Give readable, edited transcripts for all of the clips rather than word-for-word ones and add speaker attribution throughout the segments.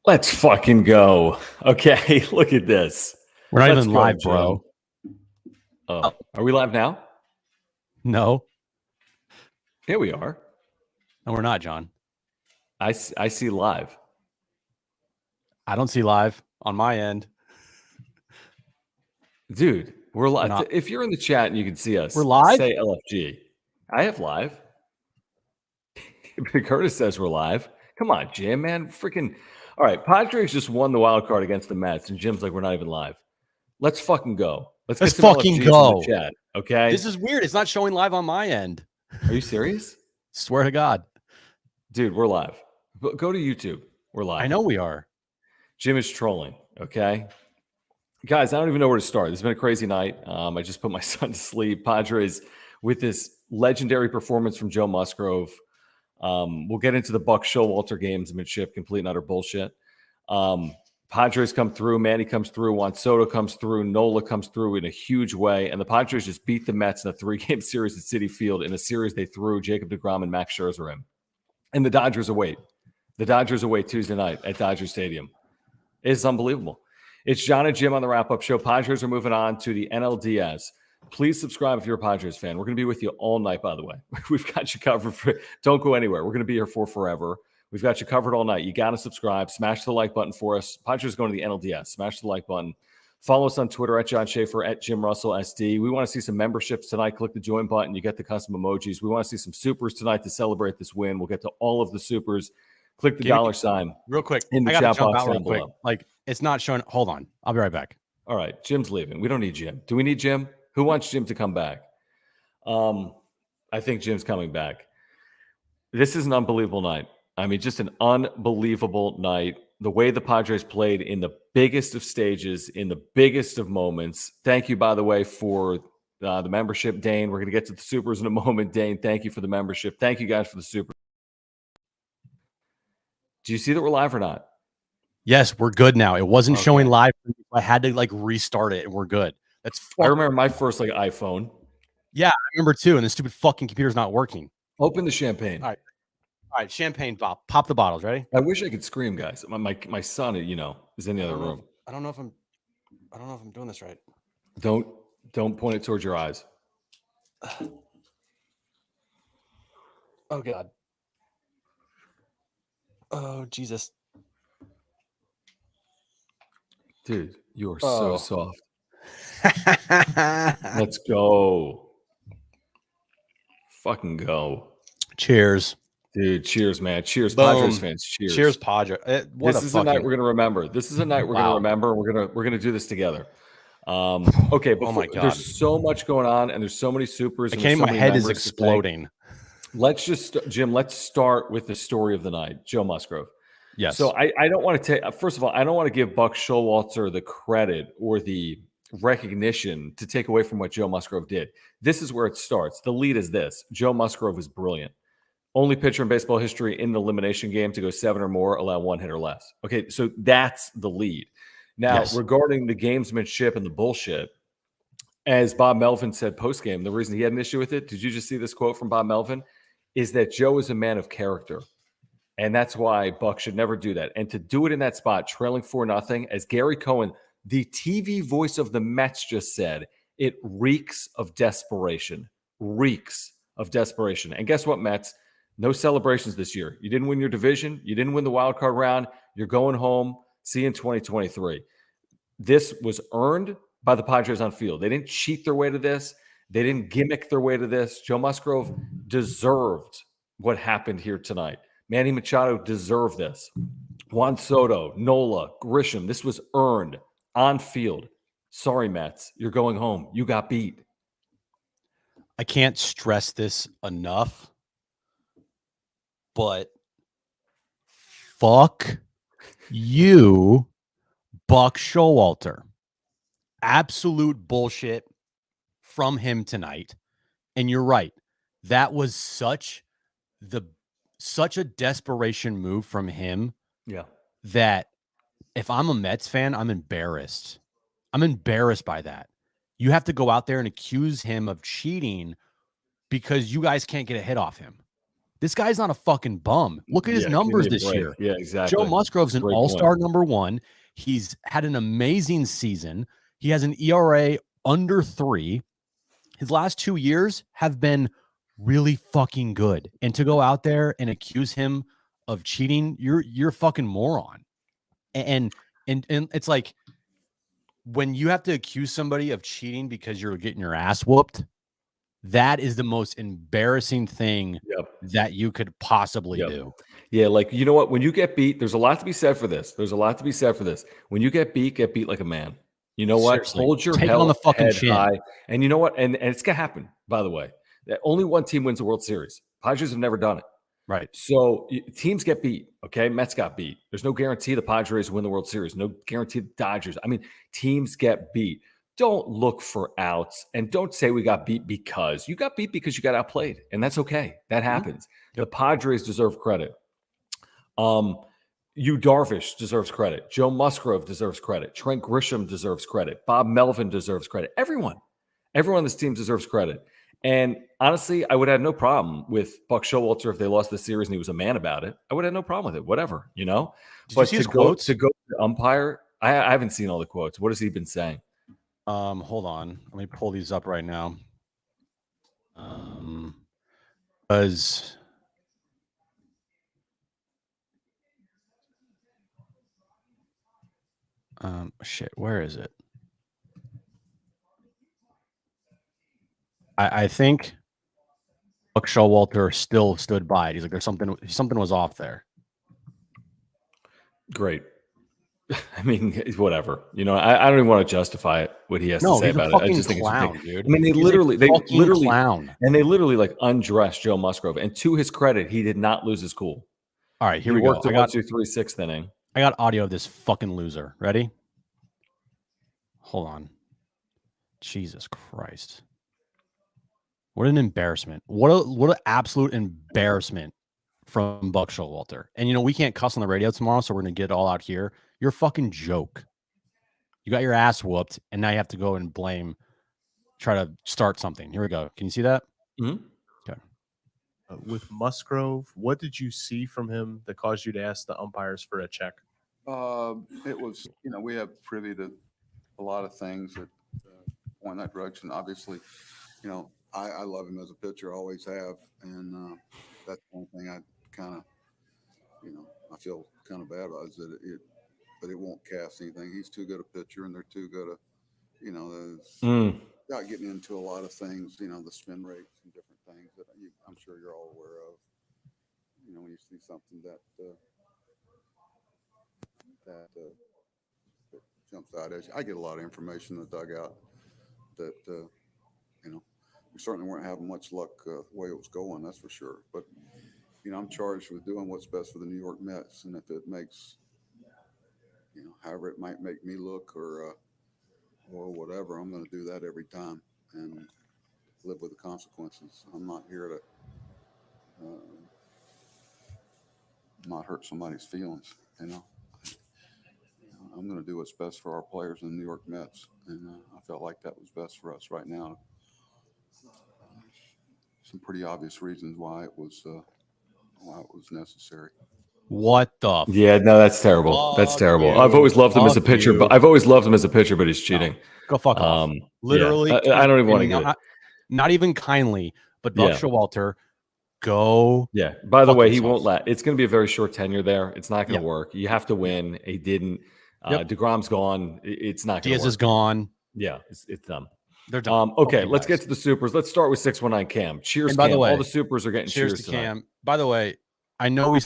Speaker 1: Let's fucking go. Okay, look at this.
Speaker 2: We're not
Speaker 1: Let's
Speaker 2: even
Speaker 1: go,
Speaker 2: live,
Speaker 1: Jim.
Speaker 2: bro.
Speaker 1: Oh, are we live now?
Speaker 2: No,
Speaker 1: Here we are.
Speaker 2: no, we're not, John.
Speaker 1: I see live.
Speaker 2: I don't see live on my end.
Speaker 1: Dude, we're live.
Speaker 2: not.
Speaker 1: If you're in the chat and you can see us,
Speaker 2: We're live?
Speaker 1: say LFG. I have live. Curtis says we're live. Come on, Jim, man. Freaking. All right, Padres just won the wild card against the Mets, and Jim's like, we're not even live. Let's fucking go. Let's get some
Speaker 2: fucking
Speaker 1: LFGs
Speaker 2: go.
Speaker 1: in the chat, okay?
Speaker 2: This is weird. It's not showing live on my end.
Speaker 1: Are you serious?
Speaker 2: Swear to God.
Speaker 1: Dude, we're live. Go to YouTube. We're live.
Speaker 2: I know we are.
Speaker 1: Jim is trolling, okay? Guys, I don't even know where to start. It's been a crazy night. I just put my son to sleep. Padres with this legendary performance from Joe Musgrove. We'll get into the Buck Showalter gamesmanship, complete and utter bullshit. Padres come through. Manny comes through. Juan Soto comes through. Nola comes through in a huge way. And the Padres just beat the Mets in a 3-game series at Citi Field in a series they threw Jacob deGrom and Max Scherzer in. And the Dodgers await. The Dodgers await Tuesday night at Dodger Stadium. It's unbelievable. It's John and Jim on the wrap-up show. Padres are moving on to the NLDS. Please subscribe if you're a Padres fan. We're going to be with you all night, by the way. We've got you covered. Don't go anywhere. We're going to be here for forever. We've got you covered all night. You got to subscribe. Smash the like button for us. Padres going to the NLDS. Smash the like button. Follow us on Twitter at John Schaefer, at Jim Russell SD. We want to see some memberships tonight. Click the join button. You get the custom emojis. We want to see some supers tonight to celebrate this win. We'll get to all of the supers. Click the dollar sign.
Speaker 2: Real quick.
Speaker 1: In the
Speaker 2: I gotta
Speaker 1: chat
Speaker 2: jump
Speaker 1: box
Speaker 2: out real
Speaker 1: down
Speaker 2: quick.
Speaker 1: below.
Speaker 2: Like, it's not showing. Hold on. I'll be right back.
Speaker 1: All right. Jim's leaving. We don't need Jim. Do we need Jim? Who wants Jim to come back? I think Jim's coming back. This is an unbelievable night. I mean, just an unbelievable night. The way the Padres played in the biggest of stages, in the biggest of moments. Thank you, by the way, for the membership, Dane. We're going to get to the supers in a moment. Dane, thank you for the membership. Thank you guys for the super. Do you see that we're live or not?
Speaker 2: Yes, we're good now. It wasn't showing live. I had to restart it, and we're good.
Speaker 1: I remember my first iPhone.
Speaker 2: Yeah, I remember too. And the stupid fucking computer's not working.
Speaker 1: Open the champagne.
Speaker 2: All right, champagne pop. Pop the bottles. Ready?
Speaker 1: I wish I could scream, guys. My son, is in the other room.
Speaker 2: I don't know if I'm doing this right.
Speaker 1: Don't point it towards your eyes.
Speaker 2: Oh God. Oh Jesus.
Speaker 1: Dude, you are so soft. Let's go. Fucking go.
Speaker 2: Cheers.
Speaker 1: Dude, cheers, man. Cheers,
Speaker 2: Boom.
Speaker 1: Padres fans. Cheers.
Speaker 2: Cheers, Padres.
Speaker 1: This is a night we're going to remember. This is a night we're going to remember. We're going to do this together. Okay,
Speaker 2: oh my God.
Speaker 1: There's so much going on, and there's so many supers.
Speaker 2: My head is exploding.
Speaker 1: Jim, let's start with the story of the night, Joe Musgrove.
Speaker 2: Yes.
Speaker 1: So I don't want to take, first of all, I don't want to give Buck Showalter the credit or the recognition to take away from what Joe Musgrove did. This is where it starts. The lead is this. Joe Musgrove is brilliant. Only pitcher in baseball history in the elimination game to go 7 or more, allow 1 hit or less. Okay, so that's the lead. Now, regarding the gamesmanship and the bullshit, as Bob Melvin said post-game, the reason he had an issue with it, did you just see this quote from Bob Melvin? Is that Joe is a man of character. And that's why Buck should never do that. And to do it in that spot, trailing 4-0, as Gary Cohen, the TV voice of the Mets, just said, it reeks of desperation. Reeks of desperation. And guess what, Mets? No celebrations this year. You didn't win your division. You didn't win the wild card round. You're going home. See you in 2023. This was earned by the Padres on field. They didn't cheat their way to this. They didn't gimmick their way to this. Joe Musgrove deserved what happened here tonight. Manny Machado deserved this. Juan Soto, Nola, Grisham, this was earned on field. Sorry, Mets. You're going home. You got beat.
Speaker 2: I can't stress this enough, but fuck you, Buck Showalter. Absolute bullshit from him tonight. And you're right. That was such a desperation move from him.
Speaker 1: Yeah.
Speaker 2: That if I'm a Mets fan, I'm embarrassed. I'm embarrassed by that. You have to go out there and accuse him of cheating because you guys can't get a hit off him. This guy's not a fucking bum. Look at his
Speaker 1: Yeah, give
Speaker 2: numbers
Speaker 1: me a
Speaker 2: this
Speaker 1: break.
Speaker 2: year.
Speaker 1: Yeah,
Speaker 2: Joe
Speaker 1: exactly.
Speaker 2: Musgrove's an
Speaker 1: Great
Speaker 2: all-star
Speaker 1: point.
Speaker 2: number 1. He's had an amazing season. He has an ERA under 3. His last 2 years have been really fucking good. And to go out there and accuse him of cheating, you're a fucking moron. And it's like when you have to accuse somebody of cheating because you're getting your ass whooped, that is the most embarrassing thing
Speaker 1: Yep.
Speaker 2: that you could possibly
Speaker 1: Yep.
Speaker 2: do.
Speaker 1: Yeah, like, you know what? When you get beat, there's a lot to be said for this. There's a lot to be said for this. When you get beat like a man. You know what?
Speaker 2: Seriously,
Speaker 1: Hold your
Speaker 2: take it on the fucking
Speaker 1: head
Speaker 2: chin.
Speaker 1: high. And you know what? And it's gonna happen, by the way. That only one team wins the World Series. Padres have never done it.
Speaker 2: Right.
Speaker 1: So teams get beat. Okay. Mets got beat. There's no guarantee the Padres win the World Series. No guarantee the Dodgers. I mean, teams get beat. Don't look for outs and don't say we got beat because you got beat because you got outplayed. And that's okay. That happens.
Speaker 2: Yep.
Speaker 1: The Padres deserve credit. Yu Darvish deserves credit. Joe Musgrove deserves credit. Trent Grisham deserves credit. Bob Melvin deserves credit. Everyone on this team deserves credit. And honestly, I would have no problem with Buck Showalter if they lost the series and he was a man about it. I would have no problem with it. Whatever, you know.
Speaker 2: Did
Speaker 1: but
Speaker 2: you see his quotes?
Speaker 1: To go to the umpire, I haven't seen all the quotes. What has he been saying?
Speaker 2: Hold on. Let me pull these up right now. Because shit, where is it? I think Buck Showalter still stood by it. He's like, there's something was off there.
Speaker 1: Great. I mean, whatever. You know, I don't even want to justify it, what he has to say about it. I just think
Speaker 2: clown,
Speaker 1: it's
Speaker 2: dude.
Speaker 1: I mean, they
Speaker 2: He's
Speaker 1: literally
Speaker 2: clown.
Speaker 1: And they literally like undressed Joe Musgrove. And to his credit, he did not lose his cool.
Speaker 2: All right, here
Speaker 1: he
Speaker 2: we
Speaker 1: worked
Speaker 2: go.
Speaker 1: I got 1, 2, 3, 6th inning.
Speaker 2: I got audio of this fucking loser. Ready? Hold on. Jesus Christ. What an embarrassment. What an absolute embarrassment from Buck Showalter. And, you know, we can't cuss on the radio tomorrow, so we're going to get it all out here. You're a fucking joke. You got your ass whooped, and now you have to go and try to start something. Here we go. Can you see that?
Speaker 1: Mm-hmm.
Speaker 2: Okay.
Speaker 3: With Musgrove, what did you see from him that caused you to ask the umpires for a check?
Speaker 4: It was, you know, we have privy to a lot of things that point in that direction. Obviously, you know, I love him as a pitcher, always have, and that's one thing I kind of, you know, I feel kind of bad about is that but it won't cast anything. He's too good a pitcher, and they're too good a, you know, without getting into a lot of things, you know, the spin rates and different things that I'm sure you're all aware of. You know, when you see something that jumps out at you. I get a lot of information in the dugout that, you know, we certainly weren't having much luck the way it was going, that's for sure. But, you know, I'm charged with doing what's best for the New York Mets. And if it makes, you know, however it might make me look or whatever, I'm going to do that every time and live with the consequences. I'm not here to not hurt somebody's feelings, you know. I'm going to do what's best for our players in the New York Mets, and I felt like that was best for us right now. Some pretty obvious reasons why it was necessary.
Speaker 2: What the?
Speaker 1: Yeah, no, that's terrible. That's terrible.
Speaker 2: You.
Speaker 1: I've always loved him as a
Speaker 2: Fuck
Speaker 1: pitcher,
Speaker 2: you.
Speaker 1: but he's cheating.
Speaker 2: No, go fuck off. Literally,
Speaker 1: yeah, I don't even want to get it.
Speaker 2: Not even kindly, but Buck Showalter, go.
Speaker 1: Yeah. By the way, he
Speaker 2: himself.
Speaker 1: won't let. It's going to be a very short tenure there. It's not going to work. You have to win. He didn't. DeGrom's gone. It's not going to work.
Speaker 2: Diaz is gone.
Speaker 1: Yeah, it's dumb.
Speaker 2: They're done.
Speaker 1: Okay, let's get to the supers. Let's start with 619 Cam. Cheers,
Speaker 2: and by
Speaker 1: Cam.
Speaker 2: the way,
Speaker 1: all the supers are getting cheers
Speaker 2: to
Speaker 1: tonight.
Speaker 2: Cam. By the way, I know I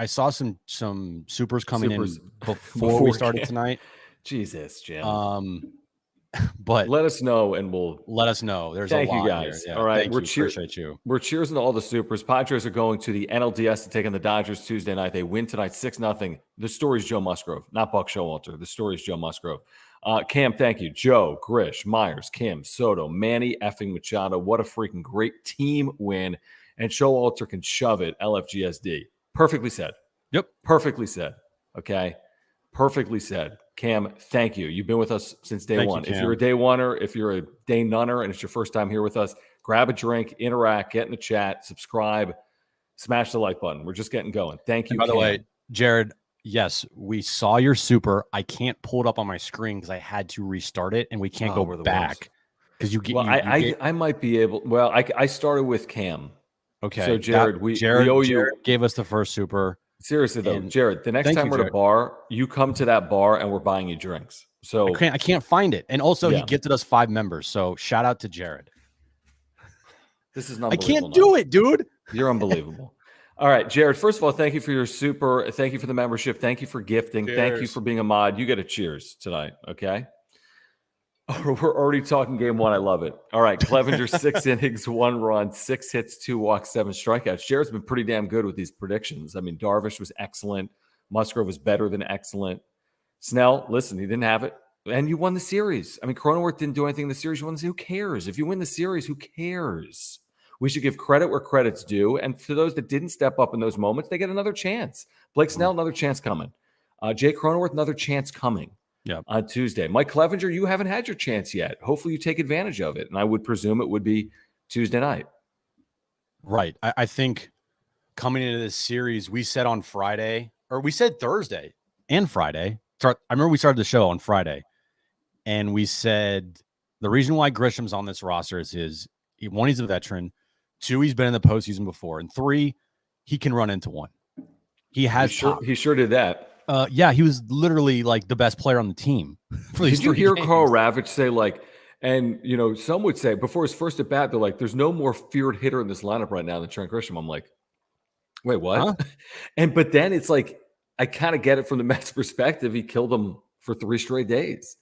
Speaker 2: saw some supers coming in before we started tonight.
Speaker 1: Jesus, Jim.
Speaker 2: But
Speaker 1: let us know and we'll
Speaker 2: let us know. There's
Speaker 1: thank
Speaker 2: a lot
Speaker 1: you guys.
Speaker 2: here. Yeah,
Speaker 1: all right,
Speaker 2: appreciate you.
Speaker 1: We're cheersing to all the supers. Padres are going to the NLDS to take on the Dodgers Tuesday night. They win tonight 6-0. The story is Joe Musgrove, not Buck Showalter. The story is Joe Musgrove. Cam, thank you. Joe, Grish, Myers, Kim, Soto, Manny effing Machado. What a freaking great team win. And Showalter can shove it. LFGSD. Perfectly said.
Speaker 2: Yep.
Speaker 1: Perfectly said. Okay. Perfectly said. Cam, thank you. You've been with us since day one. If you're a day oneer, if you're a day nunner, and it's your first time here with us, grab a drink, interact, get in the chat, subscribe, Smash the like button. We're just getting going. Thank you.
Speaker 2: And by the
Speaker 1: Cam.
Speaker 2: way, Jared, yes, we saw your super. I can't pull it up on my screen because I had to restart it, and we can't
Speaker 1: we're
Speaker 2: go
Speaker 1: the
Speaker 2: back because you get.
Speaker 1: Well, I might be able. Well, I started with Cam.
Speaker 2: Okay.
Speaker 1: So Jared, we owe you.
Speaker 2: Jared gave us the first super.
Speaker 1: Seriously though,
Speaker 2: And
Speaker 1: Jared, the next
Speaker 2: thank
Speaker 1: time
Speaker 2: you,
Speaker 1: we're at a
Speaker 2: Jared.
Speaker 1: bar, you come to that bar and we're buying you drinks. So
Speaker 2: I can't find it. And also,
Speaker 1: Yeah.
Speaker 2: he gifted us 5 members. So shout out to Jared.
Speaker 1: this is
Speaker 2: I
Speaker 1: unbelievable.
Speaker 2: can't do it, dude.
Speaker 1: You're unbelievable. All right, Jared, first of all, thank you for your super. Thank you for the membership. Thank you for gifting. Thank you
Speaker 3: Cheers.
Speaker 1: for being a mod. You get a cheers tonight, okay? We're already talking game 1. I love it. All right, Clevenger, 6 innings, 1 run, 6 hits, 2 walks, 7 strikeouts. Jared's been pretty damn good with these predictions. I mean, Darvish was excellent. Musgrove was better than excellent. Snell, listen, he didn't have it. And you won the series. I mean, Cronenworth didn't do anything in the series. You won the series. Who cares? If you win the series, who cares? We should give credit where credit's due. And for those that didn't step up in those moments, they get another chance. Blake Snell, another chance coming. Jay Cronenworth, another chance coming.
Speaker 2: Yep.
Speaker 1: On Tuesday. Mike Clevenger, you haven't had your chance yet. Hopefully you take advantage of it. And I would presume it would be Tuesday night.
Speaker 2: Right. I think coming into this series, we said on Friday, or we said Thursday and Friday. I remember we started the show on Friday, and we said the reason why Grisham's on this roster is 1, he's a veteran. 2, he's been in the postseason before. And 3, he can run into one. He has
Speaker 1: He sure did that.
Speaker 2: Yeah, he was literally like the best player on the team for these
Speaker 1: Did you
Speaker 2: 3
Speaker 1: hear
Speaker 2: games.
Speaker 1: Carl Ravitch say, like, and, you know, some would say before his first at bat, they're like, there's no more feared hitter in this lineup right now than Trent Grisham. I'm like, wait, what?
Speaker 2: Huh?
Speaker 1: But then it's like, I kind of get it from the Mets perspective. He killed them for 3 straight days.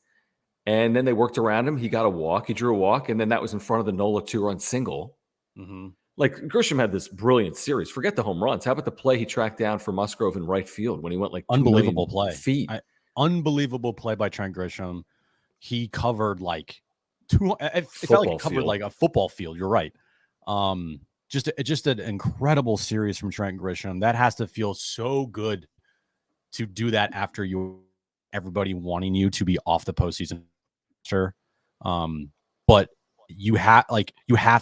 Speaker 1: And then they worked around him. He got a walk. He drew a walk. And then that was in front of the Nola 2-run single.
Speaker 2: Mm-hmm.
Speaker 1: Like, Grisham had this brilliant series. Forget the home runs. How about the play he tracked down for Musgrove in right field when he went like 2
Speaker 2: Unbelievable
Speaker 1: million
Speaker 2: play.
Speaker 1: feet?
Speaker 2: Unbelievable play by Trent Grisham. He covered like it felt like he covered like a football field. You're right. Just an incredible series from Trent Grisham. That has to feel so good to do that after everybody wanting you to be off the postseason. Sure. But you have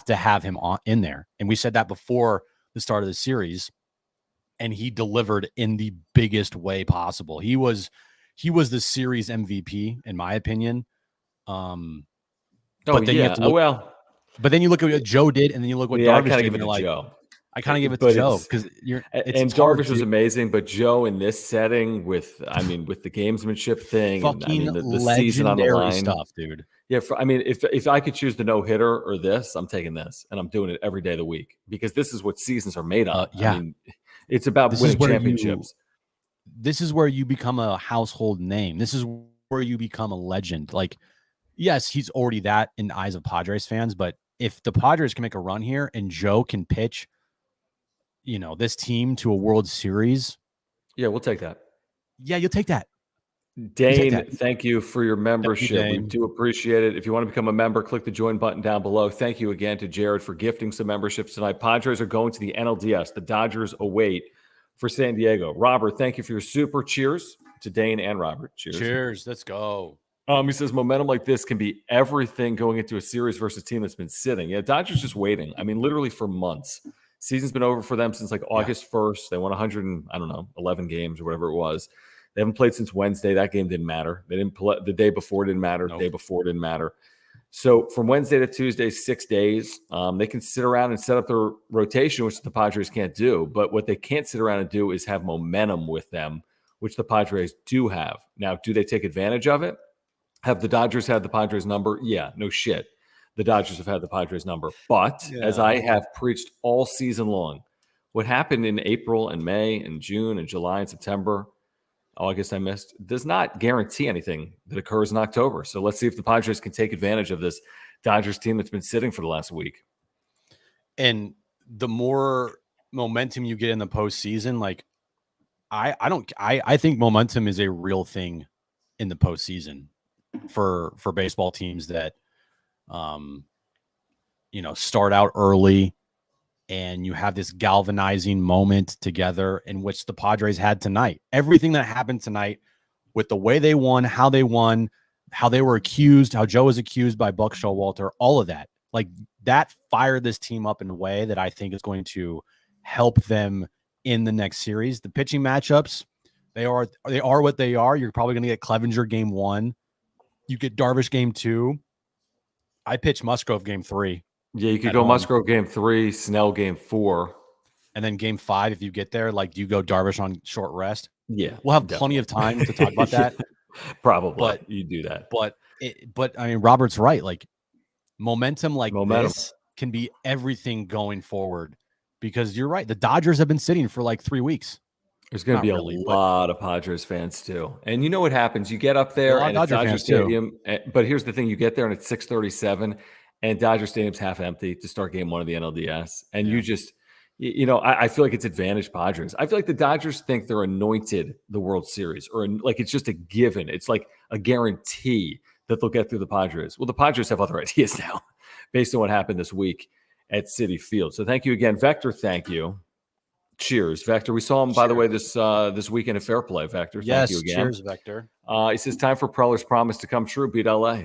Speaker 2: to have him in there. And we said that before the start of the series, and he delivered in the biggest way possible. He was the series MVP, in my opinion. But then you have to look, but then you look at what Joe did, and then you look what Darvish did, and you're like,
Speaker 1: Joe.
Speaker 2: I kind of give it to Joe because
Speaker 1: and Darvish was amazing, but Joe in this setting with the gamesmanship thing,
Speaker 2: fucking
Speaker 1: and the season on the line
Speaker 2: stuff, dude.
Speaker 1: Yeah, if I could choose the no hitter or this, I'm taking this, and I'm doing it every day of the week because this is what seasons are made of.
Speaker 2: Yeah,
Speaker 1: I mean, it's about winning championships.
Speaker 2: This is where you become a household name. This is where you become a legend. Like, yes, he's already that in the eyes of Padres fans, but if the Padres can make a run here and Joe can pitch, this team to a World Series,
Speaker 1: yeah, we'll take that.
Speaker 2: Yeah, you'll take that.
Speaker 1: Dane, thank you for your membership. We do appreciate it. If you want to become a member, click the join button down below. Thank you again to Jared for gifting some memberships tonight. Padres are going to the NLDS. The Dodgers await for San Diego. Robert, thank you for your super. Cheers to Dane and Robert. Cheers.
Speaker 2: Cheers. Let's go.
Speaker 1: He says momentum like this can be everything going into a series versus a team that's been sitting. Yeah, Dodgers just waiting. I mean, literally for months. Season's been over for them since like August 1st. They won 11 games or whatever it was. They haven't played since Wednesday. That game didn't matter. They didn't play the day before. Didn't matter.
Speaker 2: Nope.
Speaker 1: The day before didn't matter. So from Wednesday to Tuesday, 6 days, they can sit around and set up their rotation, which the Padres can't do. But what they can't sit around and do is have momentum with them, which the Padres do have. Now, do they take advantage of it? Have the Dodgers had the Padres number? Yeah, no shit. The Dodgers have had the Padres number. But as I have preached all season long, what happened in April and May and June and July and September, August I missed, does not guarantee anything that occurs in October. So let's see if the Padres can take advantage of this Dodgers team that's been sitting for the last week.
Speaker 2: And the more momentum you get in the postseason, like I think momentum is a real thing in the postseason for baseball teams that start out early and you have this galvanizing moment together in which the Padres had tonight. Everything that happened tonight with the way they won, how they were accused, how Joe was accused by Buck Showalter, all of that, like that fired this team up in a way that I think is going to help them in the next series. The pitching matchups, they are what they are. You're probably going to get Clevenger game 1. You get Darvish game 2. I pitch Musgrove game 3.
Speaker 1: Yeah, you could
Speaker 2: At
Speaker 1: go
Speaker 2: home.
Speaker 1: Musgrove game 3, Snell game 4.
Speaker 2: And then game 5, if you get there, like, do you go Darvish on short rest?
Speaker 1: Yeah,
Speaker 2: We'll have plenty of time to talk about that.
Speaker 1: Probably,
Speaker 2: But
Speaker 1: you do that.
Speaker 2: But I mean, Robert's right. Like, momentum
Speaker 1: Momentum.
Speaker 2: this can be everything going forward, because you're right. The Dodgers have been sitting for like 3 weeks.
Speaker 1: There's going to
Speaker 2: Not
Speaker 1: be
Speaker 2: really,
Speaker 1: a
Speaker 2: but-
Speaker 1: lot of Padres fans too. And you know what happens? You get up
Speaker 2: There
Speaker 1: there
Speaker 2: are
Speaker 1: and it's
Speaker 2: Dodger
Speaker 1: Dodger
Speaker 2: fans, too.
Speaker 1: Stadium. But here's the thing. You get there and it's 6:37 and Dodger Stadium's half empty to start game 1 of the NLDS. And you just, I feel like it's advantage Padres. I feel like the Dodgers think they're anointed the World Series, or like it's just a given. It's like a guarantee that they'll get through the Padres. Well, the Padres have other ideas now based on what happened this week at Citi Field. So thank you again. Vector, thank you. Cheers, Vector. We saw him, by the way, this weekend at Fair Play, Vector.
Speaker 2: Yes,
Speaker 1: Thank you again.
Speaker 2: cheers, Vector.
Speaker 1: He says, time for Preller's promise to come true, beat LA.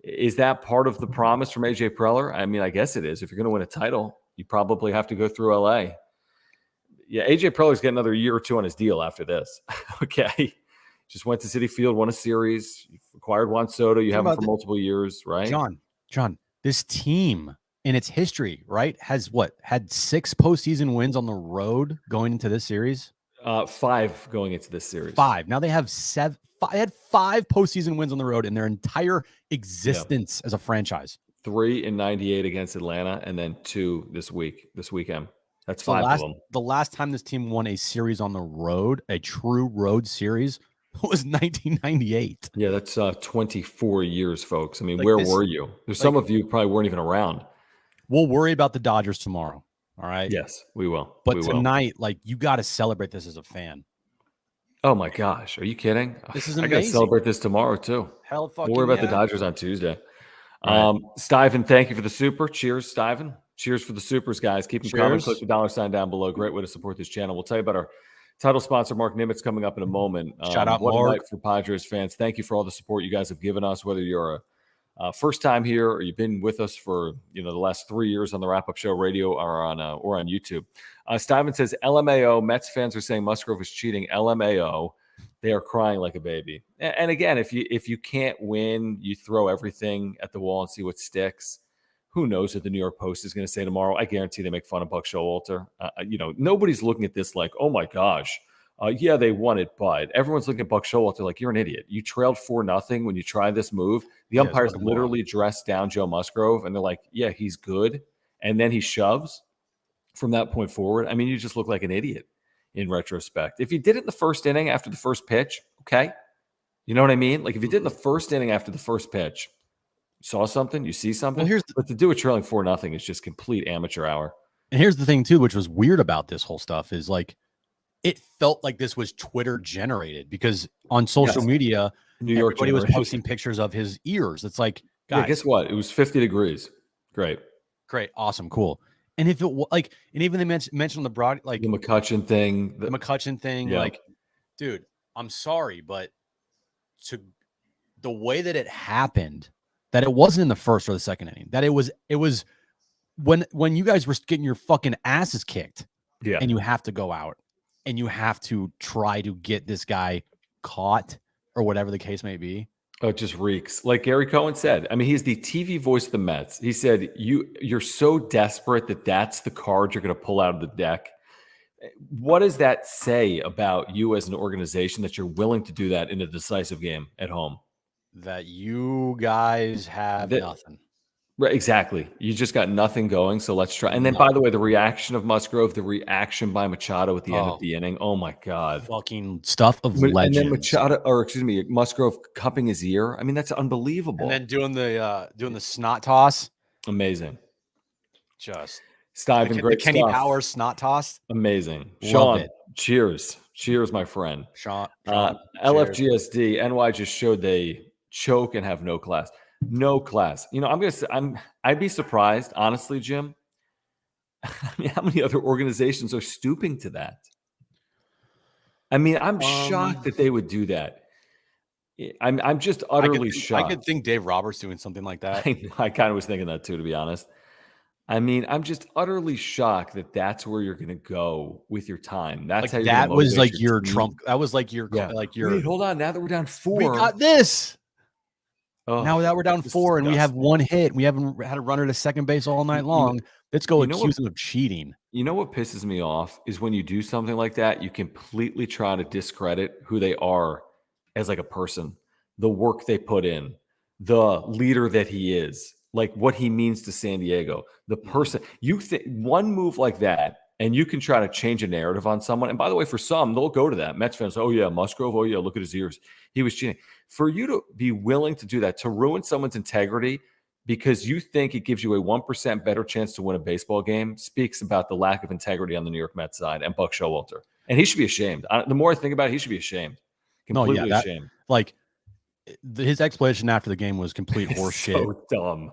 Speaker 1: Is that part of the promise from AJ Preller? I mean, I guess it is. If you're going to win a title, you probably have to go through LA. Yeah, AJ Preller's got another year or 2 on his deal after this. Okay. Just went to Citi Field, won a series, you've acquired Juan Soto. You have him for multiple years, right?
Speaker 2: John, this team in its history, right, has had 6 postseason wins on the road going into this series?
Speaker 1: 5 going into this series.
Speaker 2: 5. Now they have 7. They had 5 postseason wins on the road in their entire existence as a franchise.
Speaker 1: 3 in '98 against Atlanta, and then 2 this weekend. That's 5 of them.
Speaker 2: The last time this team won a series on the road, a true road series, was 1998.
Speaker 1: Yeah, that's 24 years, folks. I mean,
Speaker 2: Like
Speaker 1: where
Speaker 2: this-
Speaker 1: were you? There's some of you probably weren't even around.
Speaker 2: We'll worry about the Dodgers tomorrow. All right.
Speaker 1: Yes, we will.
Speaker 2: But
Speaker 1: we will.
Speaker 2: tonight, like, you got to celebrate this as a fan.
Speaker 1: Oh my gosh, are you kidding?
Speaker 2: This is
Speaker 1: I got to
Speaker 2: amazing.
Speaker 1: celebrate this tomorrow too.
Speaker 2: Hell fucking
Speaker 1: We'll worry about the
Speaker 2: yeah.
Speaker 1: Dodgers on Tuesday.
Speaker 2: Right.
Speaker 1: Stiven, thank you for the super. Cheers, Stiven. Cheers for the supers, guys. Keep them coming.
Speaker 2: Cheers.
Speaker 1: Click the $sign down below. Great way to support this channel. We'll tell you about our title sponsor, Mark Nimitz, coming up in a moment.
Speaker 2: Shout out,
Speaker 1: what a
Speaker 2: Mark.
Speaker 1: night for Padres fans. Thank you for all the support you guys have given us, whether you're a first time here or you've been with us for the last 3 years on the Wrap Up Show radio or on YouTube. Stiven says, LMAO, Mets fans are saying Musgrove is cheating. LMAO. They are crying like a baby. And again, if you can't win, you throw everything at the wall and see what sticks. Who knows what the New York Post is going to say tomorrow? I guarantee they make fun of Buck Showalter. Nobody's looking at this like, oh my gosh, yeah, they won it, but everyone's looking at Buck Showalter like, you're an idiot. You trailed 4-0 when you tried this move. The umpires literally dressed down Joe Musgrove, and they're like, yeah, he's good. And then he shoves from that point forward. I mean, you just look like an idiot in retrospect. If you did it in the first inning after the first pitch, okay. You know what I mean? Like, if you did it in the first inning after the first pitch, you saw something, you see something. But to do it trailing 4-0 is just complete amateur hour.
Speaker 2: And here's the thing too, which was weird about this whole stuff, is like, it felt like this was Twitter generated, because on social media,
Speaker 1: New York
Speaker 2: everybody was
Speaker 1: generation.
Speaker 2: posting pictures of his ears. It's like, guys,
Speaker 1: Yeah, guess what? It was 50 degrees. Great.
Speaker 2: Awesome, cool. And if it like, and even they mentioned on the broad, like
Speaker 1: The McCutchen thing.
Speaker 2: the McCutchen thing,
Speaker 1: Yeah.
Speaker 2: like, dude, I'm sorry, but to the way that it happened, that it wasn't in the first or the second inning, that it was when you guys were getting your fucking asses kicked,
Speaker 1: Yeah.
Speaker 2: and you have to go out and you have to try to get this guy caught or whatever the case may be.
Speaker 1: Oh, it just reeks. Like Gary Cohen said, I mean, he's the TV voice of the Mets. He said, you're so desperate that that's the card you're going to pull out of the deck. What does that say about you as an organization that you're willing to do that in a decisive game at home?
Speaker 2: That you guys have nothing.
Speaker 1: Right, exactly. You just got nothing going, so let's try. And then, by the way, the reaction of Musgrove, the reaction by Machado at the end of the inning. Oh my God!
Speaker 2: Fucking stuff of
Speaker 1: And
Speaker 2: legends.
Speaker 1: then Machado, Musgrove cupping his ear. I mean, that's unbelievable.
Speaker 2: And then doing the snot toss.
Speaker 1: Amazing.
Speaker 2: Just
Speaker 1: Stiven, great
Speaker 2: Kenny
Speaker 1: stuff.
Speaker 2: Powers snot toss.
Speaker 1: Amazing.
Speaker 2: Love
Speaker 1: Sean,
Speaker 2: it.
Speaker 1: cheers. Cheers, my friend.
Speaker 2: Sean,
Speaker 1: LFGSD, NY just showed they choke and have no class. No class. I'm going to say, I'd be surprised, honestly, Jim. I mean, how many other organizations are stooping to that? I mean, I'm shocked that they would do that. I'm just utterly shocked.
Speaker 2: I could think Dave Roberts doing something like that.
Speaker 1: I kind of was thinking that too, to be honest. I mean, I'm just utterly shocked that that's where you're going to go with your time. That's
Speaker 2: Like
Speaker 1: how you're
Speaker 2: that
Speaker 1: going to
Speaker 2: was
Speaker 1: motivate
Speaker 2: like
Speaker 1: your
Speaker 2: your
Speaker 1: team.
Speaker 2: Trump. That was like your
Speaker 1: Yeah.
Speaker 2: like your.
Speaker 1: Wait, hold on. Now that we're down 4,
Speaker 2: We got this.
Speaker 1: oh,
Speaker 2: Now that we're down
Speaker 1: it's
Speaker 2: 4 and we have
Speaker 1: disgusting.
Speaker 2: one hit, we haven't had a runner to second base all night long. Let's go
Speaker 1: you know
Speaker 2: accuse
Speaker 1: what-
Speaker 2: him of cheating.
Speaker 1: You know what pisses me off is when you do something like that, you completely try to discredit who they are as like a person, the work they put in, the leader that he is, like what he means to San Diego, the person. You think one move like that, and you can try to change a narrative on someone. And by the way, for some, they'll go to that. Mets fans, oh yeah, Musgrove, oh yeah, look at his ears. He was cheating. For you to be willing to do that, to ruin someone's integrity because you think it gives you a 1% better chance to win a baseball game, speaks about the lack of integrity on the New York Mets side and Buck Showalter. And he should be ashamed. The more I think about it, he should be ashamed. Completely ashamed.
Speaker 2: Like his explanation after the game was complete
Speaker 1: It's
Speaker 2: horseshit.
Speaker 1: so dumb.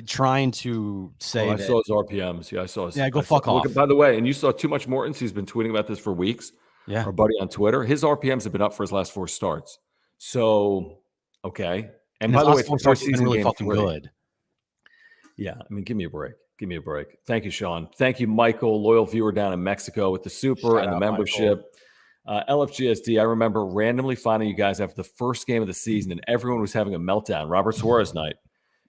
Speaker 2: Trying to say
Speaker 1: I
Speaker 2: that,
Speaker 1: saw his RPMs. Yeah, I saw his.
Speaker 2: Yeah, go
Speaker 1: I saw-
Speaker 2: fuck off.
Speaker 1: By the way, and you saw Too Much Morton's. He's been tweeting about this for weeks.
Speaker 2: yeah,
Speaker 1: Our buddy on Twitter. His RPMs have been up for his last 4 starts. So, okay. And by
Speaker 2: his
Speaker 1: the way,
Speaker 2: last four
Speaker 1: it's
Speaker 2: starts have been
Speaker 1: preseason
Speaker 2: really
Speaker 1: game
Speaker 2: fucking
Speaker 1: 3.
Speaker 2: good.
Speaker 1: Yeah, I mean, give me a break. Give me a break. Thank you, Sean. Thank you, Michael, loyal viewer down in Mexico with the super
Speaker 2: Shout
Speaker 1: and the
Speaker 2: out,
Speaker 1: membership. LFGSD, I remember randomly finding you guys after the first game of the season, and everyone was having a meltdown. Robert Suarez night.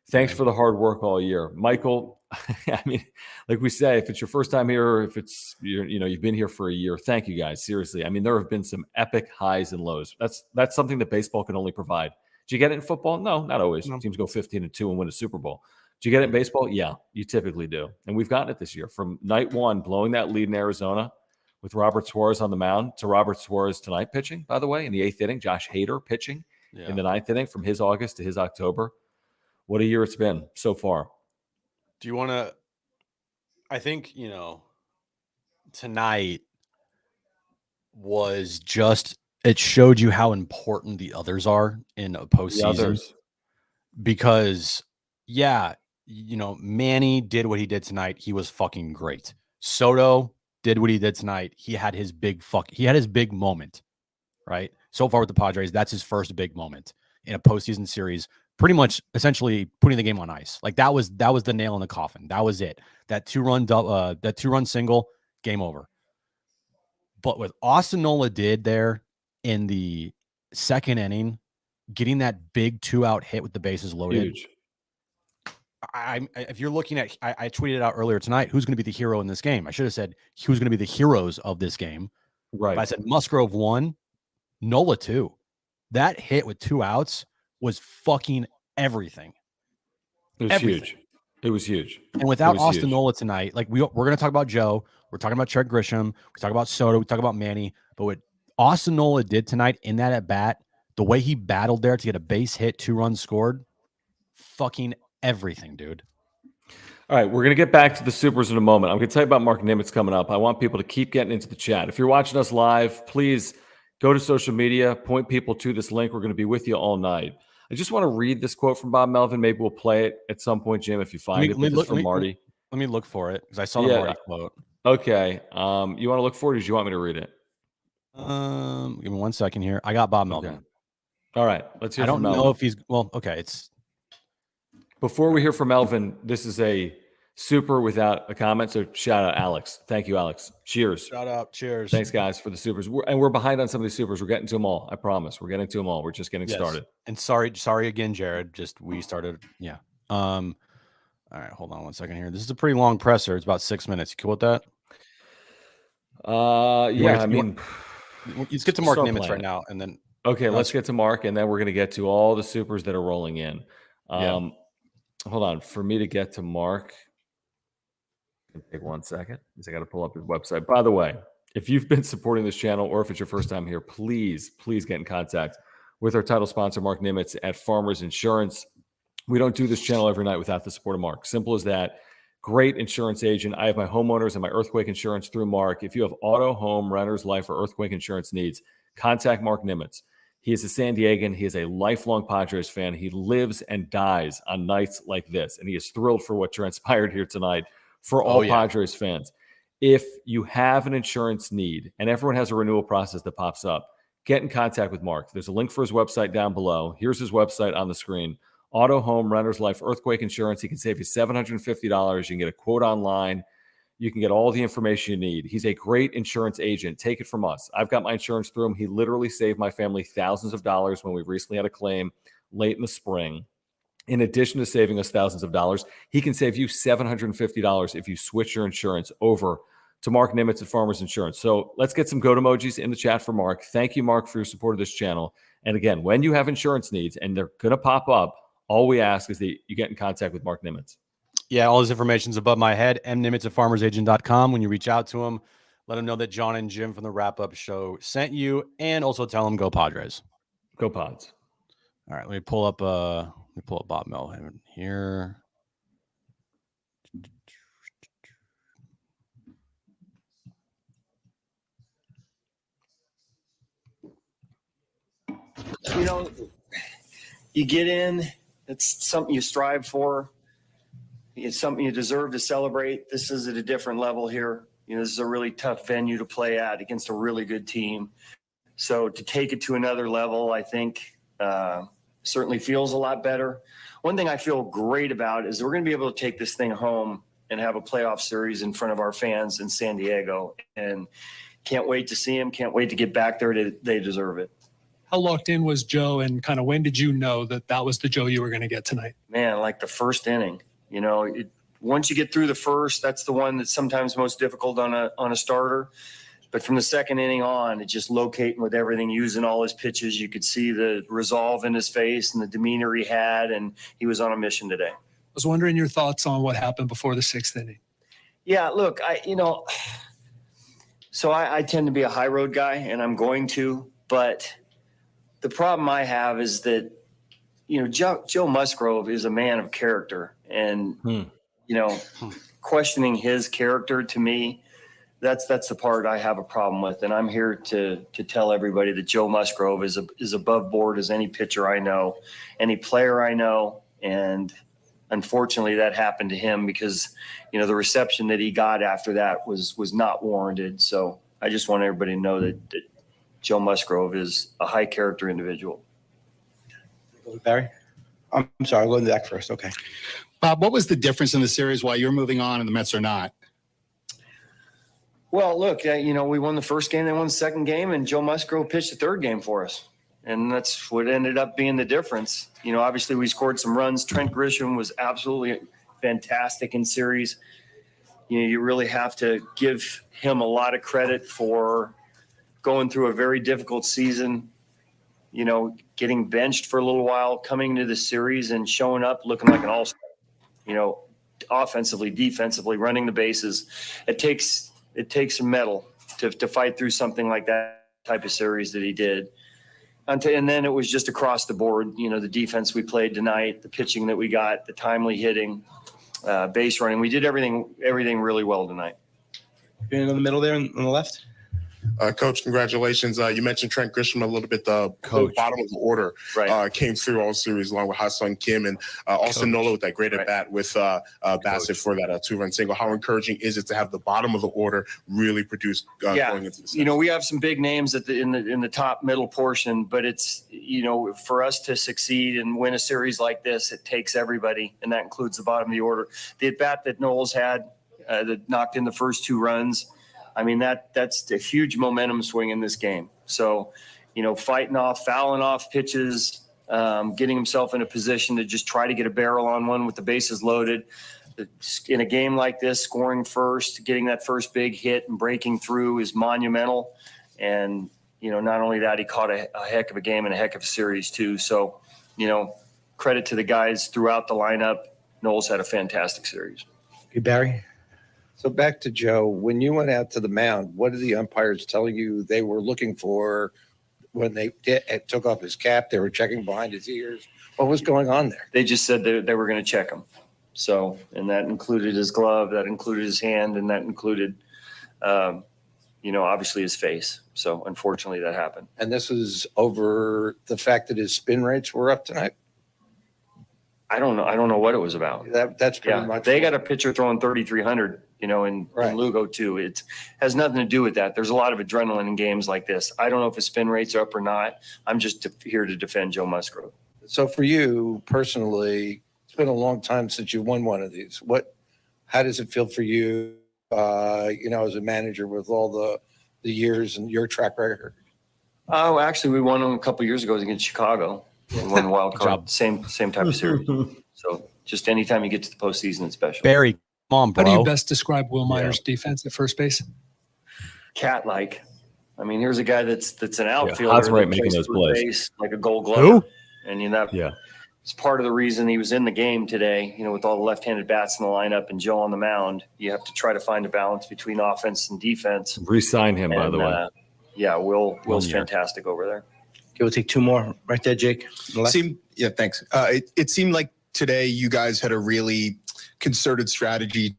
Speaker 1: Thanks for the hard work all year, Michael. I mean, like we say, if it's your first time here, or if it's you've been here for a year, thank you guys. Seriously, I mean, there have been some epic highs and lows. That's something that baseball can only provide. Did you get it in football? No, not always.
Speaker 2: No.
Speaker 1: Teams go 15-2 and win a Super Bowl. Do you get it in baseball? Yeah, you typically do. And we've gotten it this year. From night 1, blowing that lead in Arizona with Robert Suarez on the mound to Robert Suarez tonight pitching, by the way, in the 8th inning. Josh Hader pitching in the 9th inning from his August to his October. What a year it's been so far.
Speaker 2: Do you want to? I think, tonight was just, it showed you how important the others are in a postseason. Because, Manny did what he did tonight. He was fucking great. Soto did what he did tonight. He had his big moment, right? So far with the Padres, that's his first big moment in a postseason series. Pretty much, essentially putting the game on ice. Like that was the nail in the coffin. That was it. That two-run single, game over. But what Austin Nola did there in the 2nd inning, getting that big 2-out hit with the bases loaded.
Speaker 1: Huge.
Speaker 2: If you're looking at, I tweeted out earlier tonight, who's going to be the hero in this game? I should have said who's going to be the heroes of this game.
Speaker 1: Right.
Speaker 2: But I said Musgrove 1, Nola 2. That hit with 2 outs was fucking everything.
Speaker 1: It was huge. It was huge.
Speaker 2: And without Austin Nola tonight, like we're going to talk about Joe. We're talking about Trent Grisham. We talk about Soto. We talk about Manny. But what Austin Nola did tonight in that at bat, the way he battled there to get a base hit, 2 runs scored, fucking everything, dude.
Speaker 1: All right, we're going to get back to the Supers in a moment. I'm going to tell you about Mark Nimitz coming up. I want people to keep getting into the chat. If you're watching us live, please go to social media, point people to this link. We're going to be with you all night. I just want to read this quote from Bob Melvin. Maybe we'll play it at some point, Jim, if you find it. This is from Marty.
Speaker 2: Let me look for it because I saw the Marty quote.
Speaker 1: Okay. You want to look for it, or do you want me to read it?
Speaker 2: Give me 1 second here. I got Bob Melvin.
Speaker 1: Okay. All right. Let's hear from Melvin.
Speaker 2: I don't know if he's okay.
Speaker 1: Before we hear from Melvin, this is a super without a comment. So shout out Alex. Thank you, Alex. Cheers.
Speaker 2: Shout out. Cheers.
Speaker 1: Thanks, guys, for the supers. We're behind on some of these supers. We're getting to them all. I promise. We're getting to them all. We're just getting started.
Speaker 2: And sorry again, Jared. We started. Yeah. All right. Hold on 1 second here. This is a pretty long presser. It's about 6 minutes. You cool with that?
Speaker 1: Yeah. I mean,
Speaker 2: let's get to Mark Nimitz right now, and then.
Speaker 1: Okay, let's get to Mark, and then we're going to get to all the supers that are rolling in. Hold on. For me to get to Mark, take 1 second because I got to pull up his website. By the way, if you've been supporting this channel or if it's your first time here, please get in contact with our title sponsor, Mark Nimitz at Farmers Insurance. We don't do this channel every night without the support of Mark. Simple as that. Great insurance agent. I have my homeowners and my earthquake insurance through Mark. If you have auto, home, renters, life, or earthquake insurance needs, contact Mark Nimitz. He is a San Diegan. He is a lifelong Padres fan. He lives and dies on nights like this, and he is thrilled for what transpired here tonight for all Padres fans. If you have an insurance need, and everyone has a renewal process that pops up, get in contact with Mark. There's a link for his website down below. Here's his website on the screen. Auto, home, renter's life, earthquake insurance. He can save you $750. You can get a quote online. You can get all the information you need. He's a great insurance agent. Take it from us. I've got my insurance through him. He literally saved my family thousands of dollars when we recently had a claim late in the spring. In addition to saving us thousands of dollars, he can save you $750 if you switch your insurance over to Mark Nimitz at Farmers Insurance. So let's get some goat emojis in the chat for Mark. Thank you, Mark, for your support of this channel. And again, when you have insurance needs and they're going to pop up, all we ask is that you get in contact with Mark Nimitz.
Speaker 2: Yeah, all this information is above my head. mnimitz at farmersagent.com. When you reach out to him, let him know that John and Jim from the wrap-up show sent you, and also tell him go Padres.
Speaker 1: Go Pods.
Speaker 2: All right, let me pull up Bob Melvin here.
Speaker 5: You know, you get in, it's something you strive for. It's something you deserve to celebrate. This is at a different level here. You know, this is a really tough venue to play at against a really good team. So to take it to another level, I think certainly feels a lot better. One thing I feel great about is we're going to be able to take this thing home and have a playoff series in front of our fans in San Diego. And can't wait to see them. Can't wait to get back there. They deserve it.
Speaker 6: How locked in was Joe, and kind of when did you know that that was the Joe you were going to get tonight?
Speaker 5: Man, like the first inning, you know, once you get through the first, that's the one that's sometimes most difficult on a starter. But from the second inning on, it's just locating with everything, using all his pitches. You could see the resolve in his face and the demeanor he had, and he was on a mission today.
Speaker 6: I was wondering your thoughts on what happened before the sixth inning.
Speaker 5: Yeah, look, I tend to be a high road guy, and I'm going to, but the problem I have is that, you know, Joe Musgrove is a man of character, and, you know, questioning his character to me, that's the part I have a problem with. And I'm here to tell everybody that Joe Musgrove is above board as any pitcher I know, any player I know. And unfortunately that happened to him because, you know, the reception that he got after that was not warranted. So I just want everybody to know that Joe Musgrove is a high character individual.
Speaker 7: Barry? I'm sorry, I'll go back first. Okay.
Speaker 8: Bob, what was the difference in the series while you're moving on and the Mets are not?
Speaker 5: Well, look, you know, we won the first game, they won the second game, and Joe Musgrove pitched the third game for us. And that's what ended up being the difference. You know, obviously we scored some runs. Trent Grisham was absolutely fantastic in series. You know, you really have to give him a lot of credit for going through a very difficult season, you know, getting benched for a little while, coming into the series and showing up looking like an all-star, you know, offensively, defensively, running the bases. It takes some mettle to fight through something like that type of series that he did. And then it was just across the board, you know, the defense we played tonight, the pitching that we got, the timely hitting, base running. We did everything really well tonight.
Speaker 7: Being in the middle there on the left.
Speaker 9: Coach, congratulations. You mentioned Trent Grisham a little bit. The bottom of the order came through all series along with Ha-Seong Kim and Austin Nola with that great at bat with Bassett for that two-run single. How encouraging is it to have the bottom of the order really produce going into the season?
Speaker 5: You know, we have some big names in the top middle portion, but it's, you know, for us to succeed and win a series like this, it takes everybody, and that includes the bottom of the order. The at bat that Knowles had that knocked in the first two runs, I mean, that's a huge momentum swing in this game. So, you know, fouling off pitches, getting himself in a position to just try to get a barrel on one with the bases loaded. In a game like this, scoring first, getting that first big hit and breaking through is monumental. And, you know, not only that, he caught a heck of a game and a heck of a series too. So, you know, credit to the guys throughout the lineup. Knowles had a fantastic series.
Speaker 7: Okay, Barry?
Speaker 10: So back to Joe, when you went out to the mound, what did the umpires tell you they were looking for when they took off his cap? They were checking behind his ears. What was going on there?
Speaker 5: They just said they were going to check him. So, and that included his glove, that included his hand, and that included, you know, obviously his face. So unfortunately that happened.
Speaker 10: And this is over the fact that his spin rates were up tonight?
Speaker 5: I don't know what it was about.
Speaker 10: That's pretty much.
Speaker 5: They got a pitcher throwing 3,300, you know, in Lugo too. It has nothing to do with that. There's a lot of adrenaline in games like this. I don't know if his spin rates are up or not. I'm just here to defend Joe Musgrove.
Speaker 10: The So for you personally, it's been a long time since you won one of these. How does it feel for you, as a manager with all the years and your track record?
Speaker 5: Oh, actually, we won them a couple years ago against Chicago. We won the wild card. Same type of series. So just anytime you get to the postseason, it's special.
Speaker 2: Barry, come on, bro.
Speaker 6: How do you best describe Will Myers' defense at first base?
Speaker 5: Cat-like. I mean, here's a guy that's an outfielder.
Speaker 1: Hot's right
Speaker 5: that
Speaker 1: making
Speaker 5: plays
Speaker 1: those
Speaker 5: third
Speaker 1: plays.
Speaker 5: base like a Gold Glove.
Speaker 2: Who?
Speaker 5: And it's part of the reason he was in the game today. With all the left-handed bats in the lineup and Joe on the mound, you have to try to find a balance between offense and defense.
Speaker 1: Re-sign him, by the way.
Speaker 5: Will's fantastic over there.
Speaker 7: Okay, we'll take two more right there, Jake.
Speaker 11: Thanks. It seemed like today you guys had a really concerted strategy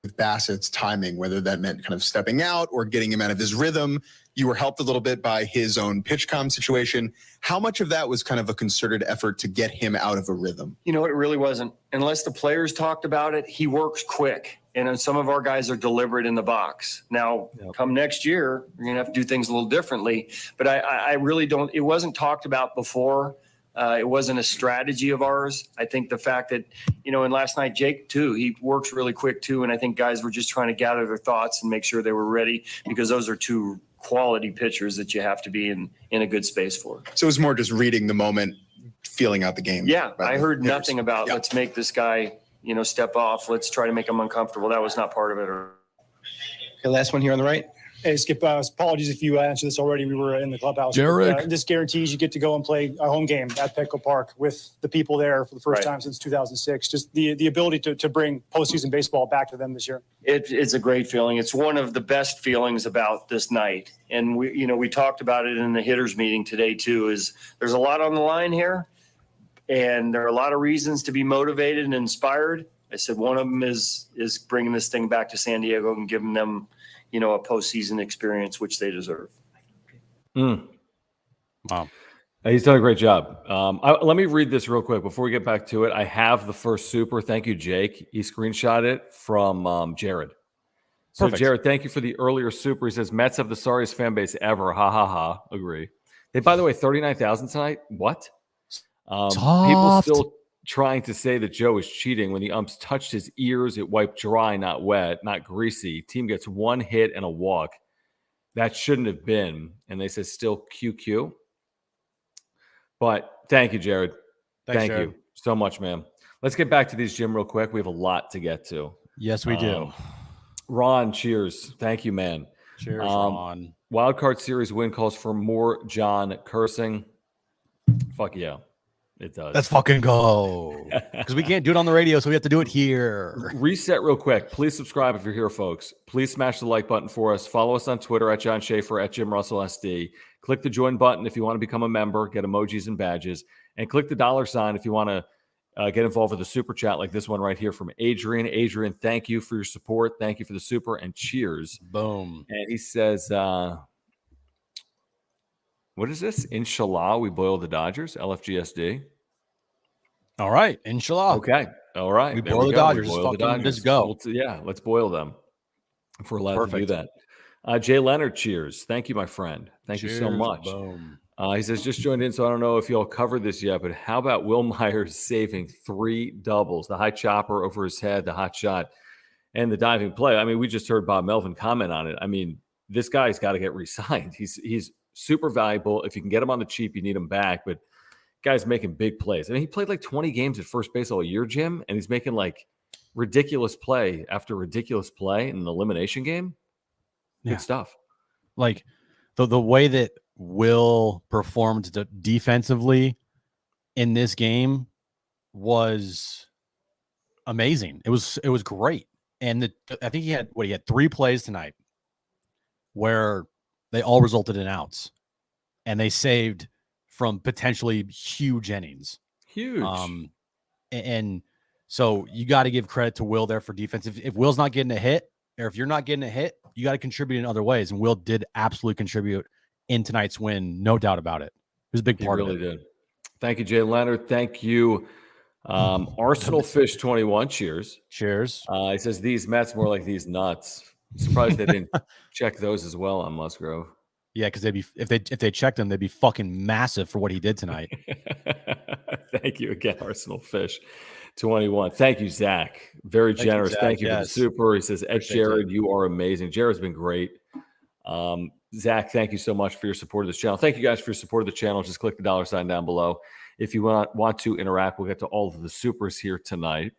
Speaker 11: with Bassett's timing, whether that meant kind of stepping out or getting him out of his rhythm. You were helped a little bit by his own pitch comm situation. How much of that was kind of a concerted effort to get him out of a rhythm?
Speaker 5: It really wasn't. Unless the players talked about it, he works quick. And some of our guys are deliberate in the box. Now, come next year, you're going to have to do things a little differently. But I really don't – it wasn't talked about before. It wasn't a strategy of ours. I think the fact that, and last night, Jake, too, he works really quick, too. And I think guys were just trying to gather their thoughts and make sure they were ready because those are two quality pitchers that you have to be in a good space for.
Speaker 11: So it was more just reading the moment, feeling out the game.
Speaker 5: Yeah, I heard nothing about let's make this guy, step off. Let's try to make him uncomfortable. That was not part of it.
Speaker 7: Okay, last one here on the right.
Speaker 12: Hey, Skip, apologies if you answered this already. We were in the clubhouse.
Speaker 2: Derek.
Speaker 12: This guarantees you get to go and play a home game at Petco Park with the people there for the first time since 2006. Just the ability to bring postseason baseball back to them this year.
Speaker 5: It's a great feeling. It's one of the best feelings about this night. And we talked about it in the hitters meeting today too, is there's a lot on the line here and there are a lot of reasons to be motivated and inspired. I said, one of them is bringing this thing back to San Diego and giving them, a postseason experience, which they deserve.
Speaker 2: Wow.
Speaker 1: He's done a great job. Let me read this real quick before we get back to it. I have the first super. Thank you, Jake. He screenshot it from Jared. So,
Speaker 2: Perfect.
Speaker 1: Jared, thank you for the earlier super. He says, Mets have the sorriest fan base ever. Ha, ha, ha. Agree. They, by the way, 39,000 tonight. What? People still trying to say that Joe is cheating. When the umps touched his ears, it wiped dry, not wet, not greasy. Team gets one hit and a walk. That shouldn't have been. And they say still QQ. But thank you, Jared.
Speaker 2: Thanks,
Speaker 1: Thank
Speaker 2: Jared.
Speaker 1: you so much, man. Let's get back to these, Jim, real quick. We have a lot to get to.
Speaker 2: Yes, we do.
Speaker 1: Ron, cheers. Thank you, man.
Speaker 2: Cheers, Ron.
Speaker 1: Wildcard series win calls for more John cursing. Fuck yeah. It does.
Speaker 2: Let's fucking go. Because we can't do it on the radio, so we have to do it here.
Speaker 1: Reset real quick. Please subscribe if you're here, folks. Please smash the like button for us. Follow us on Twitter at John Schaefer, at Jim Russell SD. Click the join button if you want to become a member, get emojis and badges. And click the $sign if you want to get involved with a super chat like this one right here from Adrian. Adrian, thank you for your support. Thank you for the super and cheers.
Speaker 2: Boom.
Speaker 1: And he says, what is this? Inshallah, we boil the Dodgers, LFGSD.
Speaker 2: All right. Inshallah.
Speaker 1: Okay. All right.
Speaker 2: We
Speaker 1: There
Speaker 2: boil the
Speaker 1: go.
Speaker 2: Dodgers.
Speaker 1: We boil the
Speaker 2: Fucking
Speaker 1: Dodgers.
Speaker 2: let's go.
Speaker 1: Let's boil them. If we're allowed to do that. Jay Leonard, cheers. Thank you, my friend. Thank you so much.
Speaker 2: Boom.
Speaker 1: He says, just joined in, so I don't know if y'all covered this yet, but how about Will Myers saving 3 doubles? The high chopper over his head, the hot shot, and the diving play. I mean, we just heard Bob Melvin comment on it. I mean, this guy's got to get re-signed. He's super valuable. If you can get him on the cheap, you need him back. But guy's making big plays. I mean, he played like 20 games at first base all year, Jim, and he's making like ridiculous play after ridiculous play in an elimination game. Good stuff.
Speaker 2: Like the way that Will performed defensively in this game was amazing. It was great. And I think he had 3 plays tonight where they all resulted in outs and they saved from potentially huge innings.
Speaker 1: Huge.
Speaker 2: And so you got to give credit to Will there for defense. If Will's not getting a hit, or if you're not getting a hit, you got to contribute in other ways. And Will did absolutely contribute in tonight's win. No doubt about it. It was a big part of it.
Speaker 1: He really did. Thank you, Jay Leonard. Thank you. Arsenal Fish 21. Cheers.
Speaker 2: Cheers.
Speaker 1: He says these Mets more like these nuts. I'm surprised they didn't check those as well on Musgrove.
Speaker 2: Yeah, because if they checked him, they'd be fucking massive for what he did tonight.
Speaker 1: Thank you again, Arsenal Fish 21. Thank you, Zach. Very generous.
Speaker 2: Zach.
Speaker 1: Thank you for the
Speaker 2: Yes.
Speaker 1: super. He says, Ed
Speaker 2: Appreciate
Speaker 1: Jared, you are amazing. Jared's been great. Zach, thank you so much for your support of this channel. Thank you guys for your support of the channel. Just click the $ down below. If you want to interact, we'll get to all of the supers here tonight.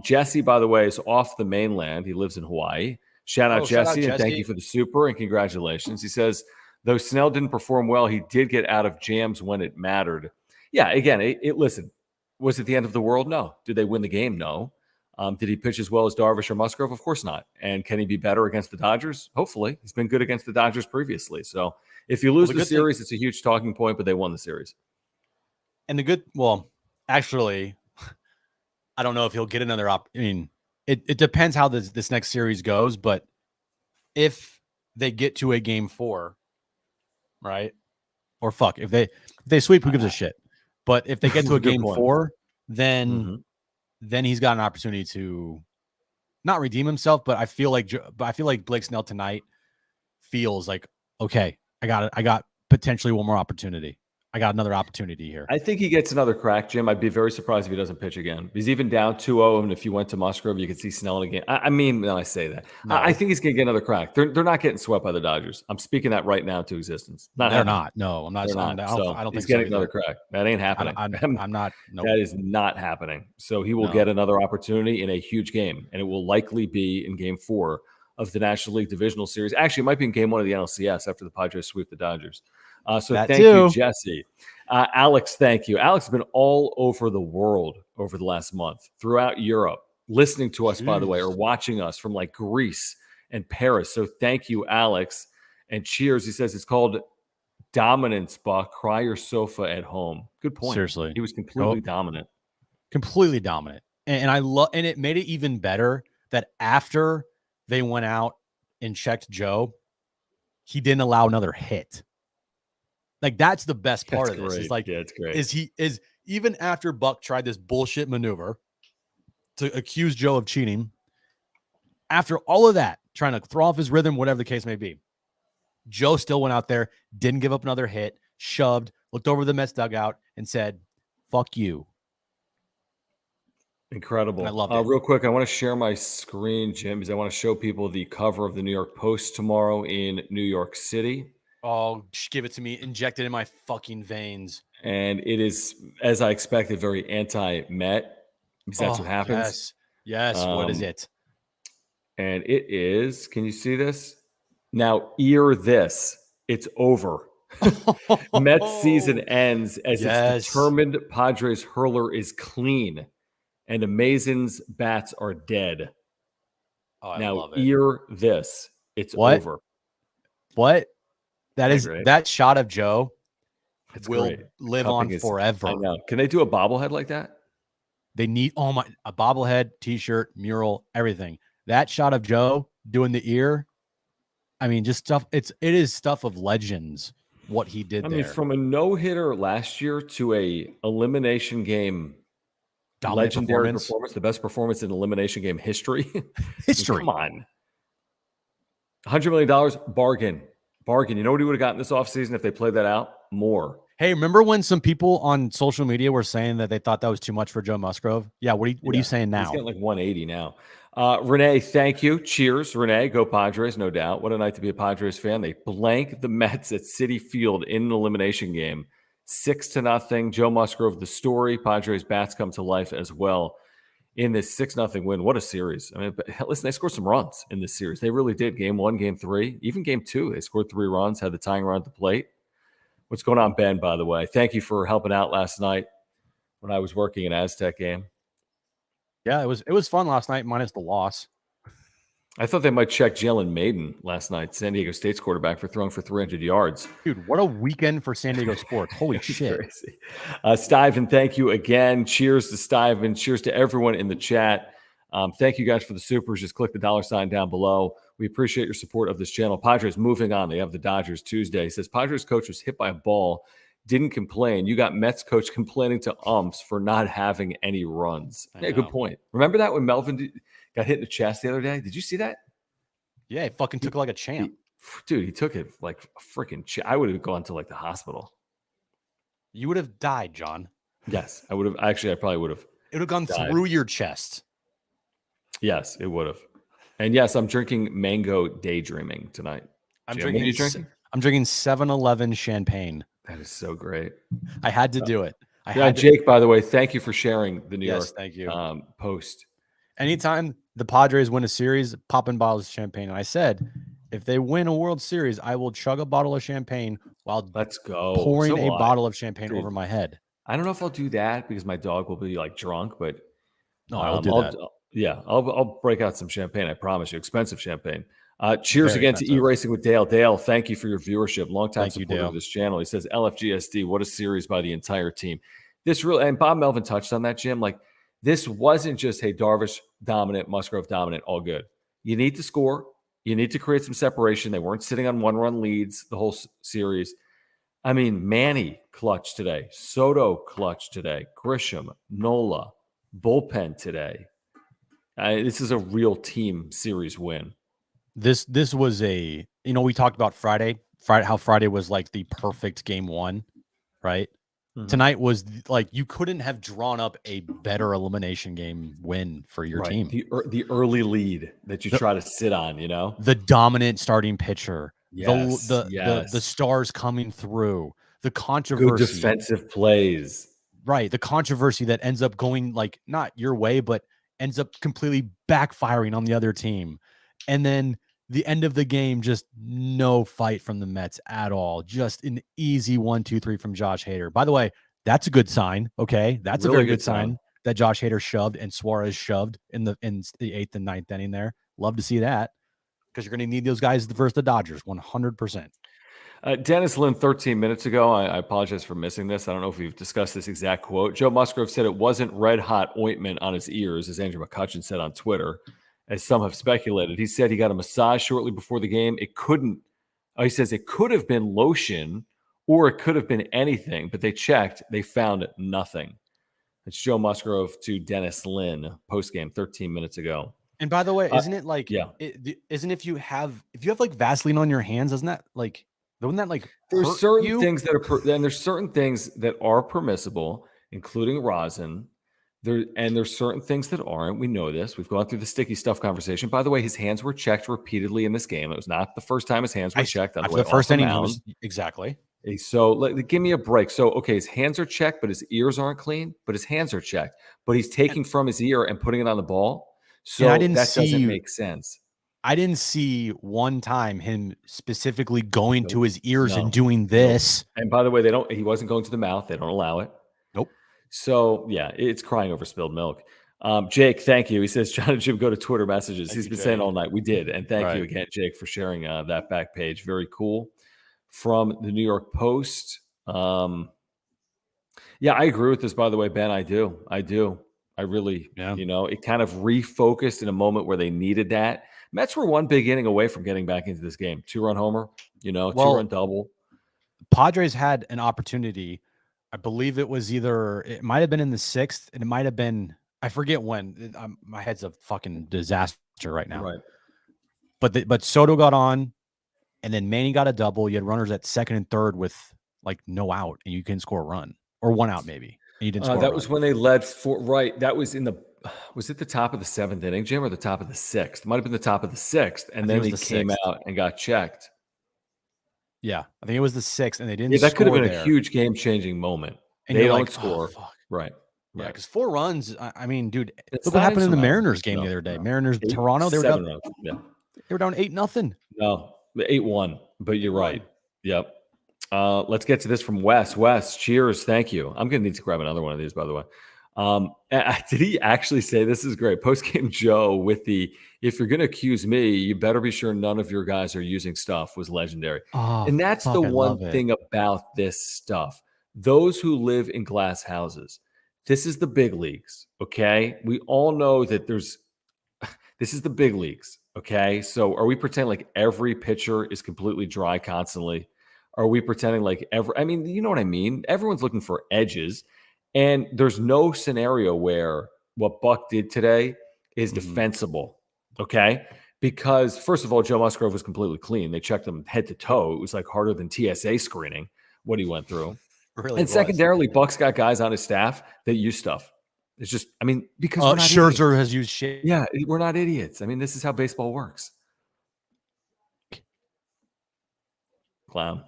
Speaker 1: Jesse, by the way, is off the mainland. He lives in Hawaii. Shout out Jesse, and thank you for the super and congratulations. He says, though Snell didn't perform well, he did get out of jams when it mattered. Yeah, again, listen, was it the end of the world? No. Did they win the game? No. Did he pitch as well as Darvish or Musgrove? Of course not. And can he be better against the Dodgers? Hopefully. He's been good against the Dodgers previously. So if you lose the series, it's a huge talking point, but they won the series.
Speaker 2: And actually, I don't know if he'll get another it depends how this next series goes, but if they get to a game 4, right? Or if they sweep, who gives a shit? But if they get to a game 4, then he's got an opportunity to not redeem himself. But I feel like Blake Snell tonight feels like, okay, I got potentially one more opportunity. I got another opportunity here.
Speaker 1: I think he gets another crack, Jim. I'd be very surprised if he doesn't pitch again. He's even down 2-0, and if you went to Musgrove, you could see Snell again. I say that. No. I think he's going to get another crack. They're not getting swept by the Dodgers. I'm speaking that right now to existence.
Speaker 2: They're not. No, I'm not. I don't think
Speaker 1: he's getting another crack. That ain't happening.
Speaker 2: I'm not. Nope.
Speaker 1: That is not happening. So he will get another opportunity in a huge game, and it will likely be in Game 4 of the National League Divisional Series. Actually, it might be in Game 1 of the NLCS after the Padres sweep the Dodgers. Thank you, Jesse. Alex, thank you. Alex has been all over the world over the last month, throughout Europe, listening to us, by the way, or watching us from like Greece and Paris. So thank you, Alex. And cheers. He says it's called dominance, Buck. Cry your sofa at home. Good point.
Speaker 2: Seriously.
Speaker 1: He was completely dominant.
Speaker 2: Completely dominant. And and it made it even better that after they went out and checked Joe, he didn't allow another hit. Like, that's the best part of this. Is like,
Speaker 1: it's great.
Speaker 2: Is even after Buck tried this bullshit maneuver to accuse Joe of cheating, after all of that, trying to throw off his rhythm, whatever the case may be, Joe still went out there, didn't give up another hit, shoved, looked over the Mets dugout, and said, "Fuck you."
Speaker 1: Incredible.
Speaker 2: And I love it.
Speaker 1: Real quick, I want to share my screen, Jim, because I want to show people the cover of the New York Post tomorrow in New York City.
Speaker 2: Oh, give it to me. Inject it in my fucking veins.
Speaker 1: And it is, as I expected, very anti-Met, because that's what happens.
Speaker 2: Yes. What is it?
Speaker 1: And it is, can you see this? Now, ear this. It's over. Mets season ends as it's determined Padres hurler is clean and Amazin's bats are dead.
Speaker 2: Oh, I
Speaker 1: now,
Speaker 2: love it.
Speaker 1: Ear this. It's
Speaker 2: What?
Speaker 1: over.
Speaker 2: What? That is
Speaker 1: great?
Speaker 2: that shot of Joe will
Speaker 1: great.
Speaker 2: live
Speaker 1: Cupping
Speaker 2: on forever.
Speaker 1: I know. Can they do a bobblehead like that?
Speaker 2: They need a bobblehead, t-shirt, mural, everything. That shot of Joe doing the ear, I mean, just stuff. It is stuff of legends. What he did
Speaker 1: I
Speaker 2: there.
Speaker 1: mean, from a no-hitter last year to a elimination game
Speaker 2: Dominant
Speaker 1: legendary performance, the best performance in elimination game history.
Speaker 2: History.
Speaker 1: Come on. $100 million, bargain. You know what he would have gotten this offseason if they played that out? More.
Speaker 2: Hey, remember when some people on social media were saying that they thought that was too much for Joe Musgrove? Yeah, what are you saying now?
Speaker 1: He's getting like 180 now. Renee, thank you. Cheers, Renee. Go Padres, no doubt. What a night to be a Padres fan. They blank the Mets at Citi Field in an elimination game. 6-0. Joe Musgrove, the story. Padres bats come to life as well in this 6-0 win. What a series. I mean, listen, they scored some runs in this series. They really did. Game 1, Game 3, even Game 2, they scored 3 runs, had the tying run at the plate. What's going on, Ben, by the way? Thank you for helping out last night when I was working an Aztec game.
Speaker 2: Yeah, it was fun last night, minus the loss.
Speaker 1: I thought they might check Jalen Maiden last night, San Diego State's quarterback, for throwing for 300 yards.
Speaker 2: Dude, what a weekend for San Diego sports. Holy shit.
Speaker 1: Crazy. Stiven, thank you again. Cheers to Stiven. Cheers to everyone in the chat. Thank you guys for the supers. Just click the $ down below. We appreciate your support of this channel. Padres moving on. They have the Dodgers Tuesday. He says, Padres coach was hit by a ball, didn't complain. You got Mets coach complaining to umps for not having any runs. Yeah, good point. Remember that when Melvin got hit in the chest the other day? Did you see that?
Speaker 2: Yeah, he fucking took it like a champ.
Speaker 1: Dude, he took it like a freaking I would have gone to like the hospital.
Speaker 2: You would have died, John.
Speaker 1: Yes, I would have. Actually, I probably would have.
Speaker 2: It would have gone
Speaker 1: died.
Speaker 2: through your chest.
Speaker 1: Yes, it would have. And yes, I'm drinking mango daydreaming tonight. Jim, what are you drinking?
Speaker 2: I'm drinking 7-Eleven champagne.
Speaker 1: That is so great.
Speaker 2: I had to do it.
Speaker 1: Jake, by the way, thank you for sharing the New York
Speaker 2: thank you.
Speaker 1: Post.
Speaker 2: Anytime the Padres win a series, popping bottles of champagne. And I said, if they win a World Series, I will chug a bottle of champagne while pouring a bottle of champagne over my head.
Speaker 1: I don't know if I'll do that because my dog will be like drunk, but
Speaker 2: no, I will do that.
Speaker 1: I'll break out some champagne. I promise you, expensive champagne. Cheers
Speaker 2: Very
Speaker 1: again
Speaker 2: expensive.
Speaker 1: to E-Racing with Dale. Dale, thank you for your viewership. Longtime
Speaker 2: Thank you,
Speaker 1: supporter
Speaker 2: Dale.
Speaker 1: of this channel. He says LFGSD, what a series by the entire team. This really, and Bob Melvin touched on that, Jim. Like, this wasn't just, hey, Darvish dominant, Musgrove dominant, all good. You need to score. You need to create some separation. They weren't sitting on one-run leads the whole series. I mean, Manny clutch today. Soto clutch today. Grisham, Nola, bullpen today. This is a real team series win.
Speaker 2: This was a, we talked about Friday, how Friday was like the perfect game one, right? Mm-hmm. Tonight was like, you couldn't have drawn up a better elimination game win for your team.
Speaker 1: The early lead that you try to sit on, the
Speaker 2: dominant starting pitcher,
Speaker 1: yes,
Speaker 2: the stars coming through, the controversy,
Speaker 1: good defensive plays,
Speaker 2: right? The controversy that ends up going like not your way, but ends up completely backfiring on the other team. And then the end of the game, just no fight from the Mets at all. Just an easy 1-2-3 from Josh Hader. By the way, that's a good sign. Okay. That's really a very good sign that Josh Hader shoved and Suarez shoved in the 8th and 9th inning there. Love to see that, because you're going to need those guys versus the Dodgers 100%.
Speaker 1: Dennis Lynn, 13 minutes ago, I apologize for missing this. I don't know if we've discussed this exact quote. Joe Musgrove said it wasn't red hot ointment on his ears, as Andrew McCutcheon said on Twitter, as some have speculated. He said he got a massage shortly before the game. He says it could have been lotion or it could have been anything, but they checked. They found nothing. It's Joe Musgrove to Dennis Lynn post-game 13 minutes ago.
Speaker 2: And by the way, isn't it like, isn't if you have like Vaseline on your hands, doesn't that like, wouldn't that like
Speaker 1: there's certain things that are and there's certain things that are permissible, including rosin. There's certain things that aren't. We know this. We've gone through the sticky stuff conversation. By the way, his hands were checked repeatedly in this game. It was not the first time his hands were checked.
Speaker 2: After the first inning, exactly.
Speaker 1: So give me a break. So okay, his hands are checked, but his ears aren't clean. But his hands are checked. But he's taking from his ear and putting it on the ball. So that doesn't make sense.
Speaker 2: I didn't see one time him specifically going to his ears and doing this.
Speaker 1: And by the way, he wasn't going to the mouth. They don't allow it.
Speaker 2: Nope.
Speaker 1: So yeah, it's crying over spilled milk. Jake, thank you. He says, John and Jim, go to Twitter messages. He's been saying all night. We did. And thank you again, Jake, for sharing that back page. Very cool. From the New York Post. Yeah, I agree with this, by the way, Ben. I do. I really, it kind of refocused in a moment where they needed that. Mets were one big inning away from getting back into this game. 2-run homer, 2-run double.
Speaker 2: Padres had an opportunity. I believe it might have been in the 6th, and it might have been, I forget when. My head's a fucking disaster right now.
Speaker 1: Right.
Speaker 2: But Soto got on, and then Manny got a double. You had runners at 2nd and 3rd with like no out, and you can score a run or 1 out maybe. And you didn't score.
Speaker 1: That was when they led that was was it the top of the 7th inning, Jim, or the top of the 6th? It might have been the top of the 6th, and then they came out and got checked.
Speaker 2: Yeah, I think it was the 6th, and they didn't.
Speaker 1: Yeah, that could have been
Speaker 2: there.
Speaker 1: A huge game-changing moment.
Speaker 2: And
Speaker 1: they
Speaker 2: don't
Speaker 1: like, score, right?
Speaker 2: Yeah, because 4 runs. I mean, dude, look what happened in the Mariners game the other day. Mariners, Toronto, they were down.
Speaker 1: Runs. Yeah,
Speaker 2: they were down 8-0.
Speaker 1: No, 8-1. But you're right. Yep. Let's get to this from Wes. Wes, cheers. Thank you. I'm going to need to grab another one of these, by the way. Did he actually say, this is great, post-game Joe with if you're going to accuse me, you better be sure none of your guys are using stuff, was legendary. And that's the one thing about this stuff. Those who live in glass houses, this is the big leagues, okay? We all know that this is the big leagues, okay? So are we pretending like every pitcher is completely dry constantly? Are we pretending like you know what I mean? Everyone's looking for edges. And there's no scenario where what Buck did today is defensible, okay? Because, first of all, Joe Musgrove was completely clean. They checked him head to toe. It was like harder than TSA screening what he went through,
Speaker 2: Really
Speaker 1: And
Speaker 2: was.
Speaker 1: secondarily, Buck's got guys on his staff that use stuff. It's just, I mean, because we're not
Speaker 2: Scherzer
Speaker 1: idiots.
Speaker 2: has used shit.
Speaker 1: Yeah, we're not idiots. I mean, this is how baseball works. Clown.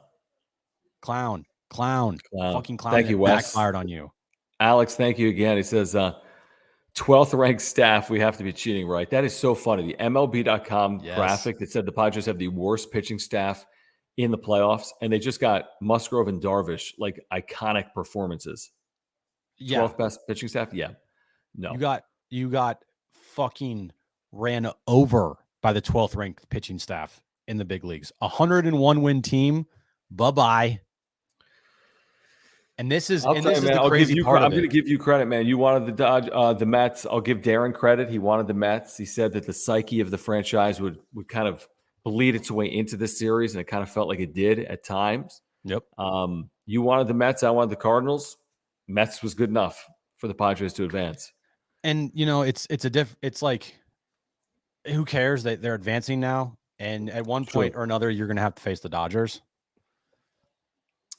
Speaker 2: Fucking clown.
Speaker 1: Thank you, Wes.
Speaker 2: Backfired on you.
Speaker 1: Alex, thank you again. He says, 12th ranked staff, we have to be cheating, right? That is so funny. The MLB.com graphic that said the Padres have the worst pitching staff in the playoffs, and they just got Musgrove and Darvish, like iconic performances. 12th best pitching staff? Yeah. No.
Speaker 2: You got fucking ran over by the 12th ranked pitching staff in the big leagues. 101 win team. Bye-bye. And this is the crazy part.
Speaker 1: I'm going to give you credit, man. You wanted the Mets. I'll give Darren credit. He wanted the Mets. He said that the psyche of the franchise would kind of bleed its way into this series, and it kind of felt like it did at times.
Speaker 2: Yep.
Speaker 1: You wanted the Mets. I wanted the Cardinals. Mets was good enough for the Padres to advance.
Speaker 2: And it's like, who cares that they're advancing now? And at one point or another, you're going to have to face the Dodgers.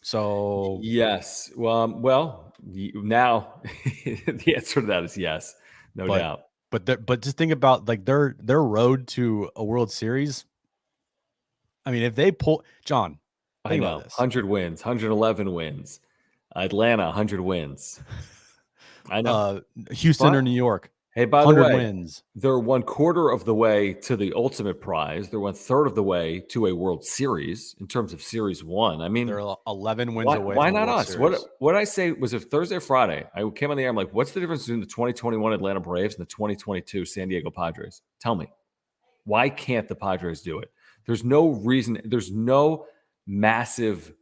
Speaker 2: So
Speaker 1: yes, well, now the answer to that is yes, no doubt.
Speaker 2: But just think about like their road to a World Series. I mean, if they pull John,
Speaker 1: I know 100 wins, 111 wins, Atlanta 100 wins. I know
Speaker 2: Houston or New York.
Speaker 1: Hey, by the way,
Speaker 2: wins.
Speaker 1: They're 1/4 of the way to the ultimate prize. They're 1/3 of the way to a World Series in terms of Series 1. I mean,
Speaker 2: they're 11 wins away.
Speaker 1: Why
Speaker 2: from
Speaker 1: not
Speaker 2: World
Speaker 1: us?
Speaker 2: Series.
Speaker 1: What I say was it Thursday or Friday? I came on the air. I'm like, what's the difference between the 2021 Atlanta Braves and the 2022 San Diego Padres? Tell me, why can't the Padres do it? There's no reason. There's no massive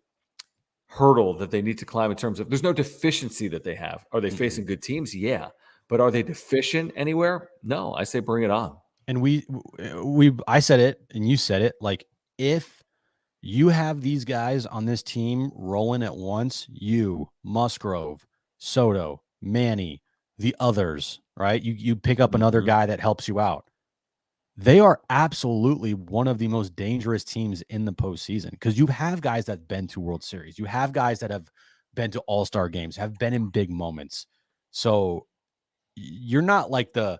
Speaker 1: hurdle that they need to climb in terms of. There's no deficiency that they have. Are they facing good teams? Yeah. But are they deficient anywhere? No, I say bring it on.
Speaker 2: And I said it and you said it. Like, if you have these guys on this team rolling at once, you, Musgrove, Soto, Manny, the others, right? You pick up another guy that helps you out. They are absolutely one of the most dangerous teams in the postseason because you have guys that have been to World Series. You have guys that have been to All-Star games, have been in big moments. So you're not like the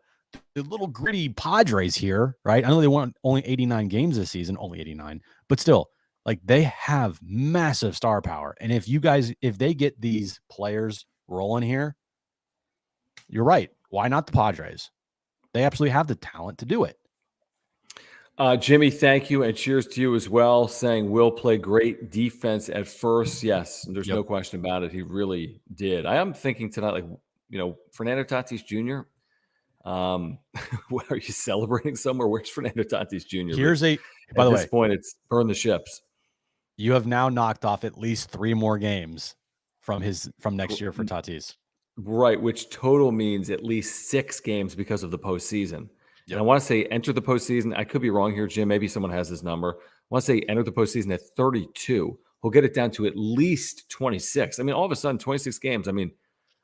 Speaker 2: little gritty Padres here, right? I know they won only 89 games this season, only 89, but still, like, they have massive star power. And if they get these players rolling here, you're right. Why not the Padres? They absolutely have the talent to do it.
Speaker 1: Jimmy, thank you, and cheers to you as well, saying Will play great defense at first. Yes, there's no question about it. He really did. I am thinking tonight, like, Fernando Tatis Jr. Are you celebrating somewhere? Where's Fernando Tatis Jr.?
Speaker 2: By the way,
Speaker 1: at this point, it's burn the ships.
Speaker 2: You have now knocked off at least 3 more games from next year for Tatis.
Speaker 1: Right, which total means at least 6 games because of the postseason. Yep. And I want to say enter the postseason. I could be wrong here, Jim. Maybe someone has this number. I want to say enter the postseason at 32. He'll get it down to at least 26. I mean, all of a sudden, 26 games. I mean,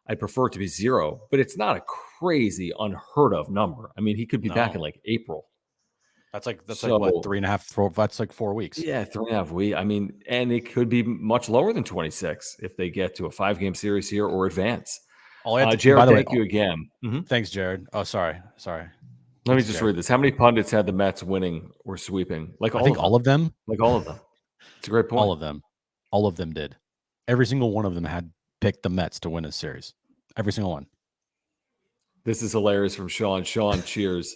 Speaker 1: I'd prefer it to be 0, but it's not a crazy, unheard of number. I mean, he could be back in like April.
Speaker 2: That's like what, 3.5, 4? That's like 4 weeks.
Speaker 1: Yeah, 3.5 weeks. I mean, and it could be much lower than 26 if they get to a 5-game series here or advance. Jared, thank you again.
Speaker 2: Thanks, Jared. Oh, sorry.
Speaker 1: Let me just read this. How many pundits had the Mets winning or sweeping?
Speaker 2: I think all of them.
Speaker 1: Like all of them. It's a great point.
Speaker 2: All of them did. Every single one of them had picked the Mets to win a series. Every single one.
Speaker 1: This is hilarious from Sean. Sean, cheers.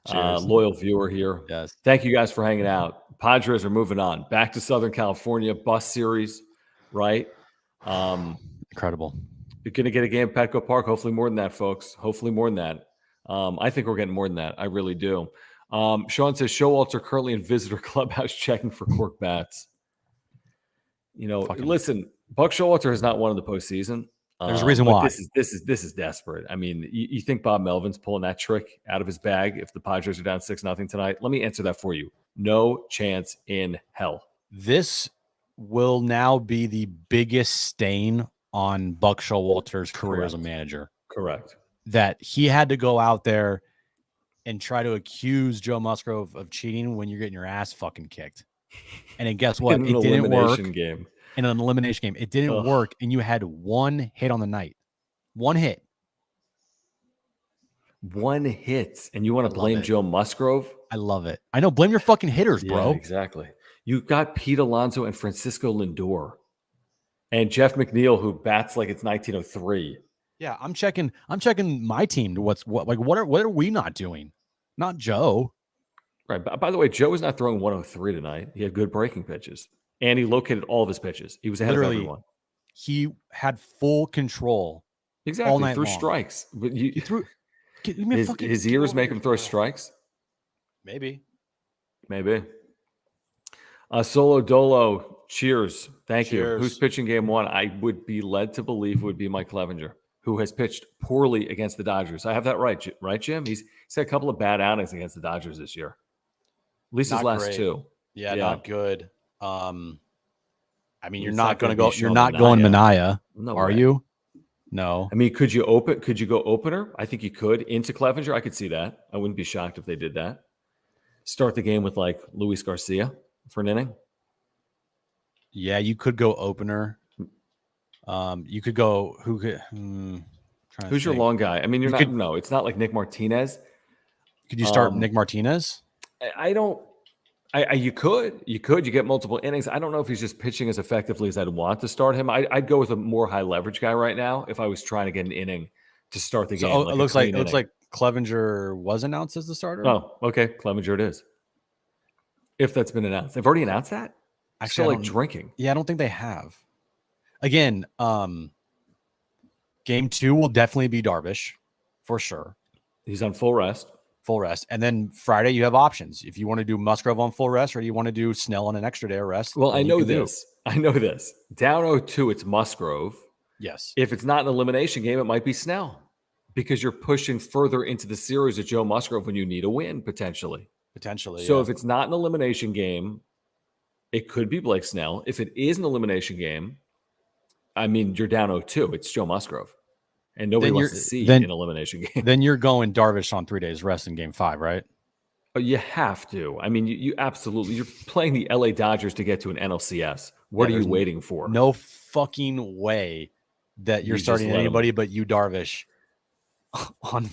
Speaker 2: Cheers.
Speaker 1: Loyal viewer here.
Speaker 2: Yes.
Speaker 1: Thank you guys for hanging out. Padres are moving on. Back to Southern California. Bus series, right?
Speaker 2: Incredible.
Speaker 1: You're going to get a game at Petco Park. Hopefully more than that, folks. Hopefully more than that. I think we're getting more than that. I really do. Sean says, Showalter currently in visitor clubhouse checking for cork bats. Listen, Buck Showalter has not won in the postseason.
Speaker 2: There's a reason why.
Speaker 1: This is desperate. I mean, you think Bob Melvin's pulling that trick out of his bag if the Padres are down 6-0 tonight? Let me answer that for you. No chance in hell.
Speaker 2: This will now be the biggest stain on Buck Showalter's career as a manager.
Speaker 1: Correct.
Speaker 2: That he had to go out there and try to accuse Joe Musgrove of cheating when you're getting your ass fucking kicked. And then guess what? It didn't work.
Speaker 1: Game.
Speaker 2: in an elimination game. It didn't work, and you had one hit on the night. One hit.
Speaker 1: One hit, and you want to blame Joe Musgrove?
Speaker 2: I love it. I know. Blame your fucking hitters, bro.
Speaker 1: Yeah, exactly. You got Pete Alonso and Francisco Lindor, and Jeff McNeil, who bats like it's 1903.
Speaker 2: Yeah, I'm checking my team to what are we not doing? Not Joe.
Speaker 1: Right. By the way, Joe was not throwing 103 tonight. He had good breaking pitches, and he located all of his pitches. He was ahead of everyone.
Speaker 2: He had full control.
Speaker 1: Exactly.
Speaker 2: All night
Speaker 1: threw
Speaker 2: long.
Speaker 1: Strikes. But
Speaker 2: He threw.
Speaker 1: his ears make him throw strikes.
Speaker 2: Maybe.
Speaker 1: Solo Dolo. Cheers. Thank you.
Speaker 2: Cheers.
Speaker 1: Who's pitching game one? I would be led to believe would be Mike Clevenger, who has pitched poorly against the Dodgers. I have that right, Jim? He's had a couple of bad outings against the Dodgers this year. At least his last two.
Speaker 2: Yeah, not good. I mean, you're
Speaker 1: He's
Speaker 2: not going to go.
Speaker 1: be
Speaker 2: You're
Speaker 1: Sean
Speaker 2: not going Manaea,
Speaker 1: No
Speaker 2: are
Speaker 1: way.
Speaker 2: you? No.
Speaker 1: I mean, could you go opener? I think you could into Clevenger. I could see that. I wouldn't be shocked if they did that. Start the game with like Luis Garcia for an inning.
Speaker 2: Yeah, you could go opener. You could go.
Speaker 1: Who's your long guy? I mean, no, it's not like Nick Martinez.
Speaker 2: Could you start Nick Martinez?
Speaker 1: I don't. You could. You get multiple innings. I don't know if he's just pitching as effectively as I'd want to start him. I'd go with a more high leverage guy right now if I was trying to get an inning to start the game.
Speaker 2: It looks like Clevenger was announced as the starter.
Speaker 1: Oh, okay, Clevenger it is. If that's been announced, they've already announced that.
Speaker 2: Actually,
Speaker 1: Still drinking.
Speaker 2: Yeah, I don't think they have. Again, game 2 will definitely be Darvish for sure.
Speaker 1: He's on full rest.
Speaker 2: And then Friday you have options. If you want to do Musgrove on full rest, or do you want to do Snell on an extra day of rest?
Speaker 1: Well, I know this. Down 0-2, it's Musgrove.
Speaker 2: Yes.
Speaker 1: If it's not an elimination game, it might be Snell because you're pushing further into the series of Joe Musgrove when you need a win potentially. So if it's not an elimination game, it could be Blake Snell. If it is an elimination game, I mean, you're down 0-2. It's Joe Musgrove. And nobody wants to see an elimination game.
Speaker 2: Then you're going Darvish on 3 days rest in game 5, right?
Speaker 1: Oh, you have to. I mean, you absolutely. You're playing the LA Dodgers to get to an NLCS. What are you waiting for?
Speaker 2: No fucking way that you're starting anybody but you, Darvish, on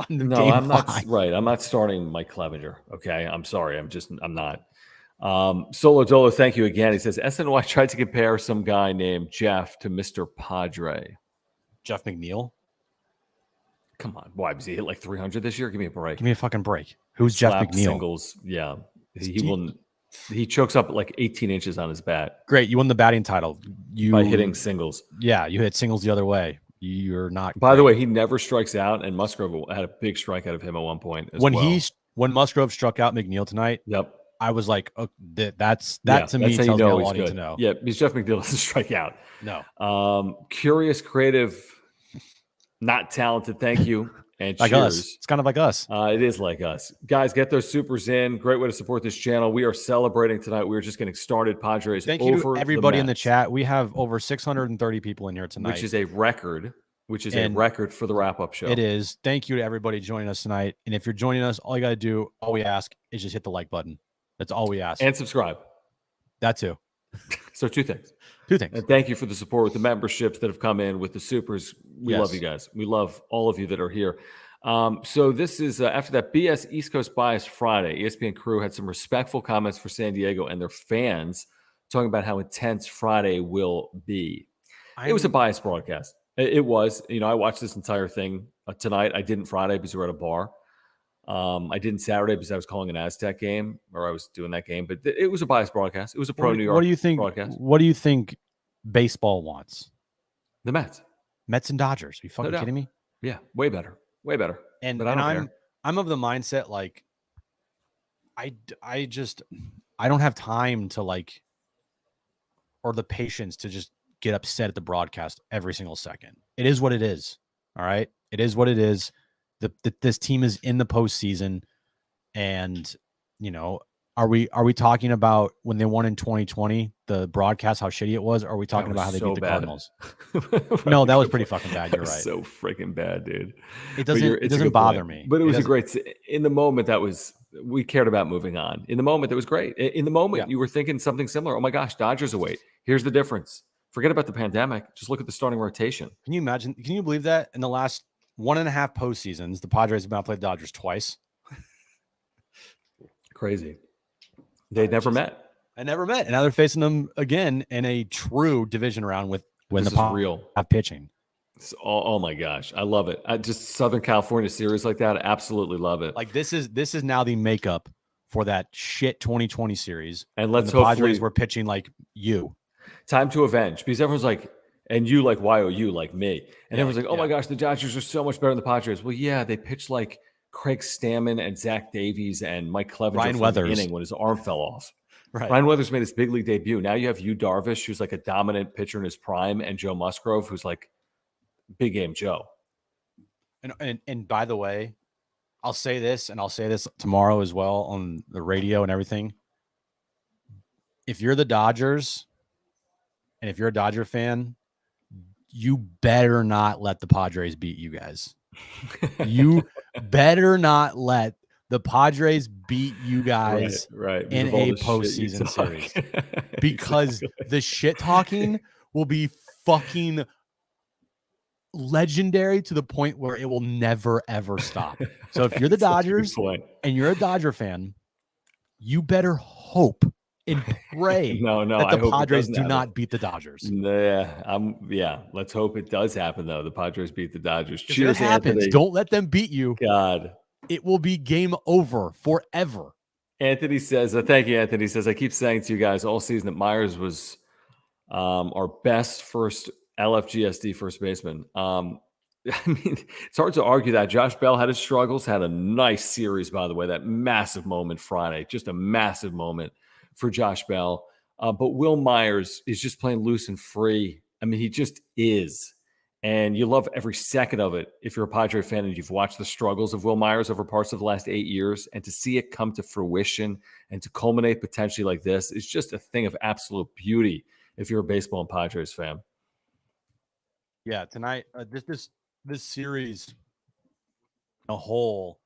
Speaker 2: the
Speaker 1: No,
Speaker 2: game
Speaker 1: I'm
Speaker 2: 5.
Speaker 1: not. Right. I'm not starting Mike Clevenger. Okay. I'm sorry. I'm not. Solo Dolo, thank you again. He says, SNY tried to compare some guy named Jeff to Mr. Padre.
Speaker 2: Jeff McNeil?
Speaker 1: Come on. Why? Was he hit like 300 this year? Give me a break.
Speaker 2: Give me a fucking break. Who's Jeff McNeil?
Speaker 1: Singles. Yeah. He chokes up like 18 inches on his bat.
Speaker 2: Great. You won the batting title.
Speaker 1: By hitting singles.
Speaker 2: Yeah. You hit singles the other way. You're not.
Speaker 1: By the way, he never strikes out, and Musgrove had a big strike out of him at one point.
Speaker 2: When Musgrove struck out McNeil tonight.
Speaker 1: Yep.
Speaker 2: I was like, oh, that to me tells me all I need to know.
Speaker 1: Yeah, because Jeff McNeil doesn't strike out.
Speaker 2: No.
Speaker 1: Curious, creative, not talented. Thank you. And
Speaker 2: like
Speaker 1: cheers.
Speaker 2: Us. It's kind of like us.
Speaker 1: It is like us. Guys, get those supers in. Great way to support this channel. We are celebrating tonight. We're just getting started. Padres
Speaker 2: Thank you to everybody in the chat. We have over 630 people in here tonight.
Speaker 1: Which is a record. A record for the wrap-up show.
Speaker 2: It is. Thank you to everybody joining us tonight. And if you're joining us, all you got to do, all we ask is just hit the like button. That's all we ask.
Speaker 1: And subscribe.
Speaker 2: That too.
Speaker 1: So two things.
Speaker 2: And
Speaker 1: thank you for the support with the memberships that have come in, with the supers. We love you guys. We love all of you that are here. So this is after that BS East Coast Bias Friday. ESPN crew had some respectful comments for San Diego and their fans, talking about how intense Friday will be. It was a biased broadcast. It was. I watched this entire thing tonight. I didn't Friday because we were at a bar. I didn't Saturday because I was calling an Aztec game, or I was doing that game. But it was a biased broadcast. It was a pro New York.
Speaker 2: What do you think?
Speaker 1: Broadcast.
Speaker 2: What do you think baseball wants?
Speaker 1: The Mets
Speaker 2: and Dodgers. Are you fucking kidding me?
Speaker 1: Yeah, way better.
Speaker 2: And
Speaker 1: but
Speaker 2: I'm of the mindset like I don't have time to or the patience to just get upset at the broadcast every single second. It is what it is. All right. It is what it is. This team is in the postseason, and are we talking about when they won in 2020, the broadcast, how shitty it was? Or are we talking about how they beat the Cardinals? No, that was pretty fucking bad. You're right.
Speaker 1: So freaking bad, dude.
Speaker 2: It doesn't bother me.
Speaker 1: But it was a great in the moment. That was we cared about moving on. In the moment, it was great. In the moment, you were thinking something similar. Oh my gosh, Dodgers await. Here's the difference. Forget about the pandemic. Just look at the starting rotation.
Speaker 2: Can you imagine? Can you believe that in the last 1.5 postseasons, the Padres have now played the Dodgers twice?
Speaker 1: Crazy. They never met.
Speaker 2: I never met. And now they're facing them again in a true division round with when
Speaker 1: This
Speaker 2: the
Speaker 1: is real.
Speaker 2: have pitching.
Speaker 1: Oh my gosh. I love it. I just Southern California series like that. I absolutely love it.
Speaker 2: Like this is now the makeup for that shit 2020 series.
Speaker 1: And
Speaker 2: when
Speaker 1: let's
Speaker 2: the
Speaker 1: hopefully
Speaker 2: Padres were pitching like you.
Speaker 1: Time to avenge, because everyone's like, and you like YOU like me. And everyone's like, oh my gosh, the Dodgers are so much better than the Padres. Well, yeah, they pitched like Craig Stammen and Zach Davies and Mike Clevenger
Speaker 2: Ryan
Speaker 1: from
Speaker 2: Weathers.
Speaker 1: the beginning when his arm fell off.
Speaker 2: Right.
Speaker 1: Ryan Weathers made his big league debut. Now you have Yu Darvish, who's like a dominant pitcher in his prime, and Joe Musgrove, who's like big game Joe.
Speaker 2: And by the way, I'll say this, and I'll say this tomorrow as well on the radio and everything. If you're the Dodgers, and if you're a Dodger fan, you better not let the Padres beat you guys. You better not let the Padres beat you guys
Speaker 1: right.
Speaker 2: in a postseason series. Because the shit talking will be fucking legendary to the point where it will never, ever stop. So if you're the Dodgers and you're a Dodger fan, you better hope and pray that the Padres do not beat the Dodgers.
Speaker 1: Yeah, let's hope it does happen, though. The Padres beat the Dodgers.
Speaker 2: If
Speaker 1: Cheers,
Speaker 2: it happens,
Speaker 1: Anthony.
Speaker 2: don't let them beat you.
Speaker 1: God.
Speaker 2: It will be game over forever.
Speaker 1: Anthony says, thank you, Anthony. He says, I keep saying to you guys all season that Myers was our best first LFGSD first baseman. I mean, it's hard to argue that. Josh Bell had his struggles, had a nice series, by the way, that massive moment Friday, just a massive moment for Josh Bell. But Will Myers is just playing loose and free. I mean, he just is. And you love every second of it if you're a Padre fan and you've watched the struggles of Will Myers over parts of the last 8 years. And to see it come to fruition and to culminate potentially like this is just a thing of absolute beauty if you're a baseball and Padres fan.
Speaker 2: Yeah, tonight, this series, a whole,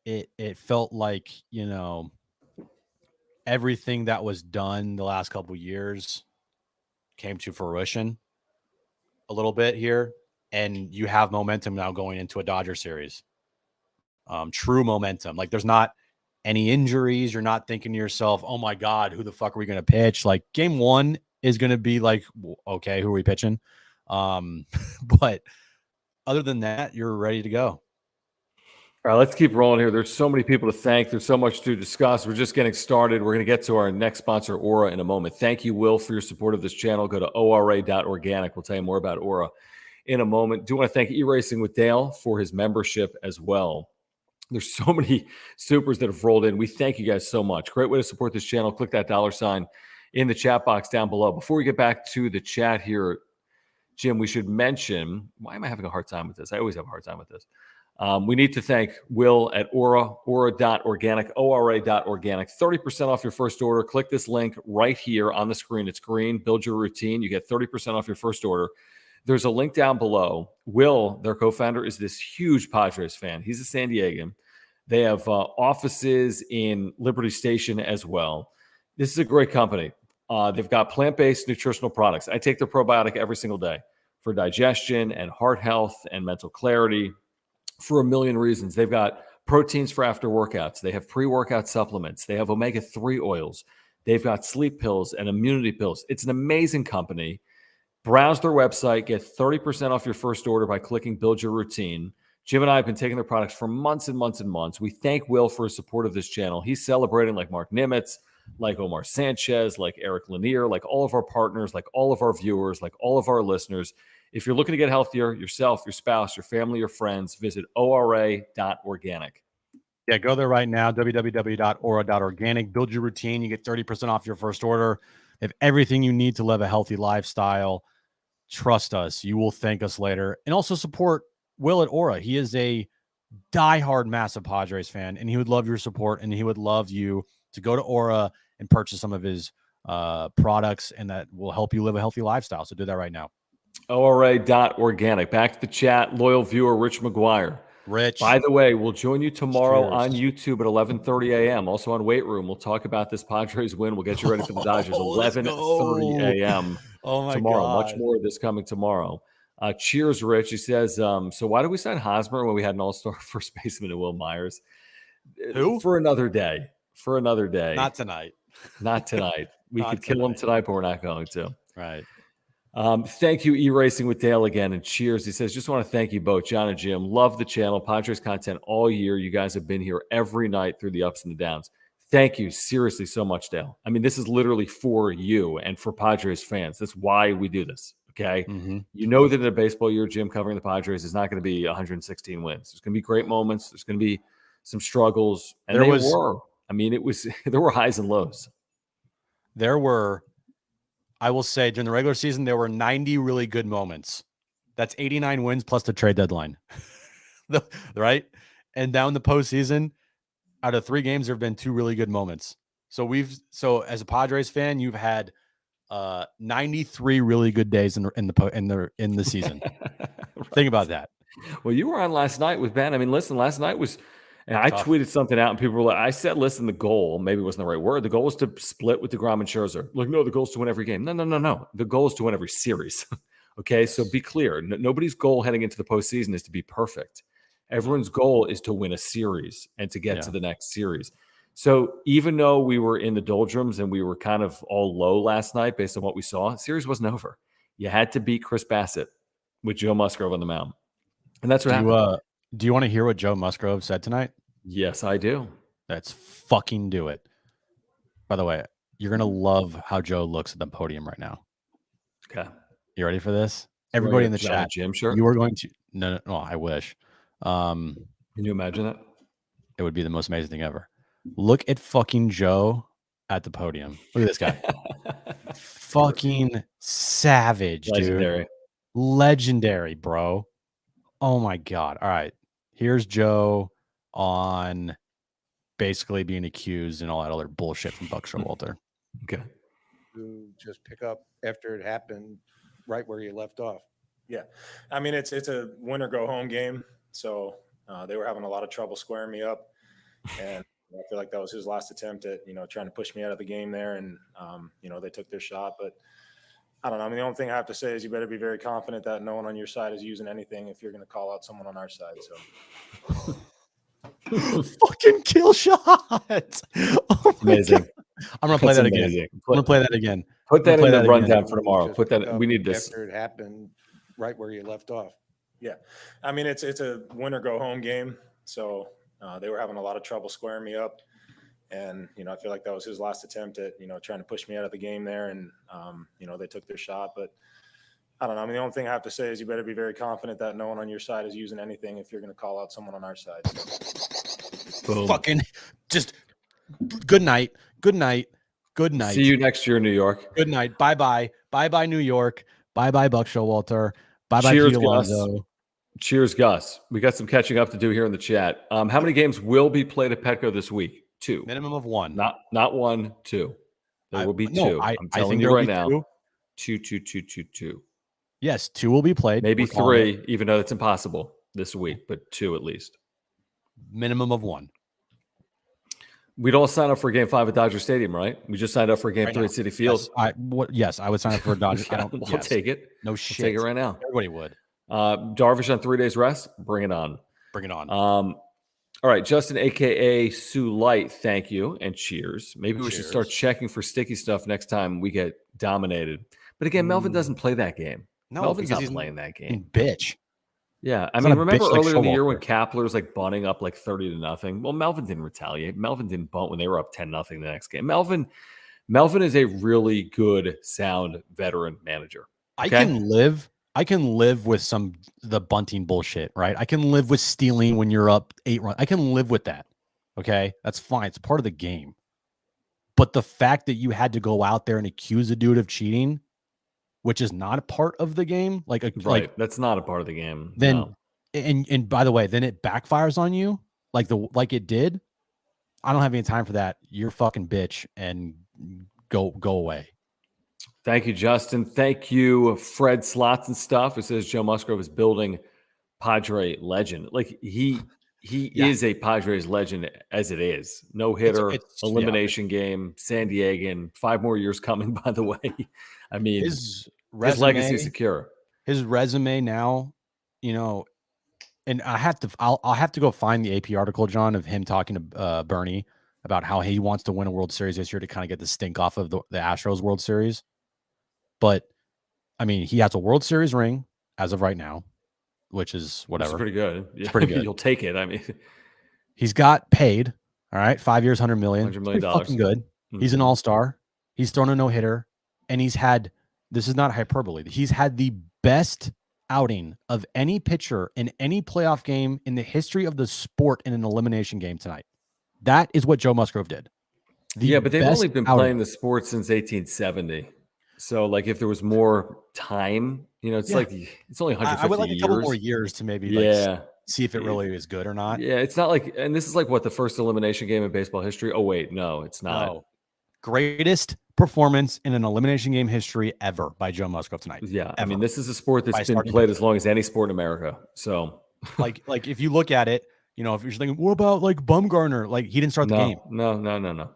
Speaker 2: it felt like, you know, everything that was done the last couple of years came to fruition a little bit here, and you have momentum now going into a Dodger series. True momentum. Like there's not any injuries. You're not thinking to yourself, oh my God, who the fuck are we going to pitch? Like game one is going to be like, okay, who are we pitching? But other than that, you're ready to go.
Speaker 1: All right, let's keep rolling here. There's so many people to thank. There's so much to discuss. We're just getting started. We're going to get to our next sponsor, Aura, in a moment. Thank you, Will, for your support of this channel. Go to ora.organic. We'll tell you more about Aura in a moment. Do want to thank E-Racing with Dale for his membership as well. There's so many supers that have rolled in. We thank you guys so much. Great way to support this channel. Click that $ in the chat box down below. Before we get back to the chat here, Jim, we should mention, why am I having a hard time with this? I always have a hard time with this. We need to thank Will at aura.organic, ora.organic. 30% off your first order. Click this link right here on the screen. It's green. Build your routine. You get 30% off your first order. There's a link down below. Will, their co-founder, is this huge Padres fan. He's a San Diegan. They have offices in Liberty Station as well. This is a great company. They've got plant-based nutritional products. I take their probiotic every single day for digestion and heart health and mental clarity. For a million reasons. They've got proteins for after workouts. They have pre-workout supplements. They have omega-3 oils. They've got sleep pills and immunity pills. It's an amazing company. Browse their website. Get 30% off your first order by clicking Build Your Routine. Jim and I have been taking their products for months and months and months. We thank Will for his support of this channel. He's celebrating like Mark Nimitz, like Omar Sanchez, like Eric Lanier, like all of our partners, like all of our viewers, like all of our listeners. If you're looking to get healthier, yourself, your spouse, your family, your friends, visit ora.organic.
Speaker 2: Yeah, go there right now, www.aura.organic. Build your routine. You get 30% off your first order. They have everything you need to live a healthy lifestyle. Trust us. You will thank us later. And also support Will at Aura. He is a diehard, massive Padres fan, and he would love your support, and he would love you to go to Aura and purchase some of his products, and that will help you live a healthy lifestyle. So do that right now.
Speaker 1: ORA.organic. Back to the chat. Loyal viewer Rich McGuire
Speaker 2: Rich.
Speaker 1: By the way, we'll join you tomorrow
Speaker 2: Cheers.
Speaker 1: on YouTube at 11:30 a.m. Also on Weight Room. We'll talk about this Padres win. We'll get you ready for the Dodgers.
Speaker 2: Let's
Speaker 1: 11:30 a.m.
Speaker 2: Oh my
Speaker 1: tomorrow.
Speaker 2: God.
Speaker 1: Much more of this coming tomorrow. Cheers, Rich. He says, so why did we sign Hosmer when we had an all-star first baseman in Will Myers?
Speaker 2: Who?
Speaker 1: For another day. For another day.
Speaker 2: Not tonight.
Speaker 1: Not tonight. We
Speaker 2: Not
Speaker 1: could kill him
Speaker 2: tonight.
Speaker 1: tonight, but we're not going to.
Speaker 2: Right.
Speaker 1: Thank you, E-Racing with Dale again, and cheers. He says, just want to thank you both, John and Jim. Love the channel, Padres content all year. You guys have been here every night through the ups and the downs. Thank you seriously so much, Dale. I mean, this is literally for you and for Padres fans. That's why we do this, okay?
Speaker 2: Mm-hmm.
Speaker 1: You know that in a baseball year, Jim, covering the Padres is not going to be 116 wins. There's going to be great moments. There's going to be some struggles. And there were. I mean, there were highs and lows.
Speaker 2: There were, I will say, during the regular season, there were 90 really good moments. That's 89 wins plus the trade deadline. Right? And down the postseason, out of 3 games, there have been 2 really good moments. So as a Padres fan, you've had 93 really good days in the season. Right. Think about that.
Speaker 1: Well, you were on last night with Ben. I mean, listen, last night was, and I tweeted something out, and people were like, I said, listen, the goal, maybe it wasn't the right word. The goal was to split with DeGrom and Scherzer. Like, no, the goal is to win every game. No. The goal is to win every series. Okay, so be clear. Nobody's goal heading into the postseason is to be perfect. Everyone's goal is to win a series and to get to the next series. So even though we were in the doldrums and we were kind of all low last night based on what we saw, the series wasn't over. You had to beat Chris Bassett with Joe Musgrove on the mound. And that's what happened.
Speaker 2: Do you want to hear what Joe Musgrove said tonight?
Speaker 1: Yes, I do.
Speaker 2: Let's fucking do it. By the way, you're going to love how Joe looks at the podium right now.
Speaker 1: Okay.
Speaker 2: You ready for this? Everybody in the chat.
Speaker 1: Jim, sure.
Speaker 2: You are going to no, I wish.
Speaker 1: Can you imagine that?
Speaker 2: It would be the most amazing thing ever. Look at fucking Joe at the podium. Look at this guy. Fucking savage,
Speaker 1: Legendary.
Speaker 2: dude. Legendary, bro. Oh my God. All right. Here's Joe on basically being accused and all that other bullshit from Buck Showalter.
Speaker 1: Okay.
Speaker 10: To just pick up after it happened right where you left off.
Speaker 12: Yeah. I mean, it's a win or go home game. So they were having a lot of trouble squaring me up. And I feel like that was his last attempt at, trying to push me out of the game there. And, they took their shot. But I don't know. I mean, the only thing I have to say is you better be very confident that no one on your side is using anything if you're going to call out someone on our side. So
Speaker 2: fucking kill shot. Oh
Speaker 1: amazing.
Speaker 2: I'm going to play that again. I'm going to play that again.
Speaker 1: Put that in the rundown for tomorrow. Put that. We need this.
Speaker 10: After it happened right where you left off.
Speaker 12: Yeah. I mean, it's a win or go home game. So they were having a lot of trouble squaring me up. And, I feel like that was his last attempt at, trying to push me out of the game there. And, they took their shot. But I don't know. I mean, the only thing I have to say is you better be very confident that no one on your side is using anything if you're going to call out someone on our side. So.
Speaker 1: Boom.
Speaker 2: Fucking just good night. Good night. Good night.
Speaker 1: See you next year in New York.
Speaker 2: Good night. Bye-bye. Bye-bye, New York. Bye-bye, Buck Showalter. Bye-bye,
Speaker 1: Cheers,
Speaker 2: Pete Alonso.
Speaker 1: Gus. Cheers, Gus. We got some catching up to do here in the chat. How many games will be played at Petco this week? 2.
Speaker 2: Minimum of 1.
Speaker 1: Not 1, 2. There will be 2. I'm telling
Speaker 2: think
Speaker 1: you right now.
Speaker 2: 2.
Speaker 1: 2.
Speaker 2: Yes, 2 will be played.
Speaker 1: Maybe 3, even though it's impossible this week, but 2 at least.
Speaker 2: Minimum of 1.
Speaker 1: We'd all sign up for Game 5 at Dodger Stadium, right? We just signed up for Game 3 at City Field.
Speaker 2: Yes, I would sign up for a Dodger.
Speaker 1: I'll take it.
Speaker 2: No
Speaker 1: I'll
Speaker 2: shit.
Speaker 1: take it right now.
Speaker 2: Everybody would.
Speaker 1: Darvish on 3 days rest. Bring it on.
Speaker 2: Bring it on.
Speaker 1: All right, Justin, a.k.a. Sue Light, thank you, and cheers. Maybe we should start checking for sticky stuff next time we get dominated. But again, Melvin doesn't play that game.
Speaker 2: No,
Speaker 1: Melvin's
Speaker 2: because
Speaker 1: not
Speaker 2: he's
Speaker 1: playing that game.
Speaker 2: Bitch.
Speaker 1: Yeah, I
Speaker 2: He's
Speaker 1: mean,
Speaker 2: not a
Speaker 1: remember
Speaker 2: bitch like
Speaker 1: earlier in the year
Speaker 2: Showalter.
Speaker 1: when Kapler was like bunting up like 30-0? Well, Melvin didn't retaliate. Melvin didn't bunt when they were up 10-0 the next game. Melvin is a really good, sound veteran manager. Okay?
Speaker 2: I can live with the bunting bullshit, right? I can live with stealing when you're up 8 runs. I can live with that. Okay, that's fine. It's part of the game. But the fact that you had to go out there and accuse a dude of cheating, which is not a part of the game,
Speaker 1: that's not a part of the game.
Speaker 2: Then,
Speaker 1: no.
Speaker 2: and by the way, then it backfires on you like it did. I don't have any time for that. You're a fucking bitch, and go away.
Speaker 1: Thank you, Justin. Thank you, Fred Slots and Stuff. It says Joe Musgrove is building Padre legend. Like he
Speaker 2: Yeah.
Speaker 1: is a Padres legend as it is. No hitter,
Speaker 2: it's
Speaker 1: elimination game, San Diegan, 5 more years coming, by the way. I mean,
Speaker 2: his
Speaker 1: his legacy
Speaker 2: resume,
Speaker 1: is secure.
Speaker 2: his resume now, and I'll have to go find the AP article, John, of him talking to Bernie about how he wants to win a World Series this year to kind of get the stink off of the Astros World Series. But I mean, he has a World Series ring as of right now, which is whatever.
Speaker 1: It's pretty good.
Speaker 2: It's pretty good.
Speaker 1: You'll take it. I mean,
Speaker 2: he's got paid. All right, 5 years, $100 million.
Speaker 1: $100
Speaker 2: It's
Speaker 1: million.
Speaker 2: pretty fucking good. He's an all-star. He's thrown a no-hitter, and he's had. This is not hyperbole. He's had the best outing of any pitcher in any playoff game in the history of the sport in an elimination game tonight. That is what Joe Musgrove did.
Speaker 1: But they've only been playing the sport since 1870. So, like, if there was more time, it's like it's only 150
Speaker 2: I would like
Speaker 1: years.
Speaker 2: a couple more years to maybe see if it really is good or not.
Speaker 1: Yeah, it's not like, and this is like what, the first elimination game in baseball history? Oh, wait, no, it's not.
Speaker 2: No. Greatest performance in an elimination game history ever by Joe Musgrove tonight.
Speaker 1: Yeah,
Speaker 2: ever.
Speaker 1: I mean, this is a sport that's
Speaker 2: By
Speaker 1: been
Speaker 2: starting
Speaker 1: played
Speaker 2: to
Speaker 1: as long as any sport in America. So,
Speaker 2: like if you look at it, if you're thinking, what about like Bumgarner? Like he didn't start the game.
Speaker 1: No.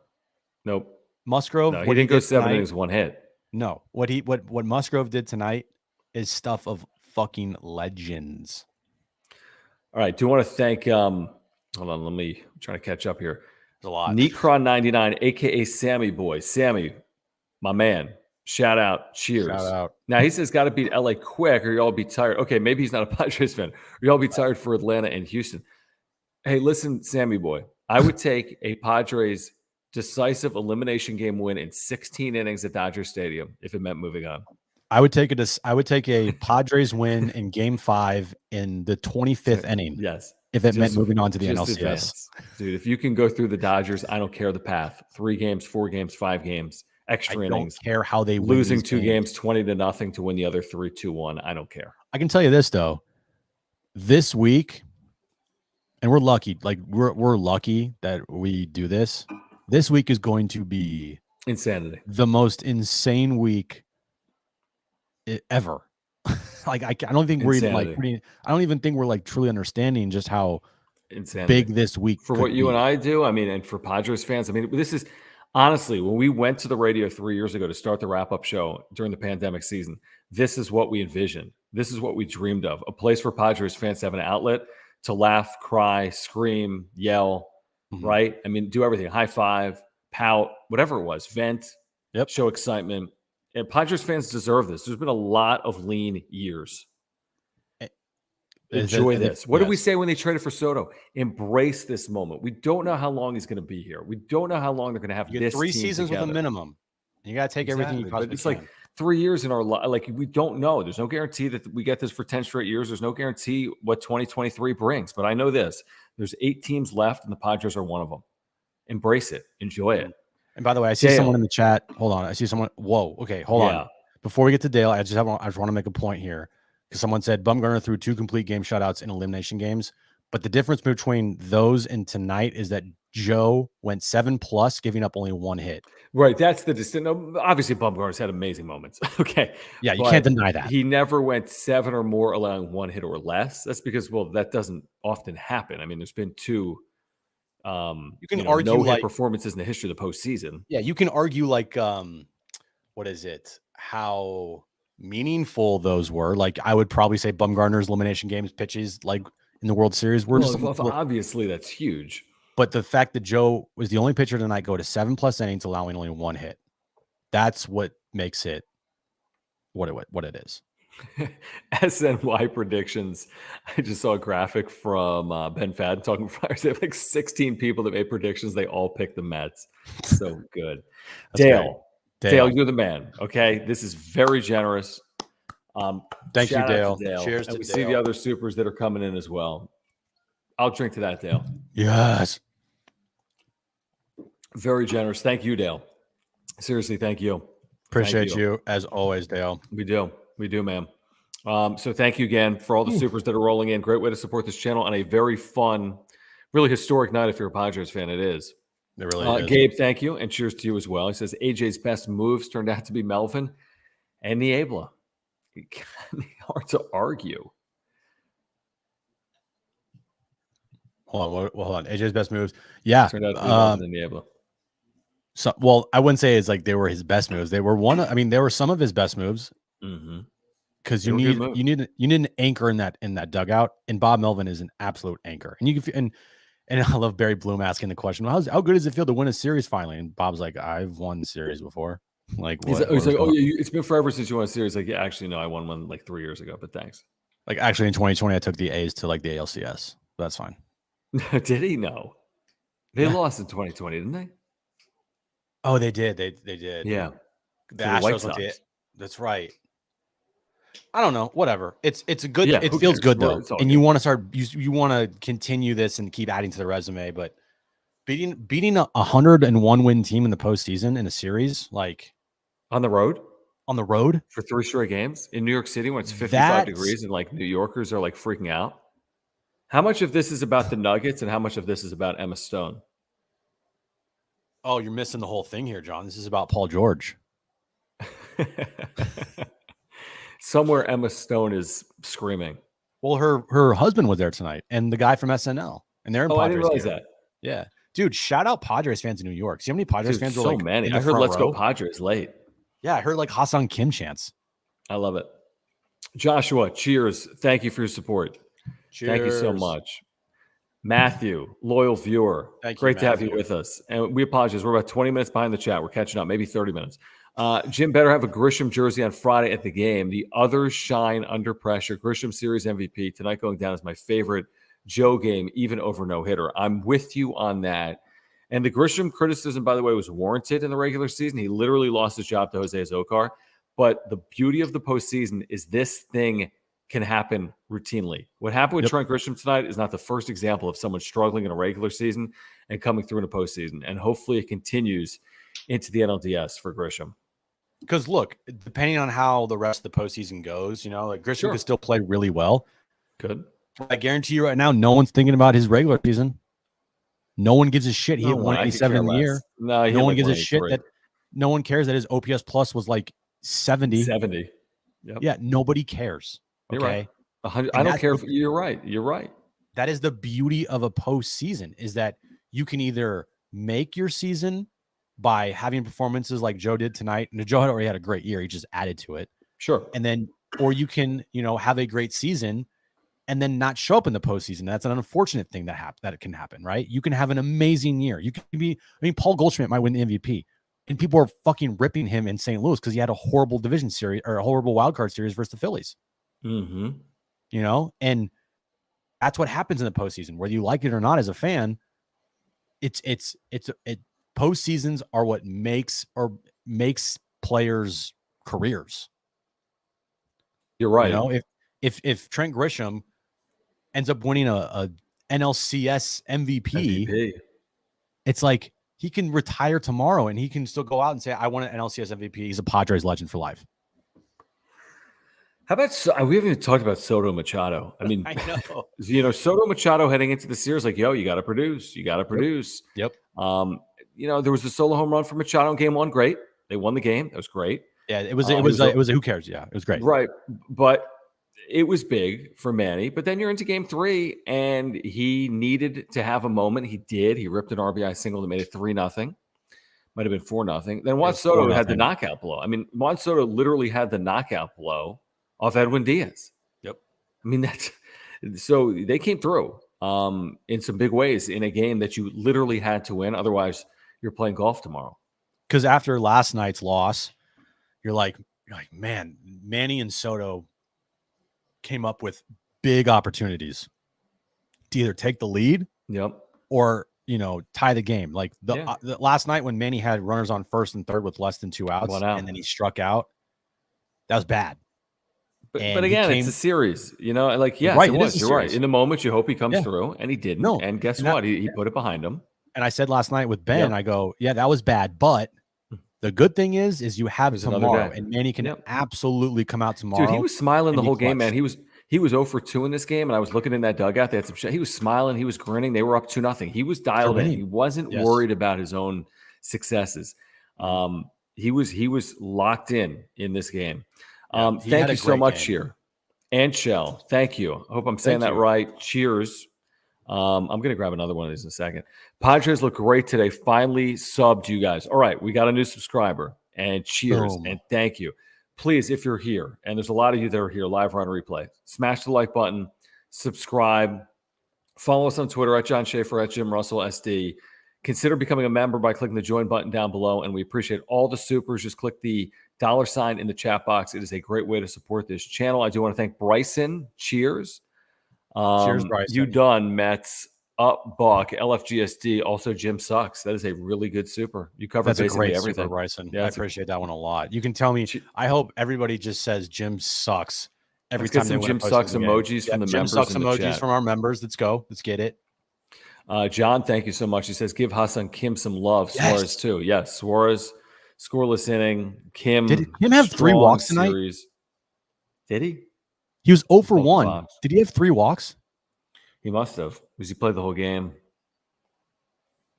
Speaker 1: Nope.
Speaker 2: Musgrove.
Speaker 1: No, he didn't go 7 innings, 1 hit.
Speaker 2: No, what Musgrove did tonight is stuff of fucking legends.
Speaker 1: All right. Do you want to thank? Hold on. I'm trying to catch up here.
Speaker 2: There's a lot.
Speaker 1: Neatcron99, aka Sammy Boy. Sammy, my man. Shout out. Cheers.
Speaker 2: Shout out.
Speaker 1: Now he says, got to beat LA quick, or y'all be tired. Okay, maybe he's not a Padres fan. Or y'all be tired for Atlanta and Houston. Hey, listen, Sammy Boy. I would take a Padres decisive elimination game win in 16 innings at Dodger Stadium if it meant moving on.
Speaker 2: I would take a Padres win in Game 5 in the 25th inning.
Speaker 1: Yes.
Speaker 2: If it meant moving on to the NLCS.
Speaker 1: Advance. Dude, if you can go through the Dodgers, I don't care the path. 3 games, 4 games, 5 games, extra innings.
Speaker 2: I don't care how they win.
Speaker 1: Losing 2 games 20-0 to win the other 3-2-1. I don't care.
Speaker 2: I can tell you this though. This week, and we're lucky, like we're lucky that we do this. This week is going to be
Speaker 1: insanity.
Speaker 2: The most insane week ever. Like I don't think we're even I don't even think we're like truly understanding just how big this week
Speaker 1: for what you and I do. I mean, and for Padres fans, I mean, this is honestly when we went to the radio 3 years ago to start the wrap-up show during the pandemic season. This is what we envisioned. This is what we dreamed of. A place for Padres fans to have an outlet to laugh, cry, scream, yell, right? I mean, do everything. High five, pout, whatever it was, vent, show excitement. And Padres fans deserve this. There's been a lot of lean years. Enjoy this. What did we say when they traded for Soto? Embrace this moment. We don't know how long he's going to be here. We don't know how long they're going to have this
Speaker 2: 3
Speaker 1: team
Speaker 2: seasons
Speaker 1: together.
Speaker 2: with a minimum. You got to take everything you possibly
Speaker 1: But it's
Speaker 2: can.
Speaker 1: like 3 years in our life. Like, we don't know. There's no guarantee that we get this for 10 straight years. There's no guarantee what 2023 brings. But I know this. There's 8 teams left, and the Padres are one of them. Embrace it. Enjoy it.
Speaker 2: And by the way, I see someone in the chat. Hold on. I see someone. Whoa. Okay. Hold on. Before we get to Dale, I just want to make a point here because someone said Bumgarner threw 2 complete game shutouts in elimination games. But the difference between those and tonight is that Joe went 7+, giving up only 1 hit.
Speaker 1: Right. That's the distinct. Obviously, Bumgarner's had amazing moments. Okay.
Speaker 2: Yeah, you can't deny that.
Speaker 1: He never went 7 or more, allowing 1 hit or less. That's because, well, that doesn't often happen. I mean, there's been 2
Speaker 2: you can argue
Speaker 1: no-hit
Speaker 2: like
Speaker 1: performances in the history of the postseason.
Speaker 2: Yeah, you can argue like what is it? How meaningful those were. Like I would probably say Bumgarner's elimination games pitches like in the World Series were
Speaker 1: obviously that's huge.
Speaker 2: But the fact that Joe was the only pitcher tonight go to 7+ innings, allowing only 1 hit, that's what makes it what it is.
Speaker 1: SNY predictions. I just saw a graphic from Ben Fadden talking Friars. They have like 16 people that made predictions. They all picked the Mets. So good. Dale, you're the man. Okay. This is very generous.
Speaker 2: Thank you, Dale.
Speaker 1: Cheers. And we see the other supers that are coming in as well. I'll drink to that, Dale.
Speaker 2: Yes.
Speaker 1: Very generous. Thank you, Dale. Seriously, thank you.
Speaker 2: Appreciate you as always, Dale.
Speaker 1: We do, man. So thank you again for all the supers that are rolling in. Great way to support this channel on a very fun, really historic night. If you're a Padres fan, it is.
Speaker 2: It really is.
Speaker 1: Gabe, thank you. And cheers to you as well. He says AJ's best moves turned out to be Melvin and Niebla. Hard to argue.
Speaker 2: Hold on. AJ's best moves. Yeah.
Speaker 1: Turned out to be nothing Niebla.
Speaker 2: So, well, I wouldn't say it's like they were his best moves. They were they were some of his best moves.
Speaker 1: Mm-hmm.
Speaker 2: Because you need an anchor in that dugout, and Bob Melvin is an absolute anchor. And you can and I love Barry Bloom asking the question, how good does it feel to win a series finally? And Bob's like, I've won series before. Like,
Speaker 1: he's like, oh, it's been forever since you won a series. Like, yeah, actually, no, I won one like 3 years ago, but thanks.
Speaker 2: Like, actually, in 2020, I took the A's to like the ALCS. That's fine.
Speaker 1: Did he? No, they lost in 2020, didn't they?
Speaker 2: Oh, they did. They did.
Speaker 1: Yeah,
Speaker 2: the Astros went to it. That's right. I don't know. Whatever. It's a good. Yeah, it feels good though, and you want to start. You want to continue this and keep adding to the resume. But beating a 101 win team in the postseason in a series, like
Speaker 1: on the road
Speaker 2: for
Speaker 1: 3 straight games in New York City when it's 55 degrees and like New Yorkers are like freaking out. How much of this is about the Nuggets and how much of this is about Emma Stone?
Speaker 2: Oh, you're missing the whole thing here, John. This is about Paul George.
Speaker 1: Somewhere Emma Stone is screaming.
Speaker 2: Well, her husband was there tonight, and the guy from SNL, and they're in Padres.
Speaker 1: I didn't realize that.
Speaker 2: Yeah, dude. Shout out Padres fans in New York. See how many Padres fans?
Speaker 1: So many. I heard "Let's Go Padres" late.
Speaker 2: Yeah, I heard like Hassan Kim chants.
Speaker 1: I love it. Joshua, cheers! Thank you for your support.
Speaker 2: Cheers.
Speaker 1: Thank you so much. Matthew, loyal viewer. Great to have you with us. And we apologize. We're about 20 minutes behind the chat. We're catching up, maybe 30 minutes. Jim better have a Grisham jersey on Friday at the game. The others shine under pressure. Grisham Series MVP. Tonight going down as my favorite Joe game, even over no-hitter. I'm with you on that. And the Grisham criticism, by the way, was warranted in the regular season. He literally lost his job to Jose Azocar. But the beauty of the postseason is this thing can happen routinely. What happened with Trent Grisham tonight is not the first example of someone struggling in a regular season and coming through in a postseason. And hopefully it continues into the NLDS for Grisham.
Speaker 2: Because look, depending on how the rest of the postseason goes, like Grisham could still play really well.
Speaker 1: Good.
Speaker 2: I guarantee you right now, no one's thinking about his regular season. No one gives a shit. He hit 187 in the year.
Speaker 1: No,
Speaker 2: no one gives a shit that no one cares that his OPS plus was like 70.
Speaker 1: 70.
Speaker 2: Yep. Yeah, nobody cares.
Speaker 1: You're
Speaker 2: okay.
Speaker 1: Right. I don't care. You're right. You're right.
Speaker 2: That is the beauty of a postseason, is that you can either make your season by having performances like Joe did tonight. And Joe had already had a great year. He just added to it.
Speaker 1: Sure.
Speaker 2: And then, or you can, have a great season and then not show up in the postseason. That's an unfortunate thing that it can happen, right? You can have an amazing year. You can be, Paul Goldschmidt might win the MVP. And people are fucking ripping him in St. Louis because he had a horrible division series or a horrible wild card series versus the Phillies.
Speaker 1: Mm-hmm.
Speaker 2: And that's what happens in the postseason, whether you like it or not as a fan. Postseasons are what makes players' careers.
Speaker 1: You're right.
Speaker 2: If Trent Grisham ends up winning a NLCS MVP, it's like he can retire tomorrow and he can still go out and say, I won an NLCS MVP. He's a Padres legend for life.
Speaker 1: How about we haven't even talked about Soto Machado? I mean,
Speaker 2: I know.
Speaker 1: Soto Machado heading into the series, like, you got to produce. You got to produce.
Speaker 2: Yep.
Speaker 1: There was a solo home run for Machado in game 1. Great. They won the game. That was great.
Speaker 2: Yeah, it was a who cares? Yeah, it was great.
Speaker 1: Right. But it was big for Manny. But then you're into game 3 and he needed to have a moment. He did. He ripped an RBI single that made it 3-0. Might have been 4-0. Then Juan Soto had the knockout blow. I mean, Juan Soto literally had the knockout blow off Edwin Diaz.
Speaker 2: Yep.
Speaker 1: I mean, so they came through in some big ways in a game that you literally had to win. Otherwise, you're playing golf tomorrow.
Speaker 2: Because after last night's loss, you're like, man, Manny and Soto came up with big opportunities to either take the lead, or tie the game. Like the last night when Manny had runners on first and third with less than 2 outs, and then he struck out. That was bad.
Speaker 1: But again, it's a series, yes,
Speaker 2: right,
Speaker 1: it was. You're right. In the moment, you hope he comes through, and he didn't.
Speaker 2: No,
Speaker 1: and guess what? He put it behind him.
Speaker 2: And I said last night with Ben, I go, yeah, that was bad. But the good thing is you have tomorrow, and Manny can absolutely come out tomorrow.
Speaker 1: Dude, he was smiling the whole game, man. He was 0 for 2 in this game, and I was looking in that dugout. They had some shit. He was smiling. He was grinning. They were up 2-0. He was dialed in. He wasn't worried about his own successes. He was locked in this game. Thank you so much here. And Shell, thank you. I hope I'm saying that right. Cheers. I'm going to grab another one of these in a second. Padres look great today. Finally subbed you guys. All right, we got a new subscriber. And cheers
Speaker 2: Boom.
Speaker 1: and thank you. Please, if you're here, and there's a lot of you that are here live or on replay, smash the like button, subscribe, follow us on Twitter at John Schaefer, at Jim Russell SD. Consider becoming a member by clicking the join button down below. And we appreciate all the supers. Just click the $sign in the chat box. It is a great way to support this channel. I do want to thank Bryson. Cheers.
Speaker 2: Cheers, Bryson.
Speaker 1: You done, Mets. Up Buck, LFGSD. Also, Jim sucks. That is a really good super. You covered
Speaker 2: That's a
Speaker 1: basically
Speaker 2: great
Speaker 1: everything.
Speaker 2: super, Bryson.
Speaker 1: Yeah,
Speaker 2: I appreciate that one a lot. You can tell me. I hope everybody just says Jim sucks every
Speaker 1: Let's
Speaker 2: time
Speaker 1: get some
Speaker 2: they
Speaker 1: Jim sucks emojis from the
Speaker 2: Jim
Speaker 1: members
Speaker 2: sucks
Speaker 1: in the
Speaker 2: emojis
Speaker 1: chat.
Speaker 2: from our members. Let's go. Let's get it.
Speaker 1: John, thank you so much. He says, give Hassan Kim some love.
Speaker 2: Yes.
Speaker 1: Suarez, too. Yes, Suarez, scoreless inning. Kim,
Speaker 2: Did Kim have 3
Speaker 1: strong
Speaker 2: walks tonight?
Speaker 1: series. Did he?
Speaker 2: He was 0 for
Speaker 1: Oh,
Speaker 2: 1.
Speaker 1: wow.
Speaker 2: Did he have 3 walks?
Speaker 1: He must have, because he played the whole game.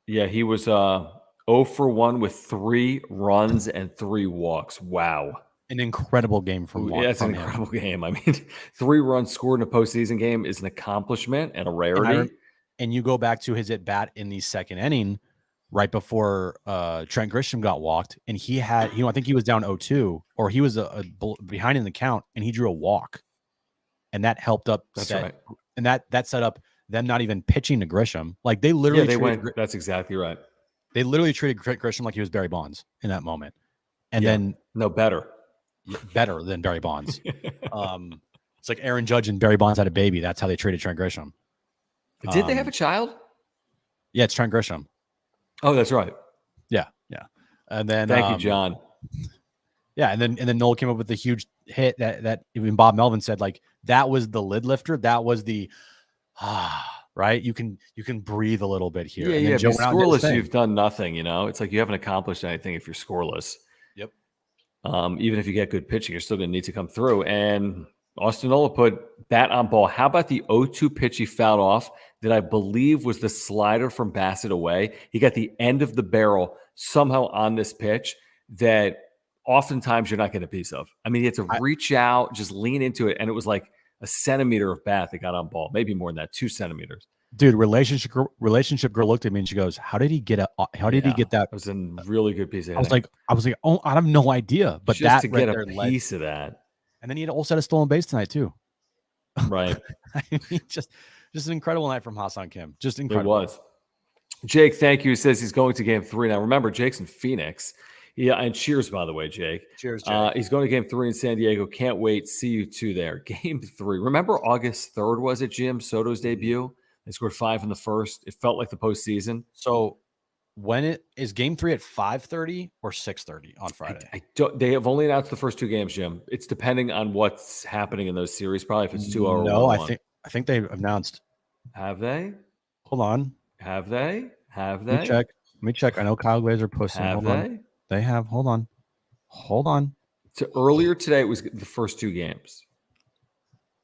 Speaker 1: Yeah, he was 0 for 1 with 3 runs and 3 walks. Wow.
Speaker 2: An incredible game from
Speaker 1: Yeah, it's an
Speaker 2: him.
Speaker 1: incredible game. I mean, 3 runs scored in a postseason game is an accomplishment and a rarity.
Speaker 2: And you go back to his at bat in the second inning, right before Trent Grisham got walked, and he had, I think he was down 0-2, or he was behind in the count, and he drew a walk, and that helped up.
Speaker 1: That's right.
Speaker 2: And that set up them not even pitching to Grisham. Like they literally,
Speaker 1: That's exactly right.
Speaker 2: They literally treated Grisham like he was Barry Bonds in that moment, and then
Speaker 1: better
Speaker 2: than Barry Bonds. It's like Aaron Judge and Barry Bonds had a baby. That's how they treated Trent Grisham.
Speaker 1: Did they have a child?
Speaker 2: Yeah, it's Trent Grisham.
Speaker 1: Oh, that's right.
Speaker 2: Yeah. And then
Speaker 1: thank you, John.
Speaker 2: Yeah, and then Noel came up with the huge hit that even Bob Melvin said, like, that was the lid lifter. That was the right. You can breathe a little bit here.
Speaker 1: Yeah.
Speaker 2: And then
Speaker 1: Scoreless, you've done nothing. It's like you haven't accomplished anything if you're scoreless.
Speaker 2: Yep.
Speaker 1: Even if you get good pitching, you're still going to need to come through. And Austin Nola put bat on ball. How about the 0-2 pitch he fouled off that I believe was the slider from Bassett away? He got the end of the barrel somehow on this pitch that oftentimes you're not getting a piece of. I mean, he had to reach out, just lean into it, and it was like a centimeter of bat that got on ball, maybe more than that, 2 centimeters.
Speaker 2: Dude, relationship girl looked at me and she goes, "How did he get that?"
Speaker 1: It was a really good piece of hitting.
Speaker 2: I was like, oh, I have no idea, but
Speaker 1: just
Speaker 2: that
Speaker 1: to
Speaker 2: right
Speaker 1: get
Speaker 2: there
Speaker 1: a piece of that.
Speaker 2: And then he had a whole set of stolen base tonight too.
Speaker 1: Right.
Speaker 2: I mean, just an incredible night from Hassan Kim. Just incredible.
Speaker 1: It was. Jake, thank you. He says he's going to game 3. Now, remember, Jake's in Phoenix. Yeah, and cheers, by the way, Jake.
Speaker 2: Cheers, Jake.
Speaker 1: He's going to game 3 in San Diego. Can't wait. See you 2 there. Game 3. Remember August 3rd, was it, Jim? Soto's debut? They scored 5 in the first. It felt like the postseason.
Speaker 2: So when is game 3 at 5:30 or 6:30 on Friday?
Speaker 1: I don't. They have only announced the first 2 games, Jim. It's depending on what's happening in those series. Probably if it's 2 or 1.
Speaker 2: No, I think they announced.
Speaker 1: Have they?
Speaker 2: Hold on.
Speaker 1: Have they?
Speaker 2: Let me check. I know Kyle Glazer posted.
Speaker 1: Have
Speaker 2: hold
Speaker 1: they?
Speaker 2: On. They have. Hold on.
Speaker 1: So earlier today, it was the first 2 games.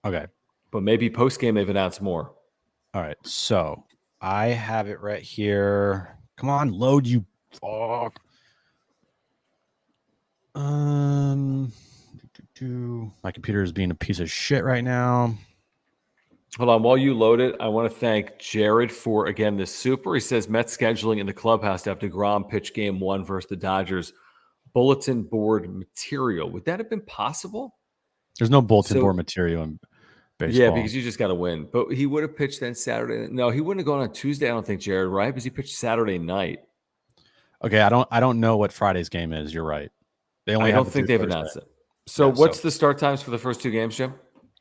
Speaker 2: Okay.
Speaker 1: But maybe post game they've announced more.
Speaker 2: All right. So I have it right here. Come on, load, you fuck. My computer is being a piece of shit right now.
Speaker 1: Hold on. While you load it, I want to thank Jared for, again, this super. He says Mets scheduling in the clubhouse to have DeGrom pitch game 1 versus the Dodgers. Bulletin board material. Would that have been possible?
Speaker 2: There's no bulletin board material in baseball.
Speaker 1: Yeah, because you just got to win. But he would have pitched then Saturday. No, he wouldn't have gone on Tuesday, I don't think, Jared, right? Because he pitched Saturday night.
Speaker 2: Okay, I don't know what Friday's game is. You're right. They only
Speaker 1: I don't think they've announced it. So what's the start times for the first 2 games, Jim?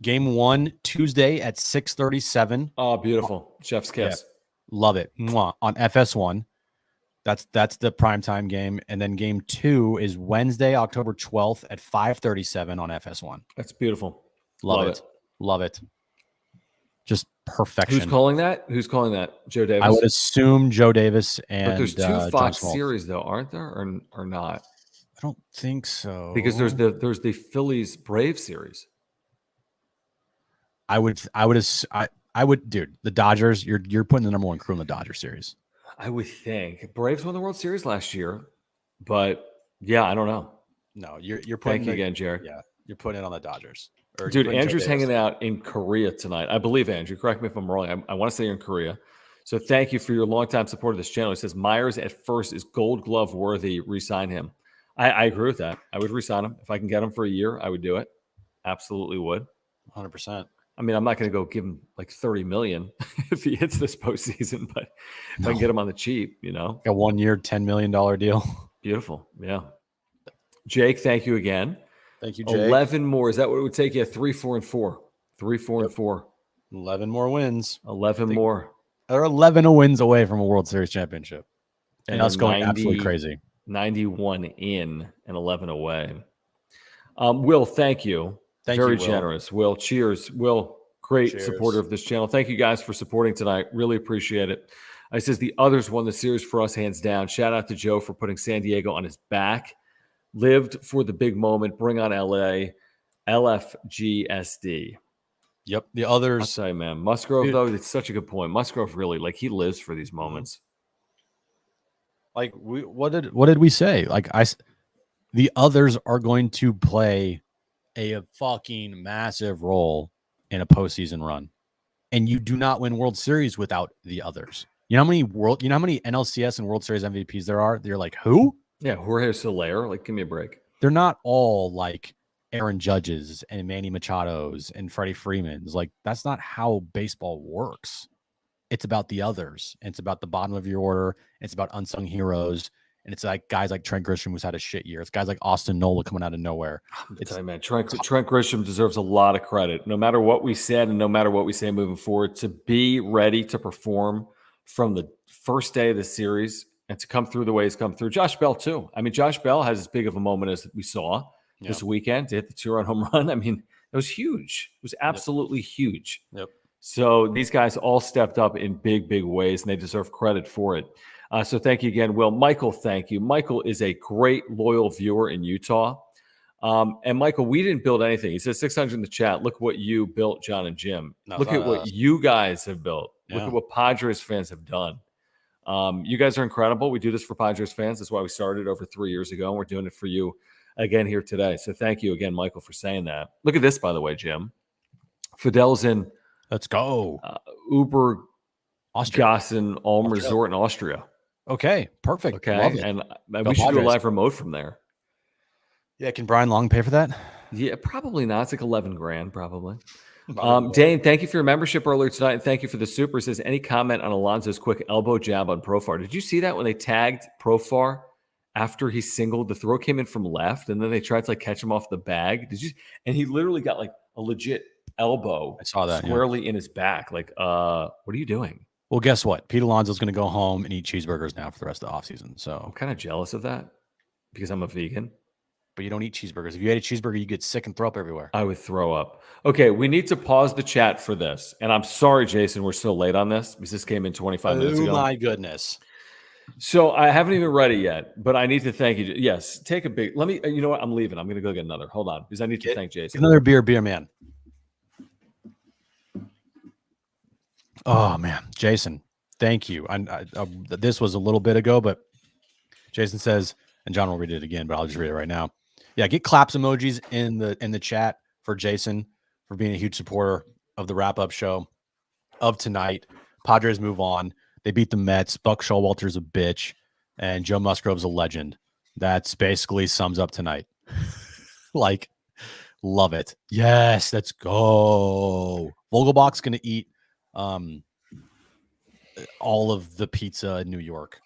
Speaker 2: Game 1 Tuesday at 6:37.
Speaker 1: Oh, beautiful. Chef's kiss.
Speaker 2: Yeah. Love it. Mwah. On FS1. That's the primetime game. And then game 2 is Wednesday, October 12th at 5:37 on FS1.
Speaker 1: That's beautiful.
Speaker 2: Love it. Love it. Just perfection.
Speaker 1: Who's calling that? Joe Davis?
Speaker 2: I would assume Joe Davis and
Speaker 1: but there's 2
Speaker 2: John
Speaker 1: Fox
Speaker 2: Smoltz.
Speaker 1: series though, aren't there? Or not?
Speaker 2: I don't think so.
Speaker 1: Because there's the Phillies Brave series.
Speaker 2: I would, dude, the Dodgers, you're putting the number 1 crew in the Dodger series.
Speaker 1: I would think Braves won the World Series last year, but yeah, I don't know.
Speaker 2: No, you're putting
Speaker 1: Thank you again, Jared.
Speaker 2: Yeah, you're putting it on the Dodgers. Or you
Speaker 1: Dude,
Speaker 2: putting Joe
Speaker 1: Andrew's
Speaker 2: Davis?
Speaker 1: hanging out in Korea tonight. I believe, Andrew. Correct me if I'm wrong. I want to say you're in Korea. So thank you for your longtime support of this channel. He says Myers at first is Gold Glove worthy. Resign him. I agree with that. I would resign him if I can get him for a year. I would do it. Absolutely would.
Speaker 2: 100%.
Speaker 1: I mean, I'm not going to go give him like 30 million if he hits this postseason, but if I can get him on the cheap, you know,
Speaker 2: a 1 year, $10 million deal.
Speaker 1: Beautiful. Yeah. Jake, thank you again.
Speaker 2: Thank you, Jake.
Speaker 1: 11 more. Is that what it would take you? 3, 4, and 4. 3, 4, and 4.
Speaker 2: 11 more wins.
Speaker 1: 11 more.
Speaker 2: They're 11 wins away from a World Series championship. And us going
Speaker 1: 90,
Speaker 2: absolutely crazy.
Speaker 1: 91 in and 11 away. Will, thank you. Very generous. Will, cheers. Will, great supporter of this channel. Thank you guys for supporting tonight. Really appreciate it. He says the others won the series for us hands down. Shout out to Joe for putting San Diego on his back. Lived for the big moment. Bring on LA. LFGSD.
Speaker 2: Yep. The others.
Speaker 1: I'll tell you, man. Musgrove, though, it's such a good point. Musgrove really, like, he lives for these moments.
Speaker 2: Like, what did we say? Like, the others are going to play a fucking massive role in a postseason run. And you do not win World Series without the others. You know how many NLCS and World Series MVPs there are? You're like, who?
Speaker 1: Yeah, Jorge Soler. Like, give me a break.
Speaker 2: They're not all like Aaron Judges and Manny Machados and Freddie Freemans. Like, that's not how baseball works. It's about the others. It's about the bottom of your order. It's about unsung heroes. And it's like guys like Trent Grisham, who's had a shit year. It's guys like Austin Nola coming out of nowhere.
Speaker 1: It's man, Trent Grisham deserves a lot of credit. No matter what we said and no matter what we say moving forward, to be ready to perform from the first day of the series and to come through the way he's come through. Josh Bell, too. I mean, Josh Bell has as big of a moment as we saw this weekend to hit the 2-run home run. I mean, it was huge. It was absolutely huge.
Speaker 2: Yep.
Speaker 1: So these guys all stepped up in big, big ways, and they deserve credit for it. So thank you again, Will. Michael, thank you. Michael is a great, loyal viewer in Utah. And Michael, we didn't build anything. He says 600 in the chat. Look what you built, John and Jim. Look at what you guys have built. Look at what Padres fans have done. You guys are incredible. We do this for Padres fans. That's why we started over 3 years ago, and we're doing it for you again here today. So thank you again, Michael, for saying that. Look at this, by the way, Jim. Fidel's in.
Speaker 2: Let's go.
Speaker 1: Uber
Speaker 2: Austria.
Speaker 1: Gassen Alm Resort in Austria.
Speaker 2: Okay, perfect.
Speaker 1: Okay,
Speaker 2: Love it.
Speaker 1: and we should do a live remote from there.
Speaker 2: Yeah, can Brian Long pay for that?
Speaker 1: Yeah, probably not. It's like 11 grand, probably. Dane, thank you for your membership earlier tonight, and thank you for the super. It says, any comment on Alonso's quick elbow jab on Profar? Did you see that when they tagged Profar after he singled? The throw came in from left, and then they tried to like catch him off the bag. Did you? And he literally got like a legit elbow.
Speaker 2: I saw that
Speaker 1: squarely in his back. Like, what are you doing?
Speaker 2: Well, guess what? Pete Alonso's going to go home and eat cheeseburgers now for the rest of the offseason. So
Speaker 1: I'm kind of jealous of that because I'm a vegan.
Speaker 2: But you don't eat cheeseburgers. If you ate a cheeseburger, you get sick and throw up everywhere.
Speaker 1: I would throw up. Okay, we need to pause the chat for this. And I'm sorry, Jason, we're so late on this because this came in 25 minutes ago.
Speaker 2: Oh, my goodness.
Speaker 1: So I haven't even read it yet, but I need to thank you. Yes, take a big. Let me. You know what? I'm leaving. I'm going to go get another. Hold on, because I need to thank Jason.
Speaker 2: Another beer, man. Oh man, Jason, thank you. This was a little bit ago, but Jason says, and John will read it again, but I'll just read it right now. Yeah, get claps emojis in the chat for Jason for being a huge supporter of the wrap-up show of tonight. Padres move on. They beat the Mets. Buck Showalter's a bitch, and Joe Musgrove's a legend. That's basically sums up tonight. Like, love it. Yes, let's go. Vogelbach's going to eat all of the pizza in New York.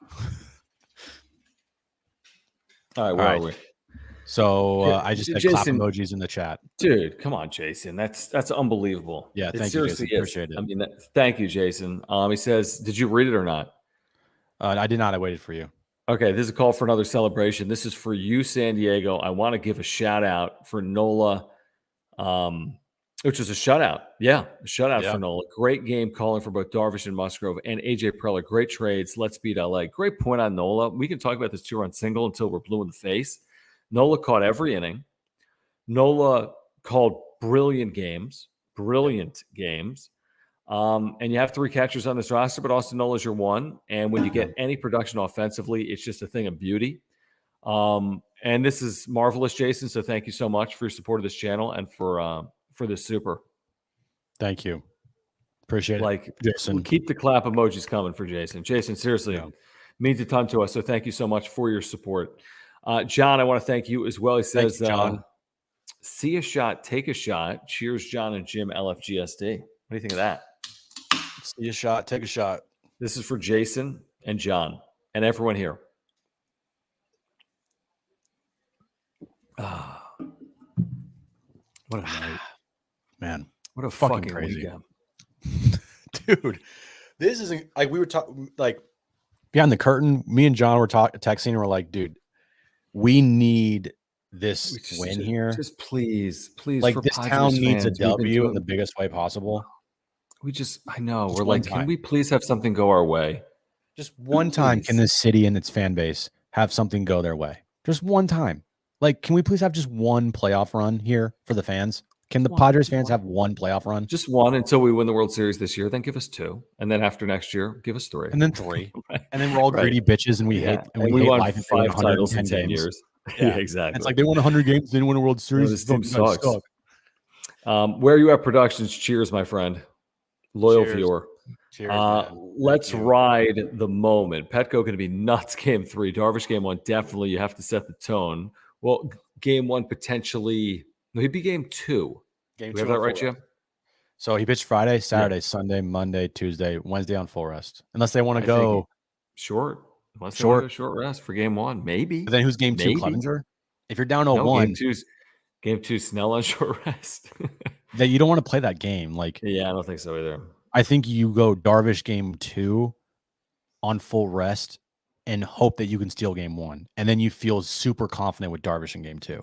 Speaker 1: All right, where are we?
Speaker 2: So
Speaker 1: Yeah,
Speaker 2: I just had
Speaker 1: Jason,
Speaker 2: clap emojis in the chat.
Speaker 1: Dude, come on, Jason. That's unbelievable.
Speaker 2: Yeah,
Speaker 1: it
Speaker 2: thank you, Jason. Appreciate it.
Speaker 1: I mean, thank you, Jason. He says, did you read it or not?
Speaker 2: I did not. I waited for you.
Speaker 1: Okay, this is a call for another celebration. This is for you, San Diego. I want to give a shout out for Nola, which is a shutout. Yeah, a shutout for Nola. Great game calling for both Darvish and Musgrove and AJ Preller. Great trades. Let's beat LA. Great point on Nola. We can talk about this 2-run single until we're blue in the face. Nola caught every inning. Nola called brilliant games. And you have 3 catchers on this roster, but Austin Nola's your one. And when you get any production offensively, it's just a thing of beauty. And this is marvelous, Jason. So thank you so much for your support of this channel and for for the Super.
Speaker 2: Thank you. Appreciate
Speaker 1: Like,
Speaker 2: it, Jason.
Speaker 1: keep the clap emojis coming for Jason. Jason, seriously, means a ton to us. So thank you so much for your support. John, I want to thank you as well. He says,
Speaker 2: John.
Speaker 1: see a shot, take a shot. Cheers, John and Jim, LFGSD. What do you think of that?
Speaker 2: See a shot, take a shot.
Speaker 1: This is for Jason and John and everyone here. What a night.
Speaker 2: Man.
Speaker 1: What a
Speaker 2: fucking
Speaker 1: fucking
Speaker 2: crazy.
Speaker 1: weekend.
Speaker 2: Dude, this isn't like we were talking like behind the curtain. Me and John were texting and we're like, dude, we need this win here.
Speaker 1: Just please,
Speaker 2: like
Speaker 1: for
Speaker 2: this
Speaker 1: Padres
Speaker 2: town needs
Speaker 1: fans,
Speaker 2: a W in the biggest way possible.
Speaker 1: I know.
Speaker 2: Just
Speaker 1: We're
Speaker 2: one
Speaker 1: like, can
Speaker 2: time.
Speaker 1: we please have something go our way?
Speaker 2: Just one time can
Speaker 1: Please.
Speaker 2: this city and its fan base have something go their way? Just one time. Like, can we please have just one playoff run here for the fans? Can the Padres fans have one playoff run?
Speaker 1: Just one until we win the World Series this year. Then give us 2, and then after next year, give us 3,
Speaker 2: And then 3.
Speaker 1: Right.
Speaker 2: And then we're all greedy bitches and we hate and we hate
Speaker 1: won
Speaker 2: life if they win
Speaker 1: 5 titles in
Speaker 2: 110
Speaker 1: 10
Speaker 2: games.
Speaker 1: years.
Speaker 2: Yeah.
Speaker 1: Yeah, exactly.
Speaker 2: It's like they won 100 games, they didn't win a World Series.
Speaker 1: this team
Speaker 2: You guys
Speaker 1: sucks.
Speaker 2: suck.
Speaker 1: Where are you at Productions? Cheers, my friend. Loyal
Speaker 2: Cheers.
Speaker 1: viewer.
Speaker 2: Cheers, man.
Speaker 1: Let's
Speaker 2: Thank you.
Speaker 1: ride the moment. Petco going to be nuts game 3. Darvish game 1. Definitely you have to set the tone. Well, game 1 potentially. No, he'd be game 2.
Speaker 2: Game
Speaker 1: Do we have
Speaker 2: 2
Speaker 1: that
Speaker 2: on
Speaker 1: right,
Speaker 2: full
Speaker 1: Jim?
Speaker 2: rest. So he pitched Friday, Saturday, Sunday, Monday, Tuesday, Wednesday on full rest. Unless they want to go
Speaker 1: short. Unless they want to go short rest for game 1. Maybe.
Speaker 2: But then who's game 2?
Speaker 1: Maybe.
Speaker 2: Clevenger? If you're down
Speaker 1: No,
Speaker 2: 0-1,
Speaker 1: game 2 Snell on short rest.
Speaker 2: that you don't want to play that game. Like,
Speaker 1: yeah, I don't think so either.
Speaker 2: I think you go Darvish game 2 on full rest and hope that you can steal game 1. And then you feel super confident with Darvish in game 2.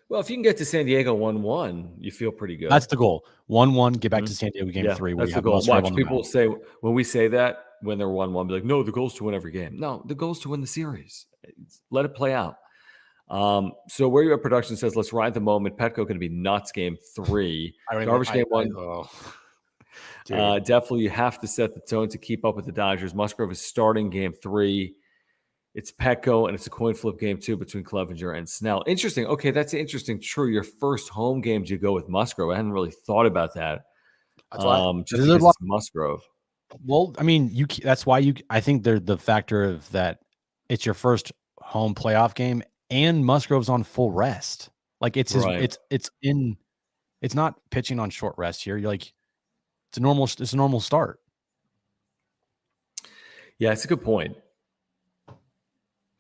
Speaker 1: Well, if you can get to San Diego 1-1, you feel pretty good.
Speaker 2: That's the goal. 1-1, get back to San Diego game 3. Where
Speaker 1: That's
Speaker 2: you
Speaker 1: the
Speaker 2: have
Speaker 1: goal.
Speaker 2: Musgrove
Speaker 1: Watch
Speaker 2: on the
Speaker 1: people
Speaker 2: mound.
Speaker 1: say when we say that when they're 1-1, be like, no, the goal is to win every game. No, the goal is to win the series. Let it play out. So where you at Production says, let's ride the moment. Petco going to be nuts game 3. Darvish game 1. Definitely you have to set the tone to keep up with the Dodgers. Musgrove is starting game 3. It's Petco, and it's a coin flip game 2 between Clevenger and Snell. Interesting. Okay, that's interesting. True. Your first home game, you go with Musgrove. I hadn't really thought about that.
Speaker 2: That's why,
Speaker 1: just because it's Musgrove.
Speaker 2: Well, I mean, that's why I think they're the factor of that it's your first home playoff game and Musgrove's on full rest. Like it's not pitching on short rest here. You're like, it's a normal start.
Speaker 1: Yeah, it's a good point.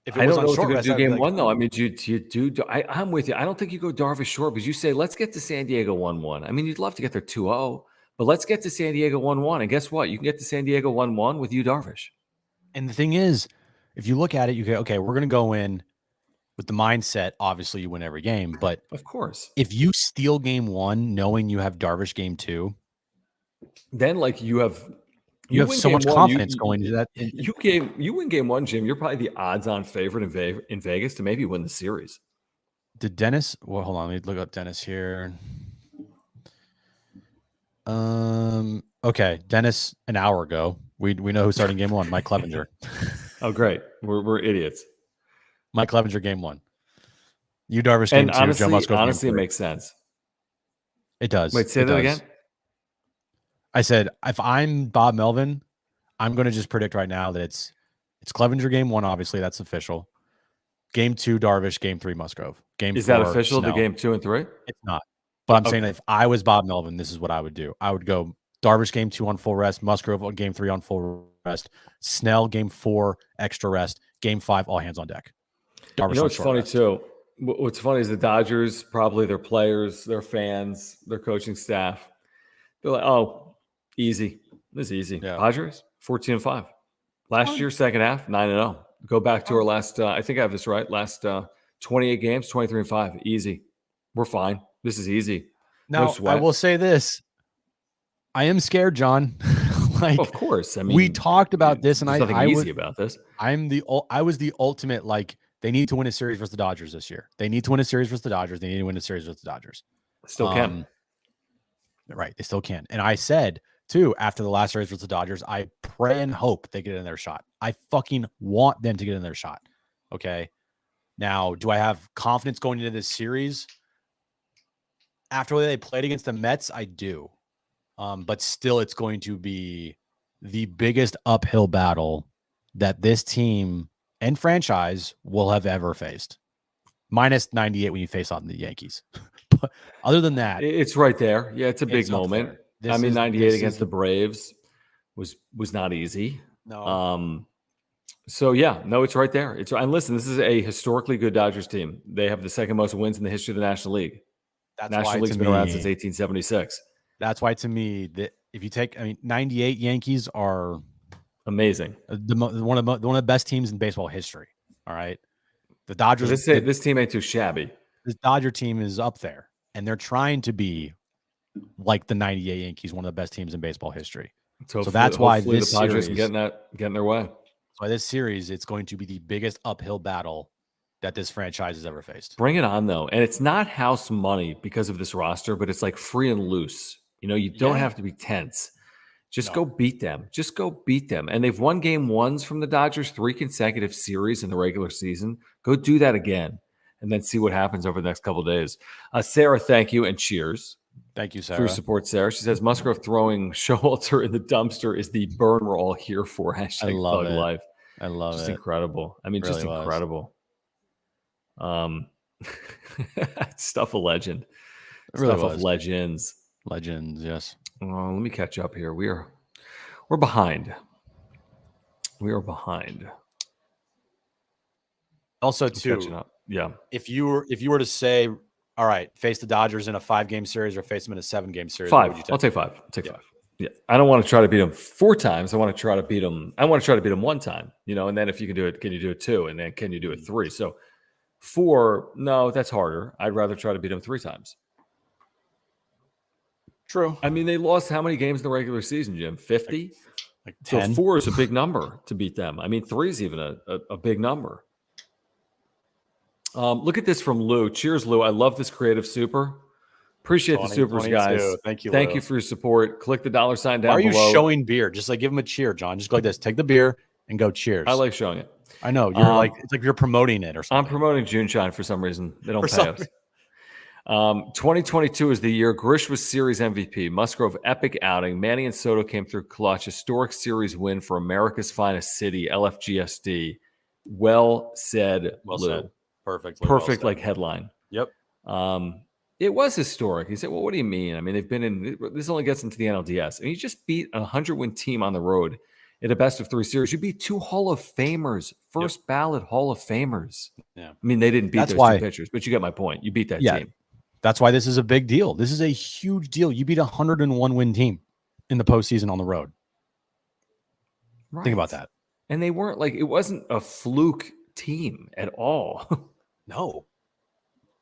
Speaker 2: If
Speaker 1: I don't know if you're going to do game 1, though. I mean, I'm with you. I don't think you go Darvish short, but you say, let's get to San Diego 1-1. I mean, you'd love to get there 2-0, but let's get to San Diego 1-1. And guess what? You can get to San Diego 1-1 with you, Darvish.
Speaker 2: And the thing is, if you look at it, you go, okay, we're going to go in with the mindset. Obviously, you win every game, but
Speaker 1: of course,
Speaker 2: if you steal game 1, knowing you have Darvish game 2,
Speaker 1: then like you have
Speaker 2: so much confidence going into that.
Speaker 1: You win game 1, Jim. You're probably the odds-on favorite in Vegas to maybe win the series.
Speaker 2: Did Dennis? Well, hold on. Let me look up Dennis here. Okay, Dennis. An hour ago, we know who's starting game 1. Mike Clevenger.
Speaker 1: Oh, great. We're idiots.
Speaker 2: Mike Clevenger game 1. You Darvish game 2.
Speaker 1: Honestly,
Speaker 2: Joe Musgrove
Speaker 1: honestly,
Speaker 2: game
Speaker 1: it
Speaker 2: 3.
Speaker 1: makes sense.
Speaker 2: It does.
Speaker 1: Wait, say that again.
Speaker 2: I said, if I'm Bob Melvin, I'm going to just predict right now that it's Clevenger game 1. Obviously, that's official. Game 2, Darvish. Game 3, Musgrove. Game 4,
Speaker 1: is that official?
Speaker 2: Snell.
Speaker 1: The game 2 and 3?
Speaker 2: It's not. But I'm saying that if I was Bob Melvin, this is what I would do. I would go Darvish game 2 on full rest, Musgrove on game 3 on full rest, Snell game 4 extra rest, game 5 all hands on deck. Darvish
Speaker 1: You know what's funny
Speaker 2: rest.
Speaker 1: too? What's funny is the Dodgers, probably their players, their fans, their coaching staff, they're like, "Oh, easy. This is easy."
Speaker 2: Yeah.
Speaker 1: Padres 14-5. Last year, second half 9-0. Go back to our last. I think I have this right. Last 28 games, 23-5. Easy. We're fine. This is easy.
Speaker 2: Now,
Speaker 1: No sweat.
Speaker 2: I will say this. I am scared, John. Like,
Speaker 1: of course. I mean,
Speaker 2: we talked about this, and
Speaker 1: there's nothing easy about this.
Speaker 2: I was the ultimate, like, they need to win a series versus the Dodgers this year. They need to win a series versus the Dodgers. They need to win a series versus the Dodgers.
Speaker 1: Still can.
Speaker 2: Right. They still can. And I said, too, after the last series versus the Dodgers, I pray and hope they get in their shot. I fucking want them to get in their shot. Okay. Now, do I have confidence going into this series? after they played against the Mets, I do. But still, it's going to be the biggest uphill battle that this team and franchise will have ever faced. Minus 98 when you face on the Yankees. But other than that,
Speaker 1: It's right there. Yeah, it's a big
Speaker 2: it's up
Speaker 1: moment.
Speaker 2: there.
Speaker 1: I mean, 98
Speaker 2: this
Speaker 1: against
Speaker 2: is
Speaker 1: the Braves was not easy.
Speaker 2: no.
Speaker 1: So yeah, no, it's right there. It's and listen, this is a historically good Dodgers team. They have the second most wins in the history of the National League.
Speaker 2: That's
Speaker 1: National
Speaker 2: why
Speaker 1: League's
Speaker 2: to
Speaker 1: been around since
Speaker 2: me,
Speaker 1: 1876.
Speaker 2: that's why to me that if you take, 98 Yankees are
Speaker 1: Amazing.
Speaker 2: one of the best teams in baseball history. All right, the Dodgers.
Speaker 1: This team ain't too shabby.
Speaker 2: This Dodger team is up there, and they're trying to be like the 98 Yankees, one of the best teams in baseball history. So that's why this
Speaker 1: the Padres
Speaker 2: series,
Speaker 1: can getting their way.
Speaker 2: so this series, it's going to be the biggest uphill battle that this franchise has ever faced.
Speaker 1: Bring it on though, and it's not house money because of this roster, but it's like free and loose. You don't have to be tense. Just go beat them. Just go beat them. And they've won game ones from the Dodgers 3 consecutive series in the regular season. Go do that again, and then see what happens over the next couple of days. Sarah, thank you and cheers.
Speaker 2: Thank you, Sarah.
Speaker 1: For your support, Sarah. She says Musgrove throwing Showalter in the dumpster is the burn we're all here for. Hashtag
Speaker 2: I love
Speaker 1: Thug
Speaker 2: it.
Speaker 1: Life.
Speaker 2: I love
Speaker 1: just
Speaker 2: it.
Speaker 1: Incredible. I mean, just
Speaker 2: Really was.
Speaker 1: incredible. Stuff a legend.
Speaker 2: It really
Speaker 1: Stuff of
Speaker 2: was.
Speaker 1: legends.
Speaker 2: Legends, yes.
Speaker 1: Let me catch up here. We're behind. We are behind.
Speaker 2: Also,
Speaker 1: I'm catching
Speaker 2: too,
Speaker 1: up. Yeah.
Speaker 2: if you were to say, all right, face the Dodgers in a 5-game series or face them in a 7-game series,
Speaker 1: 5.
Speaker 2: What would you take?
Speaker 1: I'll take 5. I'll take 5. Yeah. I don't want to try to beat them 4 times. I want to try to beat them. I want to try to beat them 1 time, and then if you can do it, can you do it 2? And then can you do it 3? So 4, no, that's harder. I'd rather try to beat them 3 times.
Speaker 2: True.
Speaker 1: I mean, they lost how many games in the regular season, Jim? 50?
Speaker 2: Like 10.
Speaker 1: So 4 is a big number to beat them. I mean, 3 is even a big number. Look at this from Lou. Cheers, Lou. I love this creative super. Appreciate the supers, guys.
Speaker 2: Thank you.
Speaker 1: Thank
Speaker 2: Lou.
Speaker 1: you for your support. Click the $sign down below.
Speaker 2: Why are you showing beer? Just like give him a cheer, John. Just go like this. Take the beer and go cheers.
Speaker 1: I like showing it.
Speaker 2: I know. You're it's like you're promoting it or something.
Speaker 1: I'm promoting June Shine for some reason. They don't pay us. 2022 is the year. Grish was series MVP. Musgrove epic outing. Manny and Soto came through clutch. Historic series win for America's finest city, LFGSD. Well said,
Speaker 2: Well
Speaker 1: Lou.
Speaker 2: said. Perfect.
Speaker 1: Perfect, like headline.
Speaker 2: Yep.
Speaker 1: It was historic. He said, well, what do you mean? I mean, they've been in, this only gets into the NLDS. And you just beat a 100-win team on the road in a best-of-3 series. You beat 2 Hall of Famers, first ballot Hall of Famers.
Speaker 2: Yeah.
Speaker 1: I mean, they didn't beat those 2 pitchers, but you get my point. You beat that team.
Speaker 2: That's why this is a big deal. This is a huge deal. You beat a 101-win team in the postseason on the road.
Speaker 1: Right.
Speaker 2: Think about that.
Speaker 1: And they weren't it wasn't a fluke team at all.
Speaker 2: No.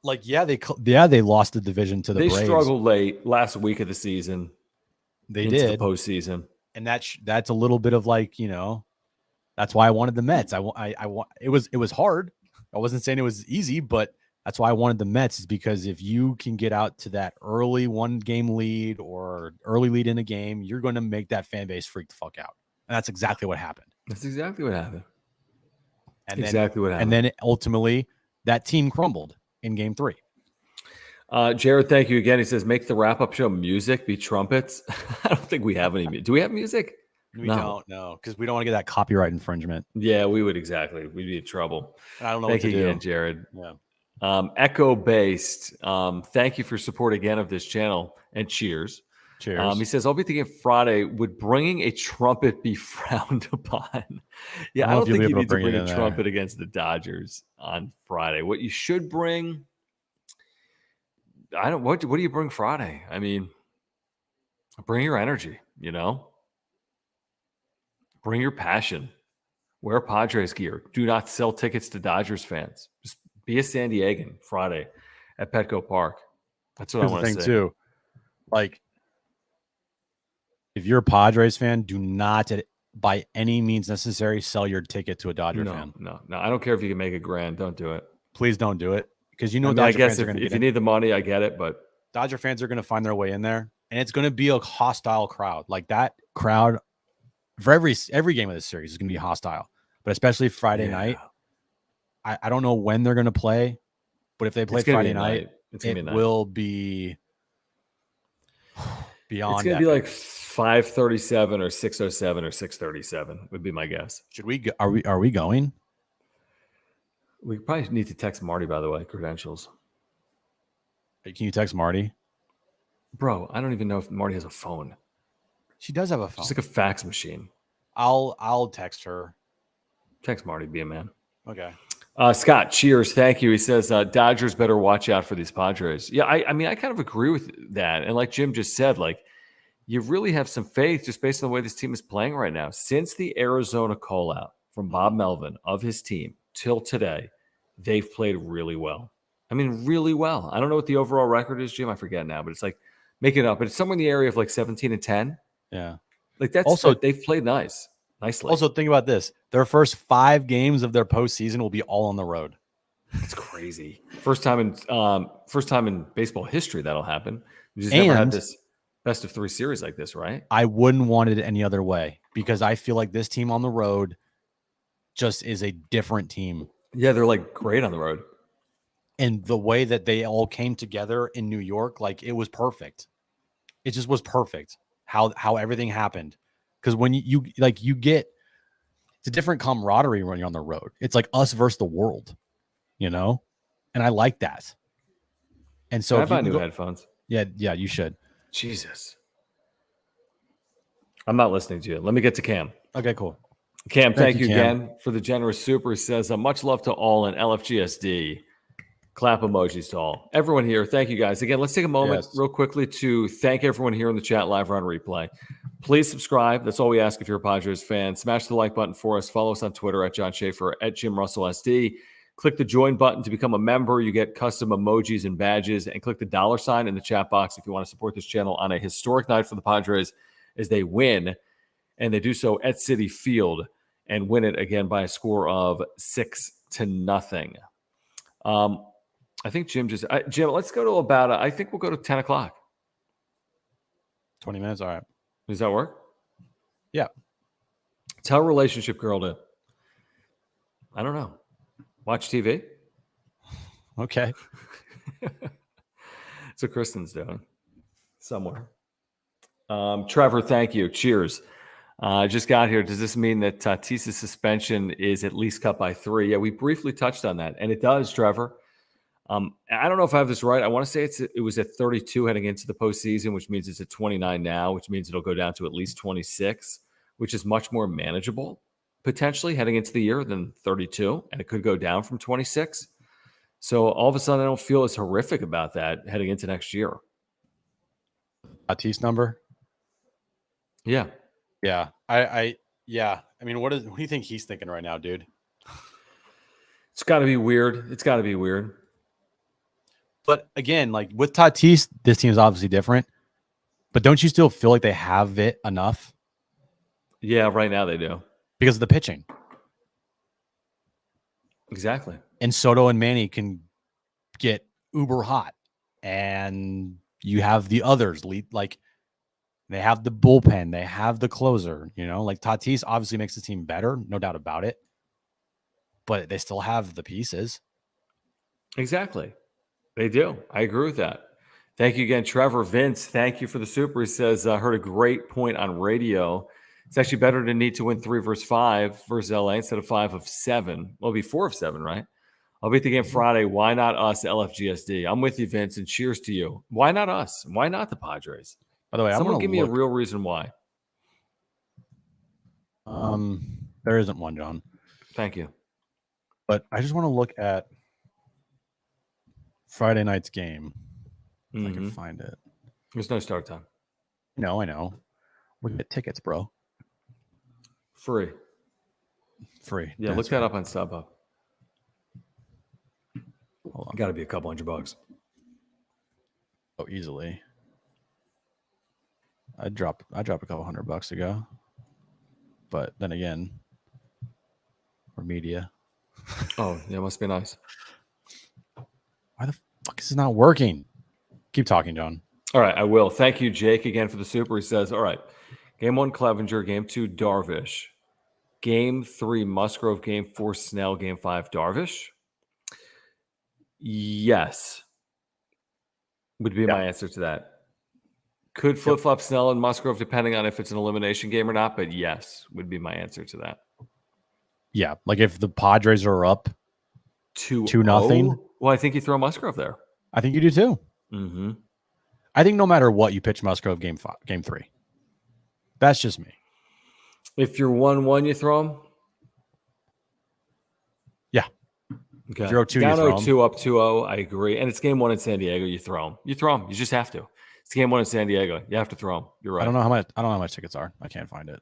Speaker 2: They lost the division to the Braves.
Speaker 1: They struggled late last week of the season.
Speaker 2: They
Speaker 1: into
Speaker 2: did
Speaker 1: the postseason,
Speaker 2: and that's a little bit of that's why I wanted the Mets. It was hard. I wasn't saying it was easy, but that's why I wanted the Mets, is because if you can get out to that early 1-game lead or early lead in a game, you're going to make that fan base freak the fuck out, and that's exactly what happened.
Speaker 1: That's exactly what happened.
Speaker 2: And then ultimately that team crumbled in game 3.
Speaker 1: Jared, thank you again. He says, make the wrap-up show music be trumpets. I don't think we have any. Do we have music?
Speaker 2: We don't know, because we don't want to get that copyright infringement.
Speaker 1: Yeah, we would. Exactly. We'd be in trouble.
Speaker 2: And I don't know
Speaker 1: thank
Speaker 2: what to
Speaker 1: you
Speaker 2: do.
Speaker 1: again, Jared.
Speaker 2: Yeah.
Speaker 1: Echo based. Thank you for support again of this channel, and cheers.
Speaker 2: Cheers.
Speaker 1: He says, I'll be thinking Friday, would bringing a trumpet be frowned upon? Yeah, I don't think you need to bring a trumpet against the Dodgers on Friday. What you should bring, what do you bring Friday? I mean, bring your energy, bring your passion. Wear Padres gear. Do not sell tickets to Dodgers fans. Just be a San Diegan Friday at Petco Park. That's what I want to say.
Speaker 2: Too. If you're a Padres fan, do not by any means necessary sell your ticket to a Dodger fan.
Speaker 1: No. I don't care if you can make it grand. Don't do it.
Speaker 2: Please don't do it, because
Speaker 1: I guess if you need the money, I get it, but
Speaker 2: Dodger fans are going to find their way in there, and it's going to be a hostile crowd. Like that crowd for every game of this series is going to be hostile, but especially Friday night. I don't know when they're going to play, but if they play Friday night, it will be beyond.
Speaker 1: It's going to be
Speaker 2: epic.
Speaker 1: like 537 or 607 or 637 would be my guess.
Speaker 2: Should we go, are we going?
Speaker 1: We probably need to text Marty, by the way, credentials.
Speaker 2: Hey, can you text Marty?
Speaker 1: Bro, I don't even know if Marty has a phone.
Speaker 2: She does have a phone.
Speaker 1: She's like a fax machine.
Speaker 2: I'll text her.
Speaker 1: Text Marty, be a man.
Speaker 2: Okay.
Speaker 1: Scott, cheers. Thank you. He says, Dodgers better watch out for these Padres. Yeah, I mean, I kind of agree with that. And like Jim just said, like, you really have some faith just based on the way this team is playing right now. Since the Arizona call out from Bob Melvin of his team till today, they've played really well. I mean, really well. I don't know what the overall record is, Jim. I forget now, but it's like, make it up. But it's somewhere in the area of like 17-10.
Speaker 2: Yeah.
Speaker 1: Like that's
Speaker 2: also,
Speaker 1: they've played nicely.
Speaker 2: Also, think about this. Their first 5 games of their postseason will be all on the road.
Speaker 1: It's crazy. First time in baseball history that'll happen. We just never had this best of 3 series like this, right?
Speaker 2: I wouldn't want it any other way because I feel like this team on the road just is a different team.
Speaker 1: Yeah, they're like great on the road.
Speaker 2: And the way that they all came together in New York, like it was perfect. It just was perfect how everything happened. Because when you get, it's a different camaraderie when you're on the road. It's like us versus the world, you know? And I like that. And so
Speaker 1: I buy new headphones.
Speaker 2: Yeah, you should.
Speaker 1: Jesus. I'm not listening to you. Let me get to Cam.
Speaker 2: Okay, cool.
Speaker 1: Cam, thank you
Speaker 2: Cam.
Speaker 1: again for the generous super. He says, much love to all in LFGSD. Clap emojis to all. Everyone here, thank you guys. Again, let's take a moment real quickly to thank everyone here in the chat live or on replay. Please subscribe. That's all we ask if you're a Padres fan. Smash the like button for us. Follow us on Twitter at John Schaefer, at Jim Russell SD. Click the join button to become a member. You get custom emojis and badges. And click the $ in the chat box if you want to support this channel on a historic night for the Padres as they win. And they do so at Citi Field and win it again by a score of 6-0. I think Jim, let's go to about, I think we'll go to 10 o'clock.
Speaker 2: 20 minutes. All right.
Speaker 1: Does that work?
Speaker 2: Yeah.
Speaker 1: Tell relationship girl to, I don't know, watch TV.
Speaker 2: Okay.
Speaker 1: That's what Kristen's doing somewhere. Trevor, thank you. Cheers. Just got here. Does this mean that Tatis's suspension is at least cut by 3? Yeah, we briefly touched on that. And it does, Trevor. I don't know if I have this right. I want to say it was at 32 heading into the postseason, which means it's at 29 now, which means it'll go down to at least 26, which is much more manageable potentially heading into the year than 32, and it could go down from 26. So all of a sudden, I don't feel as horrific about that heading into next year.
Speaker 2: Tatis number?
Speaker 1: Yeah.
Speaker 2: Yeah. I mean, what do you think he's thinking right now, dude?
Speaker 1: It's got to be weird. It's got to be weird.
Speaker 2: But again, like with Tatis, this team is obviously different. But don't you still feel like they have it enough?
Speaker 1: Yeah, right now they do.
Speaker 2: Because of the pitching.
Speaker 1: Exactly.
Speaker 2: And Soto and Manny can get uber hot. And you have the others lead, like they have the bullpen, they have the closer, you know, like Tatis obviously makes the team better, no doubt about it. But they still have the pieces.
Speaker 1: Exactly. They do. I agree with that. Thank you again, Trevor. Vince, thank you for the super. He says, I heard a great point on radio. It's actually better to need to win 3 versus 5 versus LA instead of 5 of 7. Well, it'll be 4 of 7, right? I'll be at the game Friday. Why not us, LFGSD? I'm with you, Vince, and cheers to you. Why not us? Why not the Padres?
Speaker 2: By the way,
Speaker 1: someone give me a real reason why.
Speaker 2: There isn't one, John.
Speaker 1: Thank you.
Speaker 2: But I just want to look at Friday night's game. If I can find it.
Speaker 1: There's no start time.
Speaker 2: No, I know. We can get tickets, bro.
Speaker 1: Free. Yeah, look that up on StubHub.
Speaker 2: Hold on.
Speaker 1: Got to be a couple $100.
Speaker 2: Oh, easily. I'd drop a couple $100 to go. But then again, we're media.
Speaker 1: Oh, yeah, must be nice.
Speaker 2: Why the fuck is this not working? Keep talking, John.
Speaker 1: All right, I will. Thank you, Jake, again for the super. He says, all right, game 1, Clevenger, game 2, Darvish. Game 3, Musgrove, game 4, Snell, game 5, Darvish. Yes. Would be my answer to that. Could flip-flop Snell and Musgrove depending on if it's an elimination game or not, but yes, would be my answer to that.
Speaker 2: Yeah, like if the Padres are up 2-0,
Speaker 1: well, I think you throw Musgrove there.
Speaker 2: I think you do too.
Speaker 1: Mm-hmm.
Speaker 2: I think no matter what, you pitch Musgrove game 3. That's just me.
Speaker 1: If you're 1-1, you throw him?
Speaker 2: Yeah.
Speaker 1: Okay.
Speaker 2: If you're 0-2,
Speaker 1: down
Speaker 2: you throw
Speaker 1: 0-2, up 2-0, I agree. And it's game 1 in San Diego, you throw him. You throw him. You just have to. It's game 1 in San Diego. You have to throw him. You're right.
Speaker 2: I don't know how much tickets are. I can't find it.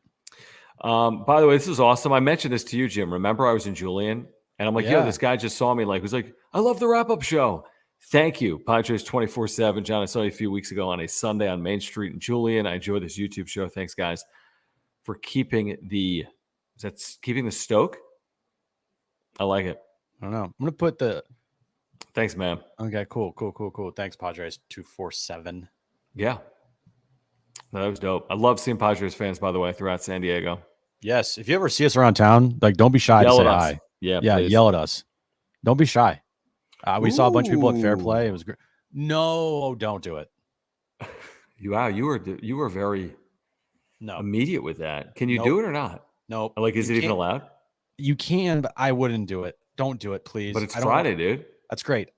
Speaker 1: By the way, this is awesome. I mentioned this to you, Jim. Remember, I was in Julian, and I'm like, yo, this guy just saw me. Like, was like, I love the wrap-up show. Thank you, Padres 24/7. John, I saw you a few weeks ago on a Sunday on Main Street in Julian. I enjoy this YouTube show. Thanks, guys, for keeping the Stoke. I like it.
Speaker 2: I don't know. I'm gonna put the.
Speaker 1: Thanks, man.
Speaker 2: Okay, cool. Thanks, Padres 247.
Speaker 1: Yeah, no, that was dope. I love seeing Padres fans, by the way, throughout San Diego.
Speaker 2: Yes, if you ever see us around town, like don't be shy to say hi.
Speaker 1: Yeah,
Speaker 2: please. Yell at us. Don't be shy. We saw a bunch of people at Fair Play. It was great. No, don't do it.
Speaker 1: Wow, you were very immediate with that. Can you do it or not?
Speaker 2: Nope.
Speaker 1: Like, is it even allowed?
Speaker 2: You can, but I wouldn't do it. Don't do it, please.
Speaker 1: But it's Friday, dude.
Speaker 2: That's great.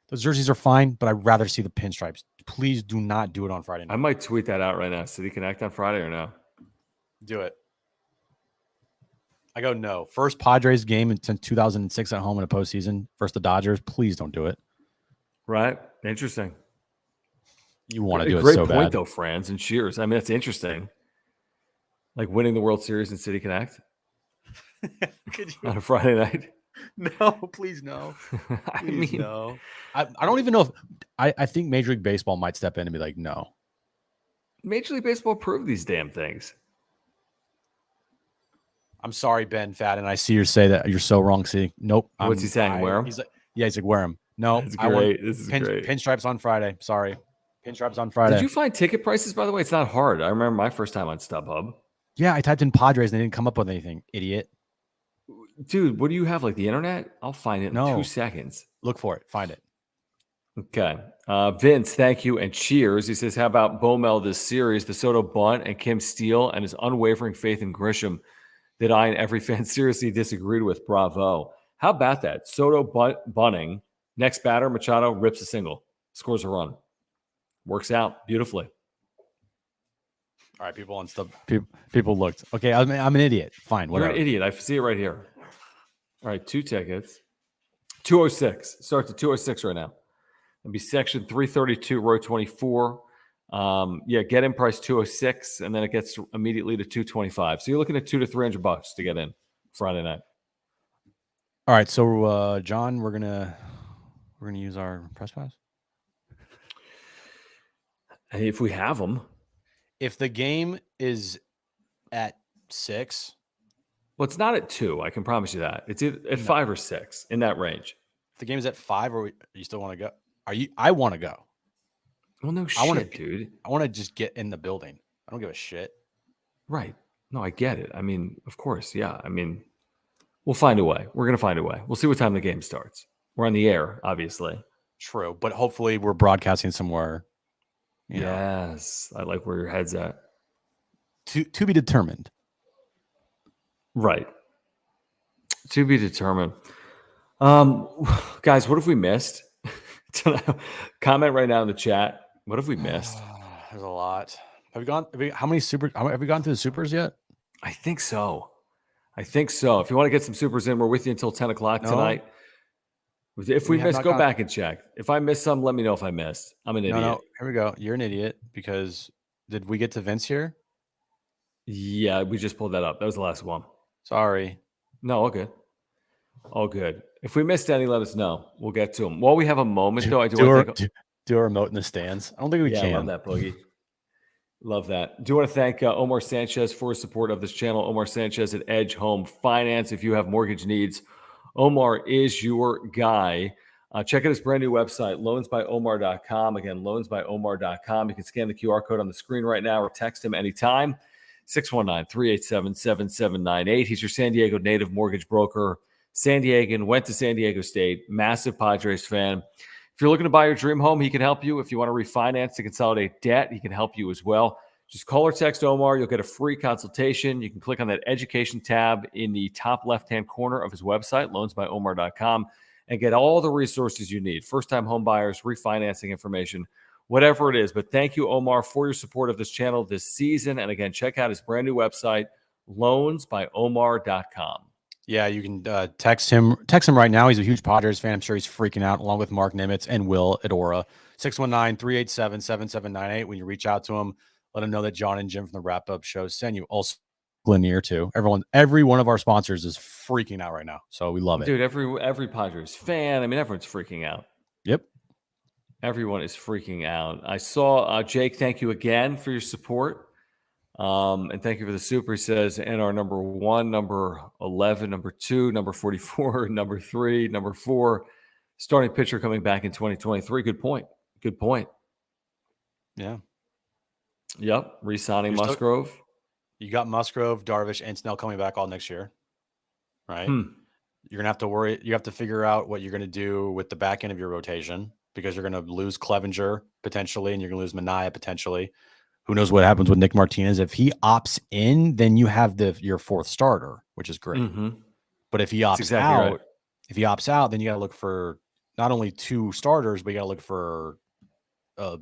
Speaker 2: Those jerseys are fine, but I'd rather see the pinstripes. Please do not do it on Friday night.
Speaker 1: I might tweet that out right now. City Connect on Friday or no?
Speaker 2: Do it. I go no. First Padres game since 2006 at home in a postseason versus the Dodgers. Please don't do it.
Speaker 1: Right. Interesting.
Speaker 2: You want to do it
Speaker 1: so
Speaker 2: bad.
Speaker 1: Great point, though, Franz and Cheers. I mean, that's interesting. Like winning the World Series in City Connect on a Friday night.
Speaker 2: No, please no.
Speaker 1: I mean,
Speaker 2: no. I don't even know if I think Major League Baseball might step in and be like, no.
Speaker 1: Major League Baseball approved these damn things.
Speaker 2: I'm sorry, Ben Fadden. I see you say that you're so wrong. See, nope.
Speaker 1: What's he saying? Wear them?
Speaker 2: He's like, wear them. No,
Speaker 1: that's great. This is great.
Speaker 2: Pinstripes on Friday. Sorry, pinstripes on Friday.
Speaker 1: Did you find ticket prices? By the way, it's not hard. I remember my first time on StubHub.
Speaker 2: Yeah, I typed in Padres and they didn't come up with anything. Idiot.
Speaker 1: Dude, what do you have? Like the internet? I'll find it in 2 seconds.
Speaker 2: Look for it. Find it.
Speaker 1: Okay. Vince, thank you and cheers. He says, how about Bomel this series? The Soto bunt and Kim Steele and his unwavering faith in Grisham that I and every fan seriously disagreed with. Bravo. How about that? Soto bunting. Next batter, Machado rips a single. Scores a run. Works out beautifully.
Speaker 2: All right, people on stuff. People looked. Okay, I'm an idiot. Fine, whatever.
Speaker 1: You're an idiot. I see it right here. All right, 2 tickets. 206. Starts at 206 right now. It'll be section 332, row 24. Get in price 206, and then it gets immediately to 225. So you're looking at $200 to $300 to get in Friday night.
Speaker 2: All right, so John, we're gonna use our press pass.
Speaker 1: Hey, if we have them.
Speaker 2: If the game is at 6,
Speaker 1: well, it's not at 2. I can promise you that. It's at 5 or 6 in that range.
Speaker 2: If the game is at 5, or you still want to go? I want to go.
Speaker 1: Well, no shit, dude.
Speaker 2: I want to just get in the building. I don't give a shit.
Speaker 1: Right. No, I get it. I mean, of course, yeah. I mean, we'll find a way. We're going to find a way. We'll see what time the game starts. We're on the air, obviously.
Speaker 2: True, but hopefully we're broadcasting somewhere.
Speaker 1: Yes. I like where your head's at.
Speaker 2: To be determined.
Speaker 1: Right. To be determined. Guys, what have we missed? Comment right now in the chat. What have we missed?
Speaker 2: There's a lot. Have we gone through the supers yet?
Speaker 1: I think so. If you want to get some supers in, we're with you until 10 o'clock tonight. If we miss, go back and check. If I missed some, let me know if I missed. I'm an idiot.
Speaker 2: No, here we go. You're an idiot because did we get to Vince here?
Speaker 1: Yeah, we just pulled that up. That was the last one.
Speaker 2: Sorry.
Speaker 1: No, all good. All good. If we missed any, let us know. We'll get to them. While we have a moment, though, I do want to
Speaker 2: do a remote in the stands. I don't think we can.
Speaker 1: I love that, Boogie. Love that. Do want to thank Omar Sanchez for his support of this channel. Omar Sanchez at Edge Home Finance. If you have mortgage needs, Omar is your guy. Check out his brand new website, loansbyomar.com. Again, loansbyomar.com. You can scan the QR code on the screen right now or text him anytime. 619-387-7798. He's your San Diego native mortgage broker. San Diegan, went to San Diego State, massive Padres fan. If you're looking to buy your dream home, he can help you. If you want to refinance to consolidate debt, he can help you as well. Just call or text Omar. You'll get a free consultation. You can click on that education tab in the top left-hand corner of his website, loansbyomar.com, and get all the resources you need. First-time home buyers, refinancing information, whatever it is. But thank you, Omar, for your support of this channel this season. And again, check out his brand new website, loansbyomar.com.
Speaker 2: Yeah, you can text him right now. He's a huge Padres fan. I'm sure he's freaking out, along with Mark Nimitz and Will at Aura. 619-387-7798. When you reach out to him, let him know that John and Jim from the Wrap-Up Show send you. Also, Linear too. Every one of our sponsors is freaking out right now, so we love it.
Speaker 1: Dude, every Padres fan, I mean, everyone's freaking out.
Speaker 2: Yep.
Speaker 1: Everyone is freaking out. I saw Jake, thank you again for your support. And thank you for the super. He says, and our number 1, number 11, number 2, number 44, number 3, number 4, starting pitcher coming back in 2023. Good point. Good point.
Speaker 2: Yeah.
Speaker 1: Yep. Re-signing
Speaker 2: You're
Speaker 1: Musgrove.
Speaker 2: You got Musgrove, Darvish, and Snell coming back all next year, right? You're going to have to worry. You have to figure out what you're going to do with the back end of your rotation, because you're going to lose Clevenger potentially, and you're going to lose Manaea potentially. Who knows what happens with Nick Martinez? If he opts in, then you have your 4th starter, which is great. But if he opts out, then you got to look for not only 2 starters, but you got to look for a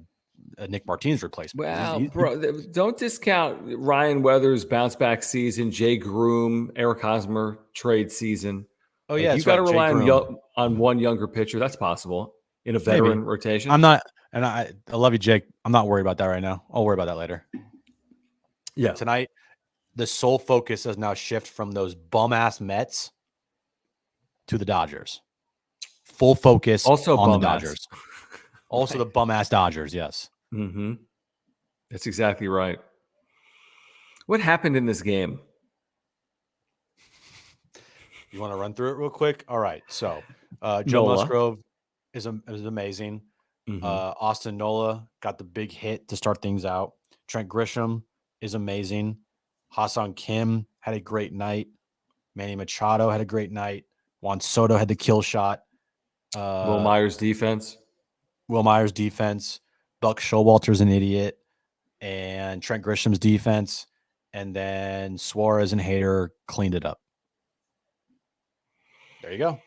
Speaker 2: Nick Martinez replacement.
Speaker 1: Well, bro, don't discount Ryan Weathers' bounce back season, Jay Groom, Eric Hosmer trade season.
Speaker 2: Oh yeah,
Speaker 1: you got to rely on one younger pitcher. That's possible in a veteran rotation.
Speaker 2: I'm not. And I love you, Jake. I'm not worried about that right now. I'll worry about that later.
Speaker 1: Yeah.
Speaker 2: Tonight, the sole focus has now shifted from those bum-ass Mets to the Dodgers. Full focus
Speaker 1: also
Speaker 2: on the Dodgers. Also the bum-ass Dodgers, yes.
Speaker 1: That's exactly right. What happened in this game?
Speaker 2: You want to run through it real quick? All right. So, Joe Musgrove is amazing. Austin Nola got the big hit to start things out. Trent Grisham is amazing. Hassan Kim had a great night. Manny Machado had a great night. Juan Soto had the kill shot.
Speaker 1: Will Myers defense.
Speaker 2: Buck Showalter's an idiot. And Trent Grisham's defense. And then Suarez and Hader cleaned it up. There you go.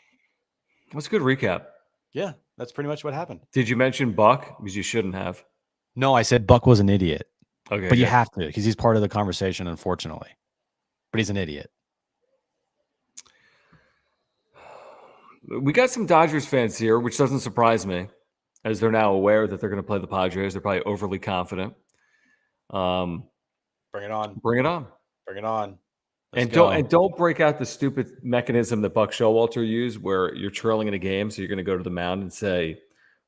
Speaker 1: That's a good recap.
Speaker 2: Yeah, that's pretty much what happened.
Speaker 1: Did you mention Buck? Because you shouldn't have.
Speaker 2: No, I said Buck was an idiot.
Speaker 1: Okay.
Speaker 2: But you have to, because he's part of the conversation, unfortunately. But he's an idiot.
Speaker 1: We got some Dodgers fans here, which doesn't surprise me, as they're now aware that they're going to play the Padres. They're probably overly confident.
Speaker 2: Bring it on.
Speaker 1: Bring it on.
Speaker 2: Bring it on.
Speaker 1: And don't break out the stupid mechanism that Buck Showalter used, where you're trailing in a game, so you're going to go to the mound and say,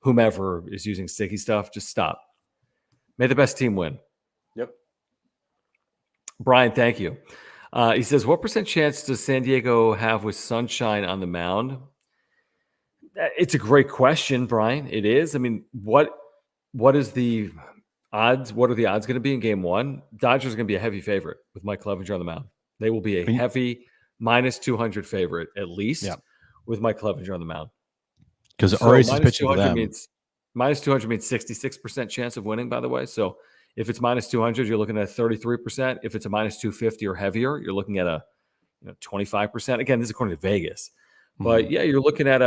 Speaker 1: whomever is using sticky stuff, just stop. May the best team win.
Speaker 2: Yep.
Speaker 1: Brian, thank you. He says, what % chance does San Diego have with Sunshine on the mound? It's a great question, Brian. It is. I mean, what is the odds? What are the odds going to be in game 1? Dodgers are going to be a heavy favorite with Mike Clevenger on the mound. They will be a heavy -200 favorite, at least, with Mike Clevenger on the mound.
Speaker 2: Because Arias is pitching
Speaker 1: -200 means -200 means 66% chance of winning, by the way. So if it's -200, you're looking at 33%. If it's a -250 or heavier, you're looking at a 25%. Again, this is according to Vegas. But yeah, you're looking at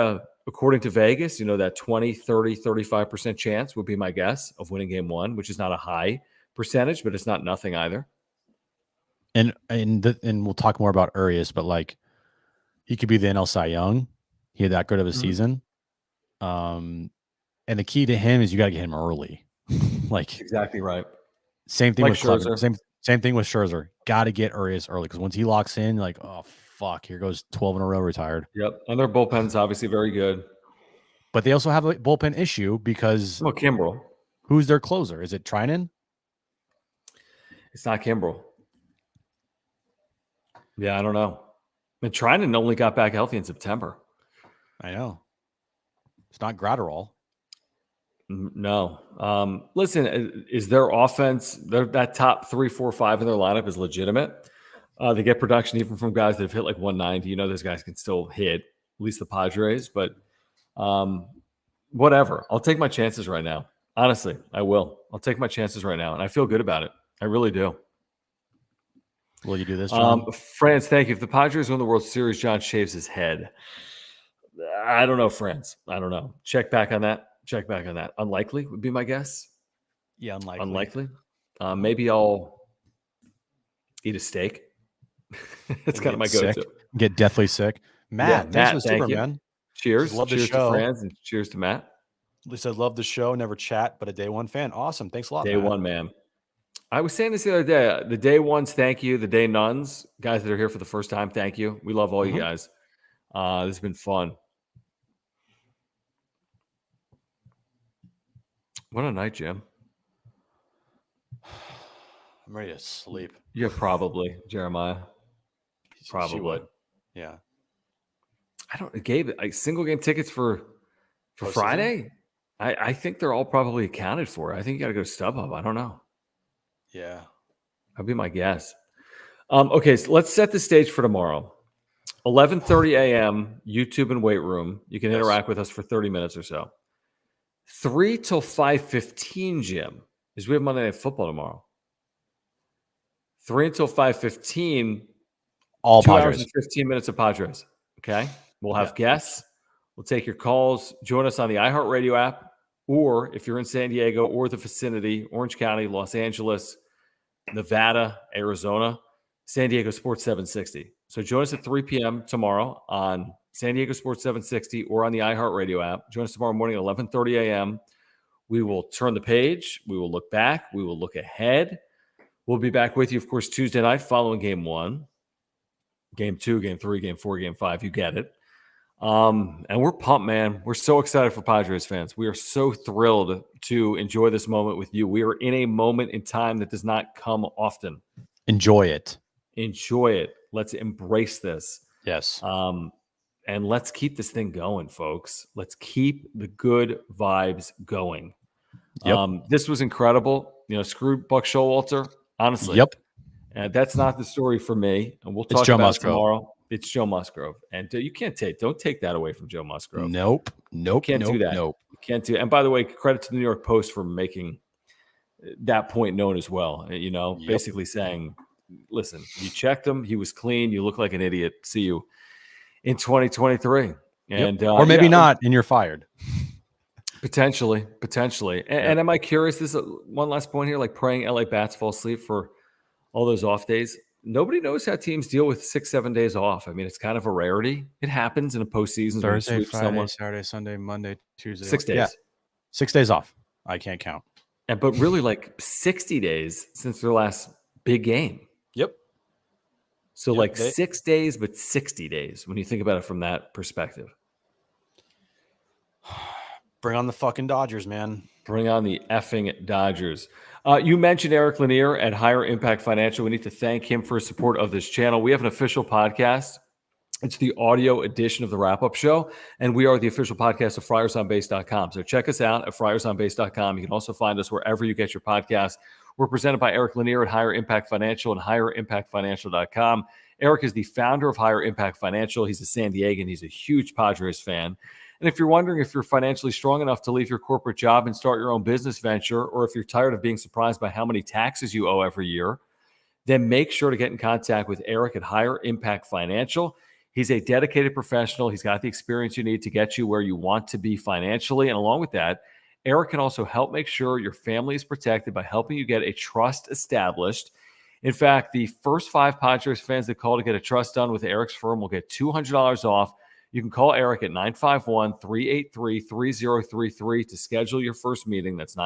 Speaker 1: according to Vegas, that 20, 30, 35% chance would be my guess of winning game 1, which is not a high percentage, but it's not nothing either.
Speaker 2: And we'll talk more about Arias, but he could be the NL Cy Young. He had that good of a season. And the key to him is you got to get him early.
Speaker 1: Exactly right.
Speaker 2: Same thing with
Speaker 1: Scherzer.
Speaker 2: Same thing with Scherzer. Got to get Arias early, because once he locks in, oh fuck, here goes 12 in a row retired.
Speaker 1: Yep. And their bullpen's obviously very good.
Speaker 2: But they also have a bullpen issue because
Speaker 1: Kimbrel.
Speaker 2: Who's their closer? Is it Trinan?
Speaker 1: It's not Kimbrel. Yeah, I don't know. And Trinan only got back healthy in September.
Speaker 2: I know. It's not Gratterall.
Speaker 1: No. Listen, is their offense, that top 3, 4, 5 in their lineup is legitimate. They get production even from guys that have hit 190. Those guys can still hit, at least the Padres. But whatever. I'll take my chances right now. Honestly, I will. I'll take my chances right now, and I feel good about it. I really do.
Speaker 2: Will you do this, John?
Speaker 1: Franz, thank you. If the Padres win the World Series, John shaves his head. I don't know, Franz. I don't know. Check back on that. Unlikely would be my guess.
Speaker 2: Yeah,
Speaker 1: Unlikely. Maybe I'll eat a steak. That's kind of my go-to.
Speaker 2: Get deathly sick. Matt, thanks for the super, man.
Speaker 1: Cheers.
Speaker 2: Love the
Speaker 1: Cheers
Speaker 2: show.
Speaker 1: to Franz and cheers to Matt.
Speaker 2: At least I love the show. Never chat, but a day one fan. Awesome. Thanks a lot,
Speaker 1: Day
Speaker 2: Matt.
Speaker 1: one, man. I was saying this the other day. The day ones, thank you. The day nuns, guys that are here for the first time, thank you. We love all you guys. This has been fun. What a night, Jim.
Speaker 2: I'm ready to sleep.
Speaker 1: Yeah, probably, Jeremiah. Probably.
Speaker 2: She would. Yeah.
Speaker 1: I don't. Gabe, single game tickets for Friday. I think they're all probably accounted for. I think you got to go to StubHub. I don't know.
Speaker 2: Yeah.
Speaker 1: That'd be my guess. Okay, so let's set the stage for tomorrow. 11:30 a.m. YouTube and weight room. You can interact with us for 30 minutes or so. 3 till 5:15, Jim, is we have Monday Night Football tomorrow. 3 until 5:15.
Speaker 2: All
Speaker 1: 2
Speaker 2: Padres.
Speaker 1: hours and 15 minutes of Padres. Okay. We'll have guests. We'll take your calls. Join us on the iHeartRadio app, or if you're in San Diego or the vicinity, Orange County, Los Angeles, Nevada, Arizona, San Diego Sports 760. So join us at 3 p.m. tomorrow on San Diego Sports 760 or on the iHeartRadio app. Join us tomorrow morning at 11:30 a.m. We will turn the page. We will look back. We will look ahead. We'll be back with you, of course, Tuesday night following game 1, game 2, game 3, game 4, game 5. You get it. And we're pumped, man. We're so excited for Padres fans. We are so thrilled to enjoy this moment with you. We are in a moment in time that does not come often.
Speaker 2: Enjoy it.
Speaker 1: Enjoy it. Let's embrace this.
Speaker 2: Yes.
Speaker 1: And let's keep this thing going, folks. Let's keep the good vibes going.
Speaker 2: Yep.
Speaker 1: This was incredible. Screw Buck Showalter. Honestly.
Speaker 2: Yep.
Speaker 1: And that's not the story for me. And we'll talk
Speaker 2: Joe
Speaker 1: about it
Speaker 2: Musgrove.
Speaker 1: tomorrow. It's Joe Musgrove. And you can't don't take that away from Joe Musgrove.
Speaker 2: Nope.
Speaker 1: Can't do that.
Speaker 2: Nope.
Speaker 1: You can't do. And by the way, credit to the New York Post for making that point known as well. Basically saying, listen, you checked him. He was clean. You look like an idiot. See you in 2023. And
Speaker 2: or maybe not, and you're fired.
Speaker 1: Potentially. And am I curious? This is one last point here, like praying LA Bats fall asleep for all those off days. Nobody knows how teams deal with 6-7 days off. I mean, it's kind of a rarity. It happens in a postseason.
Speaker 2: Thursday, Friday, Saturday, Sunday, Monday, Tuesday.
Speaker 1: 6 days.
Speaker 2: Yeah. 6 days off. I can't count.
Speaker 1: But really like 60 days since their last big game.
Speaker 2: Yep.
Speaker 1: So 6 days, but 60 days when you think about it from that perspective.
Speaker 2: Bring on the fucking Dodgers, man.
Speaker 1: Bring on the effing Dodgers. You mentioned Eric Lanier at Higher Impact Financial. We need to thank him for his support of this channel. We have an official podcast. It's the audio edition of the wrap-up show, and we are the official podcast of FriersOnBase.com. So check us out at FriersOnBase.com. You can also find us wherever you get your podcasts. We're presented by Eric Lanier at Higher Impact Financial and HigherImpactFinancial.com. Eric is the founder of Higher Impact Financial. He's a San Diegan. He's a huge Padres fan. And if you're wondering if you're financially strong enough to leave your corporate job and start your own business venture, or if you're tired of being surprised by how many taxes you owe every year, then make sure to get in contact with Eric at Higher Impact Financial. He's a dedicated professional. He's got the experience you need to get you where you want to be financially. And along with that, Eric can also help make sure your family is protected by helping you get a trust established. In fact, the first 5 Padres fans that call to get a trust done with Eric's firm will get $200 off. You can call Eric at 951-383-3033 to schedule your first meeting. That's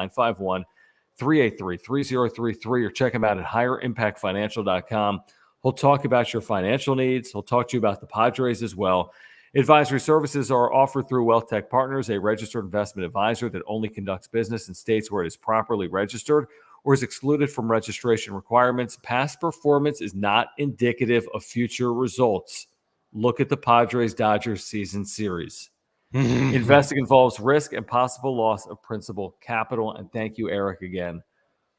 Speaker 1: 951-383-3033, or check him out at higherimpactfinancial.com. He'll talk about your financial needs. He'll talk to you about the Padres as well. Advisory services are offered through Wealth Tech Partners, a registered investment advisor that only conducts business in states where it is properly registered or is excluded from registration requirements. Past performance is not indicative of future results. Look at the Padres-Dodgers season series. Investing involves risk and possible loss of principal capital. And thank you, Eric, again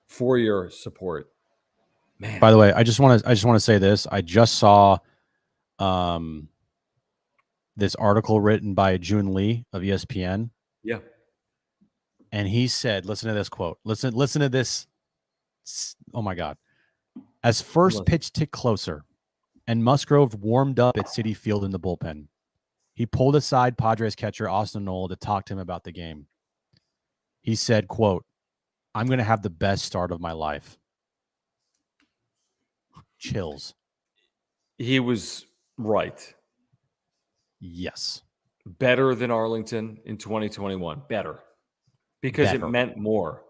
Speaker 1: for your support. Man.
Speaker 2: By the way, I just want to say this. I just saw this article written by June Lee of ESPN.
Speaker 1: Yeah.
Speaker 2: And he said, listen to this quote. Listen to this. Oh my God. As first pitch ticked closer and Musgrove warmed up at Citi Field in the bullpen, he pulled aside Padres catcher Austin Nola to talk to him about the game. He said, quote, I'm going to have the best start of my life. Chills.
Speaker 1: He was right.
Speaker 2: Yes.
Speaker 1: Better than Arlington in 2021. Better. Because it meant more.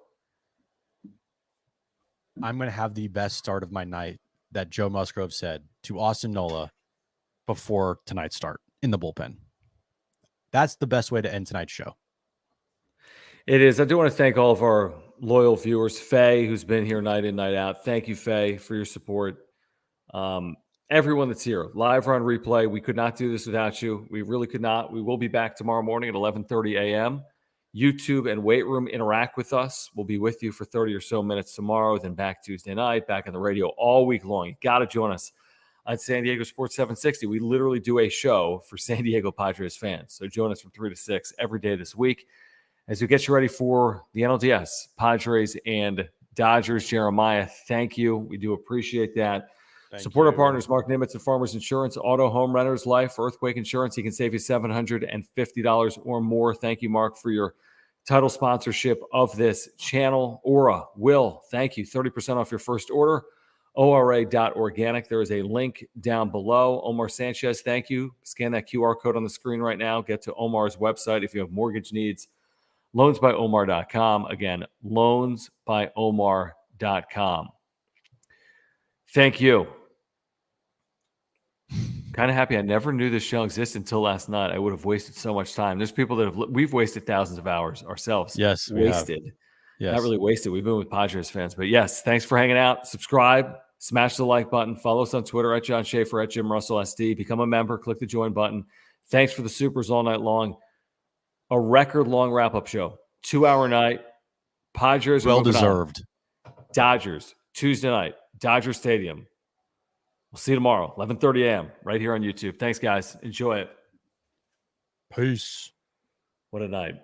Speaker 2: I'm going to have the best start of my night, that Joe Musgrove said to Austin Nola before tonight's start in the bullpen. That's the best way to end tonight's show.
Speaker 1: It is. I do want to thank all of our loyal viewers. Faye, who's been here night in, night out. Thank you, Faye, for your support. Everyone that's here, live or on replay, we could not do this without you. We really could not. We will be back tomorrow morning at 11:30 a.m. YouTube and Weight Room interact with us. We'll be with you for 30 or so minutes tomorrow, then back Tuesday night, back on the radio all week long. You got to join us on San Diego Sports 760. We literally do a show for San Diego Padres fans. So join us from 3 to 6 every day this week as we get you ready for the NLDS, Padres and Dodgers. Jeremiah, thank you. We do appreciate that. Support our partners, Mark Nimitz and Farmers Insurance, auto, home, renters, life, earthquake insurance. He can save you $750 or more. Thank you, Mark, for your title sponsorship of this channel. Aura, Will, thank you. 30% off your first order. ORA.organic. There is a link down below. Omar Sanchez, thank you. Scan that QR code on the screen right now. Get to Omar's website if you have mortgage needs. Loansbyomar.com. Again, loansbyomar.com. Thank you. Kind of happy I never knew this show existed until last night. I would have wasted so much time. There's people that we've wasted thousands of hours ourselves.
Speaker 2: Yes,
Speaker 1: wasted.
Speaker 2: Yes.
Speaker 1: Not really wasted. We've been with Padres fans. But yes, thanks for hanging out. Subscribe, smash the like button, follow us on Twitter at John Schaefer, at Jim Russell SD. Become a member, click the join button. Thanks for the supers all night long. A record long wrap-up show. 2-hour night. Padres
Speaker 2: well deserved.
Speaker 1: Dodgers, Tuesday night, Dodger Stadium. We'll see you tomorrow, 11:30 a.m. right here on YouTube. Thanks, guys. Enjoy it.
Speaker 2: Peace.
Speaker 1: What a night.